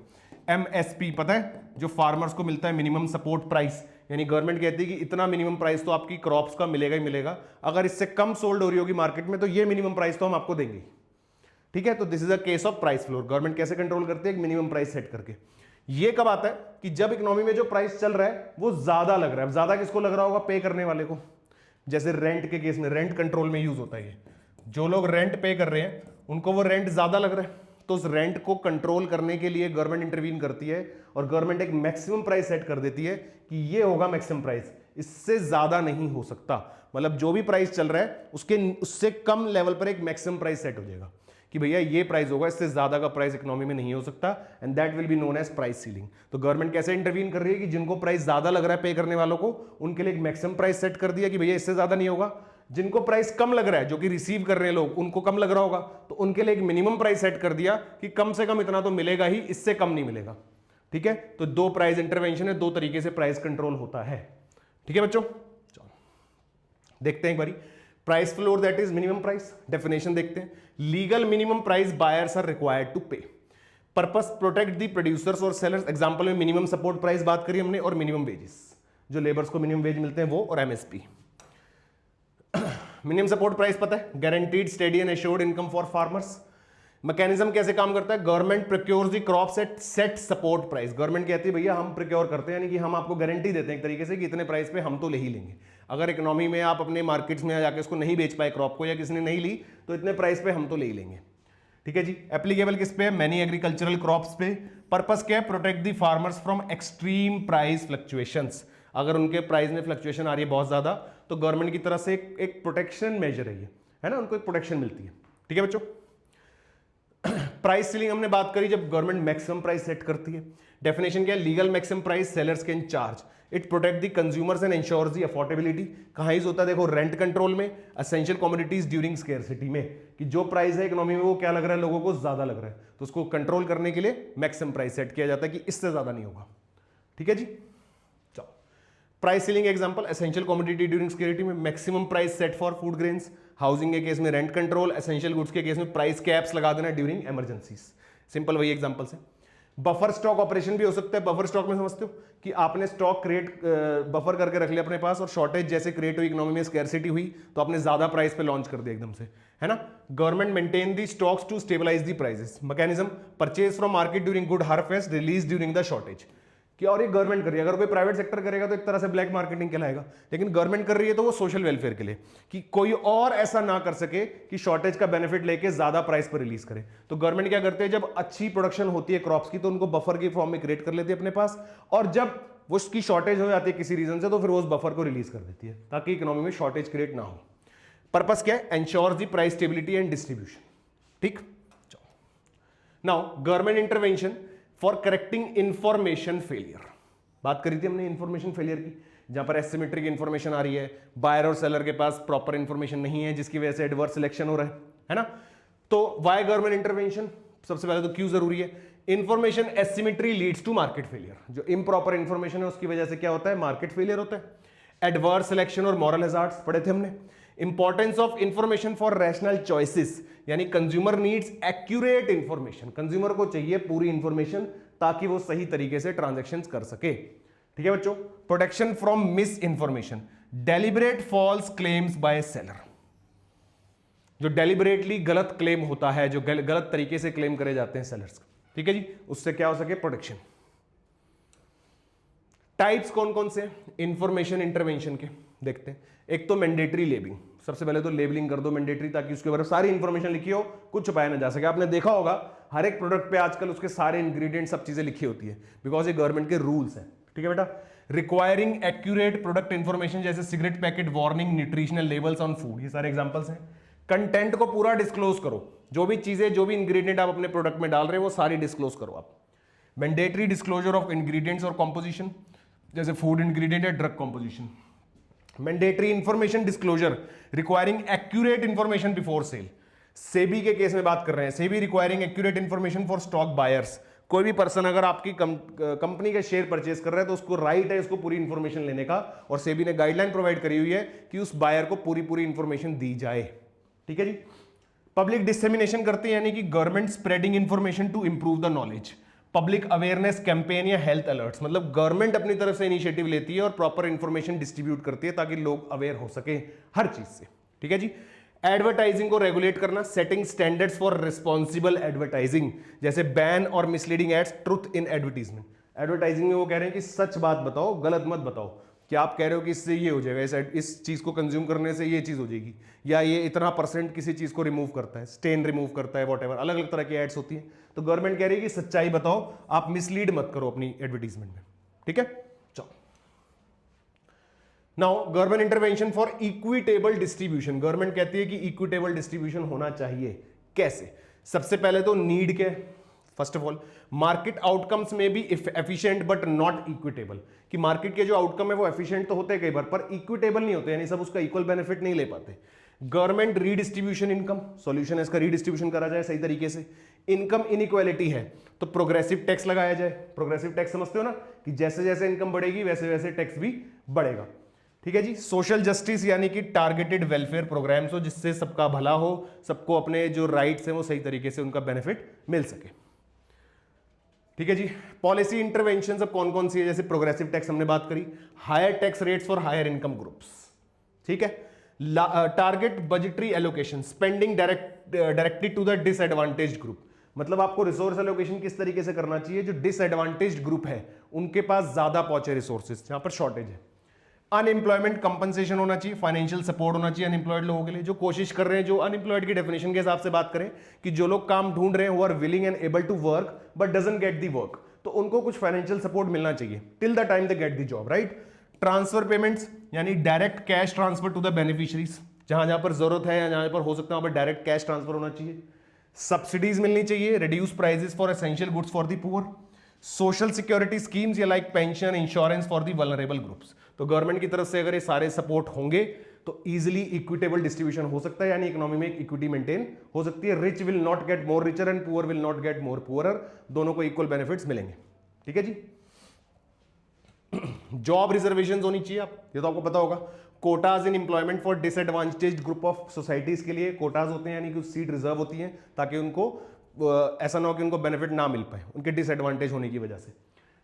एमएसपी, पता है जो फार्मर्स को मिलता है, मिनिमम सपोर्ट प्राइस, यानी गवर्नमेंट कहती है कि इतना मिनिमम प्राइस तो आपकी क्रॉप्स का मिलेगा ही मिलेगा, अगर इससे कम सोल्ड हो रही होगी मार्केट में तो ये मिनिमम प्राइस तो हम आपको देंगे, ठीक है। तो this is a case of price floor. Government कैसे कंट्रोल करती है? एक मिनिमम प्राइस सेट करके। ये कब आता है? कि जब इकोनॉमी में जो प्राइस चल रहा है वो ज्यादा लग रहा है। ज्यादा किसको लग रहा होगा? पे करने वाले को। जैसे रेंट के केस में, रेंट कंट्रोल में यूज होता है ये, जो लोग रेंट पे कर रहे हैं उनको वो रेंट ज्यादा लग रहा है, तो उस रेंट को कंट्रोल करने के लिए गवर्नमेंट इंटरवीन करती है और गवर्नमेंट एक मैक्सिमम प्राइस सेट कर देती है कि ये होगा मैक्सिमम प्राइस, इससे ज्यादा नहीं हो सकता। मतलब जो भी प्राइस चल रहा है उससे कम लेवल पर एक मैक्सिमम प्राइस सेट हो जाएगा कि भैया ये प्राइस होगा, इससे ज्यादा का प्राइस इकोनॉमी में नहीं हो सकता, and that will be known as price ceiling. तो गवर्नमेंट कैसे इंटरवीन कर रही है कि जिनको प्राइस ज्यादा लग रहा है पे करने वालों को, उनके लिए एक मैक्सिमम प्राइस सेट कर दिया कि भैया इससे ज्यादा नहीं होगा। जिनको प्राइस कम लग रहा है, जो कि रिसीव कर रहे हैं लोग, उनको कम लग रहा होगा, तो उनके लिए एक मिनिमम प्राइस सेट कर दिया कि कम से कम इतना तो मिलेगा ही, इससे कम नहीं मिलेगा, ठीक है। तो दो प्राइस इंटरवेंशन है, दो तरीके से प्राइस कंट्रोल होता है, ठीक है बच्चों। चलो देखते हैं एक बारी price floor, that is minimum price. Definition देखते हैं। Legal minimum price buyers are required to pay, purpose protect the producers और सेलर्स। एग्जांपल में मिनिमम सपोर्ट प्राइस बात करी हमने, और मिनिमम वेजेस, जो लेबर्स को मिनिमम वेज मिलते हैं वो, और एमएसपी। मिनिमम सपोर्ट प्राइस पता है, guaranteed steady and assured income for farmers. Mechanism कैसे काम करता है? Government procures the crop at set support price. Government कहती है भैया हम प्रोक्योर करते हैं, यानी कि हम आपको गारंटी देते हैं एक तरीके से कि इतने प्राइस पे हम तो ले ही लेंगे। अगर इकोनॉमी में आप अपने मार्केट्स में जाके उसको नहीं बेच पाए क्रॉप को, या किसी ने नहीं ली, तो इतने प्राइस पे हम तो ले ही लेंगे, ठीक है जी। एप्लीकेबल किस पे? मैनी एग्रीकल्चरल क्रॉप्स पे। पर्पस क्या है? Protect the farmers from extreme price fluctuations. अगर उनके प्राइस में फ्लक्चुएशन आ रही है बहुत ज्यादा, तो गवर्नमेंट की तरफ से एक प्रोटेक्शन मेजर है ना, उनको एक प्रोटेक्शन मिलती है, ठीक है बच्चों। प्राइस सीलिंग हमने बात करी, जब गवर्नमेंट मैक्सिमम प्राइस सेट करती है। डेफिनेशन क्या है? Legal maximum price sellers can charge, it protect the consumers and ensures the affordability. कहां यूज होता है? देखो रेंट कंट्रोल में, एसेंशियल कमोडिटीज ड्यूरिंग स्केर्सिटी में, कि जो प्राइस है इकोनॉमी में वो क्या लग रहा है लोगों को? ज्यादा लग रहा है, तो उसको कंट्रोल करने के लिए मैक्सिमम प्राइस सेट किया जाता है कि इससे ज्यादा नहीं होगा, ठीक है जी। चलो price ceiling example, essential commodity during scarcity में maximum price set for food grains. Housing के केस में रेंट कंट्रोल, एसेंशियल गुड्स के केस में प्राइस कैप्स लगा देना ड्यूरिंग इमरजेंसीज। सिंपल वही एग्जांपल से। बफर स्टॉक ऑपरेशन भी हो सकता है। बफर स्टॉक में समझते हो कि आपने स्टॉक क्रिएट बफर करके रख लिया अपने पास, और शॉर्टेज जैसे क्रिएट हुई, इकोनॉमी में स्कैरसिटी हुई, तो आपने ज्यादा प्राइस पे लॉन्च कर दिया एकदम से, है ना। Government maintain the stocks to stabilise the prices. Mechanism, purchase from market during good harvest, release during the shortage. कि और ये गवर्नमेंट कर रही है, अगर कोई प्राइवेट सेक्टर करेगा तो एक तरह से ब्लैक मार्केटिंग कहलाएगा, लेकिन गवर्नमेंट कर रही है तो वो सोशल वेलफेयर के लिए, कि कोई और ऐसा ना कर सके कि शॉर्टेज का बेनिफिट लेके ज्यादा प्राइस पर रिलीज करे। तो गवर्नमेंट क्या करते हैं, जब अच्छी प्रोडक्शन होती है क्रॉप्स की तो उनको बफर की फॉर्म में क्रिएट कर लेती है अपने पास, और जब वो उसकी शॉर्टेज हो जाती है किसी रीजन से तो फिर वो उस बफर को रिलीज कर देती है ताकि इकोनॉमी में शॉर्टेज क्रिएट ना हो। पर्पस क्या है? Ensures the price stability and distribution, ठीक। Now government intervention for correcting information failure. बात करी थी हमने इंफॉर्मेशन फेलियर की, जहां पर एसिमेट्रिक इंफॉर्मेशन आ रही है, बायर और सेलर के पास प्रॉपर इंफॉर्मेशन नहीं है, जिसकी वजह से एडवर्स सिलेक्शन हो रहा है ना। तो वाई गवर्नमेंट इंटरवेंशन, सबसे पहले तो क्यों जरूरी है, information asymmetry leads to market failure, जो इम्प्रॉपर इंफॉर्मेशन है उसकी वजह से क्या होता है, मार्केट फेलियर होता है। एडवर्स सिलेक्शन और मॉरल हैजार्ड्स पढ़े थे हमने। Importance of information for rational choices, यानी consumer needs accurate information, consumer को चाहिए पूरी इंफॉर्मेशन ताकि वो सही तरीके से ट्रांजैक्शन कर सके, ठीक है बच्चों। Protection from misinformation, deliberate false claims by seller, जो डेलिबरेटली गलत क्लेम होता है, जो गलत तरीके से क्लेम करे जाते हैं सेलर्स, ठीक है जी, उससे क्या हो सके, प्रोटेक्शन। टाइप्स कौन कौन से इंफॉर्मेशन इंटरवेंशन के देखते हैं। एक तो मैंडेटरी लेबलिंग, सबसे पहले तो लेबलिंग कर दो मैंडेटरी, ताकि उसके बारे में सारी इंफॉर्मेशन लिखी हो, कुछ छुपाया ना जा सके। आपने देखा होगा हर एक प्रोडक्ट पे आजकल उसके सारे इंग्रेडिएंट सब चीजें लिखी होती है, बिकॉज ये गवर्नमेंट के रूल्स हैं, ठीक है बेटा। रिक्वायरिंग एक्यूरेट प्रोडक्ट इंफॉर्मेशन, जैसे cigarette packet warning, nutritional levels on food, ये सारे एग्जांपल्स हैं। कंटेंट को पूरा डिस्क्लोज करो, जो भी चीजें, जो भी इंग्रेडिएंट आप अपने प्रोडक्ट में डाल रहे हो वो सारी डिस्क्लोज करो आप। मैंडेटरी डिस्क्लोजर ऑफ इंग्रेडिएंट्स और कॉम्पोजिशन, जैसे फूड इंग्रेडिएंट या drug composition. Mandatory information disclosure requiring accurate information before sale, SEBI के केस में बात कर रहे हैं, SEBI requiring accurate information for stock buyers. कोई भी पर्सन अगर आपकी कंपनी का शेयर परचेज कर रहा है तो उसको राइट है उसको पूरी इंफॉर्मेशन लेने का, और सेबी ने गाइडलाइन प्रोवाइड करी हुई है कि उस बायर को पूरी पूरी इंफॉर्मेशन दी जाए, ठीक है जी। पब्लिक डिसेमिनेशन करते हैं, यानी कि government spreading information to improve the knowledge, public awareness campaign या हेल्थ अलर्ट्स, मतलब गवर्नमेंट अपनी तरफ से इनिशिएटिव लेती है और प्रॉपर इंफॉर्मेशन डिस्ट्रीब्यूट करती है ताकि लोग अवेयर हो सके हर चीज से, ठीक है जी। एडवर्टाइजिंग को रेगुलेट करना, setting standards for responsible advertising, जैसे बैन और misleading ads, truth in advertisement. Advertising में वो कह रहे हैं कि सच बात बताओ, गलत मत बताओ, कि आप कह रहे हो कि इससे ये हो जाएगा, इस चीज को कंज्यूम करने से ये चीज हो जाएगी, या ये इतना % किसी चीज को रिमूव करता है, स्टेन रिमूव करता है, वॉटएवर, अलग अलग तरह की एड्स होती हैं। तो गवर्नमेंट कह रही है कि सच्चाई बताओ, आप मिसलीड मत करो अपनी एडवर्टीजमेंट में, ठीक है। चलो, now government intervention for equitable distribution, government कहती है कि इक्विटेबल डिस्ट्रीब्यूशन होना चाहिए। कैसे? सबसे पहले तो नीड के, first of all market outcomes में भी एफिशिएंट बट नॉट इक्विटेबल, कि मार्केट के जो आउटकम है वो एफिशिएंट तो होते हैं कई बार, पर इक्विटेबल नहीं होते, यानी सब उसका इक्वल बेनिफिट नहीं ले पाते। गवर्नमेंट रीडिस्ट्रीब्यूशन इनकम, सॉल्यूशन है इसका, रीडिस्ट्रीब्यूशन करा जाए सही तरीके से। इनकम इनइक्वालिटी है तो प्रोग्रेसिव टैक्स लगाया जाए। प्रोग्रेसिव टैक्स समझते हो ना, कि जैसे जैसे इनकम बढ़ेगी वैसे वैसे टैक्स भी बढ़ेगा, ठीक है जी। सोशल जस्टिस, यानी कि टारगेटेड वेलफेयर प्रोग्राम्स हो जिससे सबका भला हो, सबको अपने जो राइट्स हैं वो सही तरीके से उनका बेनिफिट मिल सके, ठीक है जी। पॉलिसी इंटरवेंशन अब कौन कौन सी है, जैसे प्रोग्रेसिव टैक्स हमने बात करी, higher tax rates for higher income groups, ठीक है। Target budgetary allocation, spending directly to the disadvantaged group, मतलब आपको रिसोर्स एलोकेशन किस तरीके से करना चाहिए, जो डिसएडवांटेज्ड ग्रुप है उनके पास ज्यादा पहुंचे रिसोर्सेज, जहां पर शॉर्टेज है। अनएम्प्लॉयमेंट कंपनसेशन होना चाहिए, फाइनेंशियल सपोर्ट होना चाहिए अनएम्प्लॉयड लोगों के लिए, जो कोशिश कर रहे हैं, जो अनएम्प्लॉयड की डेफिनेशन के हिसाब से बात करें कि जो लोग काम ढूंढ रहे हैं, वो are willing and able to work but doesn't get the work, तो उनको कुछ फाइनेंशियल सपोर्ट मिलना चाहिए till the time they get the job, right. Transfer payments, यानी direct cash transfer to the beneficiaries, जहां जहां पर जरूरत है या जहां पर हो सकता है वहां पर डायरेक्ट कैश ट्रांसफर होना चाहिए। सब्सिडीज मिलनी चाहिए, reduce prices for essential goods for the poor. Social security schemes, या like pension, insurance for the vulnerable groups, तो गवर्नमेंट की तरफ से अगर ये सारे सपोर्ट होंगे तो इजीली इक्विटेबल डिस्ट्रीब्यूशन हो सकता है, यानी इकोनॉमी में इक्विटी मेंटेन हो सकती है। Rich will not get more richer and poor will not get more poorer, दोनों को इक्वल बेनिफिट्स मिलेंगे, ठीक है जी। जॉब रिजर्वेशन होनी चाहिए, आप ये तो आपको पता होगा। Kota's in employment for disadvantaged group of societies के लिए कोटाज होते हैं, यानी कि सीट रिजर्व होती हैं ताकि उनको ऐसा ना हो कि उनको बेनिफिट ना मिल पाए उनके डिसएडवांटेज होने की वजह से,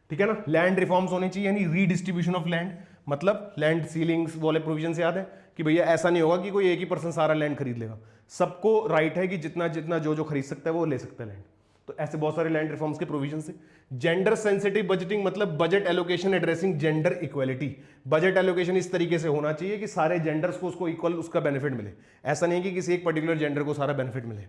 ठीक है ना। लैंड रिफॉर्म्स होनी चाहिए, यानी रीडिस्ट्रीब्यूशन ऑफ लैंड, मतलब लैंड सीलिंग्स वाले प्रोविजन से याद है कि भैया ऐसा नहीं होगा कि कोई एक ही पर्सन सारा लैंड खरीद लेगा, सबको राइट है कि जितना जितना जो जो खरीद सकता है वो ले सकता है लैंड, तो ऐसे बहुत सारे लैंड रिफॉर्म्स के प्रोविजन से। जेंडर सेंसिटिव बजटिंग, मतलब budget allocation addressing gender equality, budget allocation इस तरीके से होना चाहिए कि सारे जेंडर्स को उसको इक्वल उसका बेनिफिट मिले, ऐसा नहीं है कि किसी एक पर्टिकुलर जेंडर को सारा बेनिफिट मिले,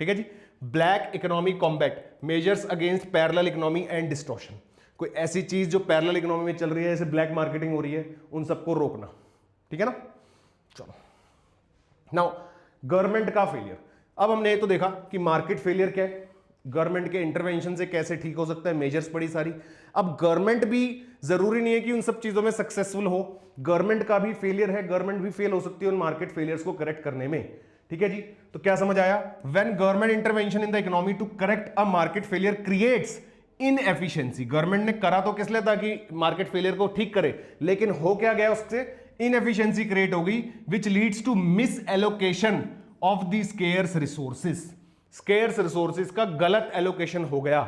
ठीक है जी। Black economy combat, measures against parallel economy and distortion, कोई ऐसी चीज जो पैरेलल इकोनॉमी में चल रही है, जैसे ब्लैक मार्केटिंग हो रही है, उन सबको रोकना, ठीक है ना। चलो, नाउ गवर्नमेंट का फेलियर, अब हमने ये तो देखा कि मार्केट फेलियर क्या है, गवर्नमेंट के इंटरवेंशन से कैसे ठीक हो सकता है, मेजर्स पड़ी सारी। अब गवर्नमेंट भी जरूरी नहीं है कि उन सब चीजों में सक्सेसफुल हो, गवर्नमेंट का भी फेलियर है, गवर्नमेंट भी फेल हो सकती है उन मार्केट फेलियर्स को करेक्ट करने में। ठीक है जी, तो क्या समझ आया? When government intervention in the economy to correct a market failure creates inefficiency. Government ने करा तो किस लिए? ताकि मार्केट फेलियर को ठीक करे, लेकिन हो क्या गया उससे? इनएफिशिएंसी क्रिएट हो गई which leads to misallocation of the scarce resources. Scarce resources का गलत एलोकेशन हो गया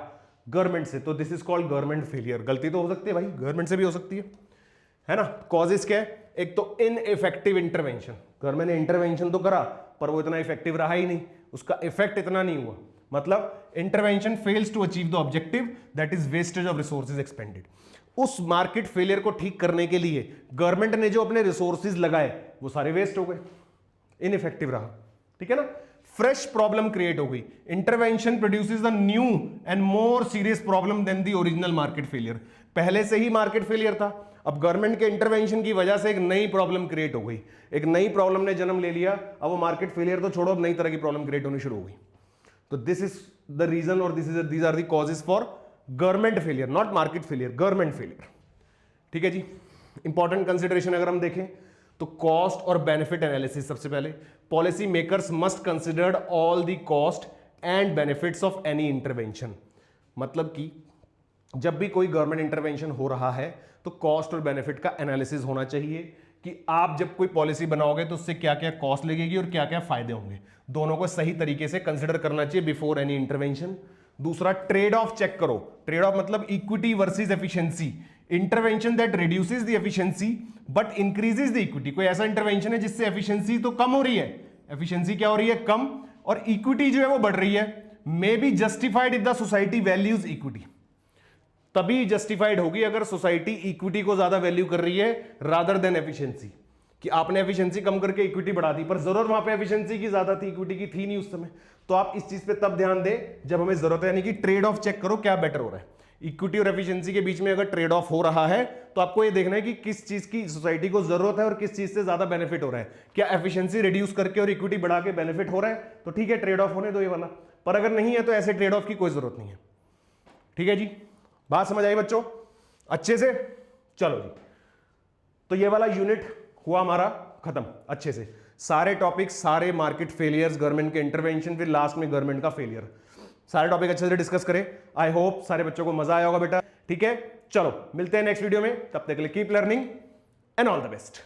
गवर्नमेंट से, तो this is called government failure. गलती तो हो सकती है भाई, गवर्नमेंट से भी हो सकती है ना। कॉजेस क्या है? एक तो इनइफेक्टिव इंटरवेंशन, गवर्नमेंट ने इंटरवेंशन तो करा पर वो इतना इफेक्टिव रहा ही नहीं, उसका इफेक्ट इतना नहीं हुआ, मतलब intervention fails to achieve the objective that is wastage of resources expended. उस मार्केट फेलियर को ठीक करने के लिए गवर्नमेंट ने जो अपने रिसोर्सेज लगाए वो सारे वेस्ट हो गए, इनइफेक्टिव रहा। ठीक है ना, फ्रेश प्रॉब्लम क्रिएट हो गई। Intervention produces the new and more serious problem than the original market failure. पहले से ही मार्केट फेलियर था, अब गवर्नमेंट के इंटरवेंशन की वजह से एक नई प्रॉब्लम क्रिएट हो गई, एक नई प्रॉब्लम ने जन्म ले लिया। अब वो मार्केट फेलियर तो छोड़ो, अब नई तरह की प्रॉब्लम क्रिएट होनी शुरू हो गई। तो दिस इज द रीजन और these are the causes for government failure, not market failure, government failure. ठीक है जी, इंपॉर्टेंट कंसिडरेशन अगर हम देखें तो कॉस्ट और बेनिफिट एनालिसिस। सबसे पहले policy makers must considered all the cost and benefits of any intervention. मतलब कि जब भी कोई गवर्नमेंट इंटरवेंशन हो रहा है तो कॉस्ट और बेनिफिट का एनालिसिस होना चाहिए कि आप जब कोई पॉलिसी बनाओगे तो उससे क्या क्या कॉस्ट लगेगी और क्या क्या फायदे होंगे, दोनों को सही तरीके से कंसिडर करना चाहिए बिफोर एनी इंटरवेंशन। दूसरा, ट्रेड ऑफ चेक करो। ट्रेड ऑफ मतलब equity versus efficiency. Intervention that reduces the efficiency but increases the equity. कोई ऐसा इंटरवेंशन है जिससे एफिशिएंसी तो कम हो रही है, एफिशिएंसी क्या हो रही है? कम, और इक्विटी जो है वो बढ़ रही है। May be justified if the society values equity. तभी जस्टिफाइड होगी अगर सोसाइटी इक्विटी को ज्यादा वैल्यू कर रही है रादर देन एफिशिएंसी। कि आपने एफिशिएंसी कम करके इक्विटी बढ़ा दी, पर जरूरत वहां पे एफिशिएंसी की ज्यादा थी, इक्विटी की थी नहीं उस समय। तो आप इस चीज पे तब ध्यान दें जब हमें जरूरत है, यानी कि ट्रेड ऑफ चेक करो क्या बेटर हो रहा है। इक्विटी और एफिशिएंसी के बीच में अगर ट्रेड ऑफ हो रहा है तो आपको ये देखना है कि किस चीज की सोसाइटी को जरूरत है और किस चीज से ज्यादा बेनिफिट हो रहा है। क्या एफिशिएंसी रिड्यूस करके और इक्विटी बढ़ा के बेनिफिट हो रहा है तो ठीक है, ट्रेड ऑफ होने दो ये वाला, पर अगर नहीं है तो ऐसे ट्रेड ऑफ की कोई जरूरत नहीं है। ठीक है जी, बात समझ आई बच्चों अच्छे से? चलो जी, तो ये वाला यूनिट हुआ हमारा खत्म अच्छे से। सारे टॉपिक, सारे मार्केट फेलियर्स, गवर्नमेंट के इंटरवेंशन, फिर लास्ट में गवर्नमेंट का फेलियर, सारे टॉपिक अच्छे से डिस्कस करें। आई होप सारे बच्चों को मजा आया होगा बेटा। ठीक है, चलो मिलते हैं नेक्स्ट वीडियो में, तब तक के लिए keep learning and all the best.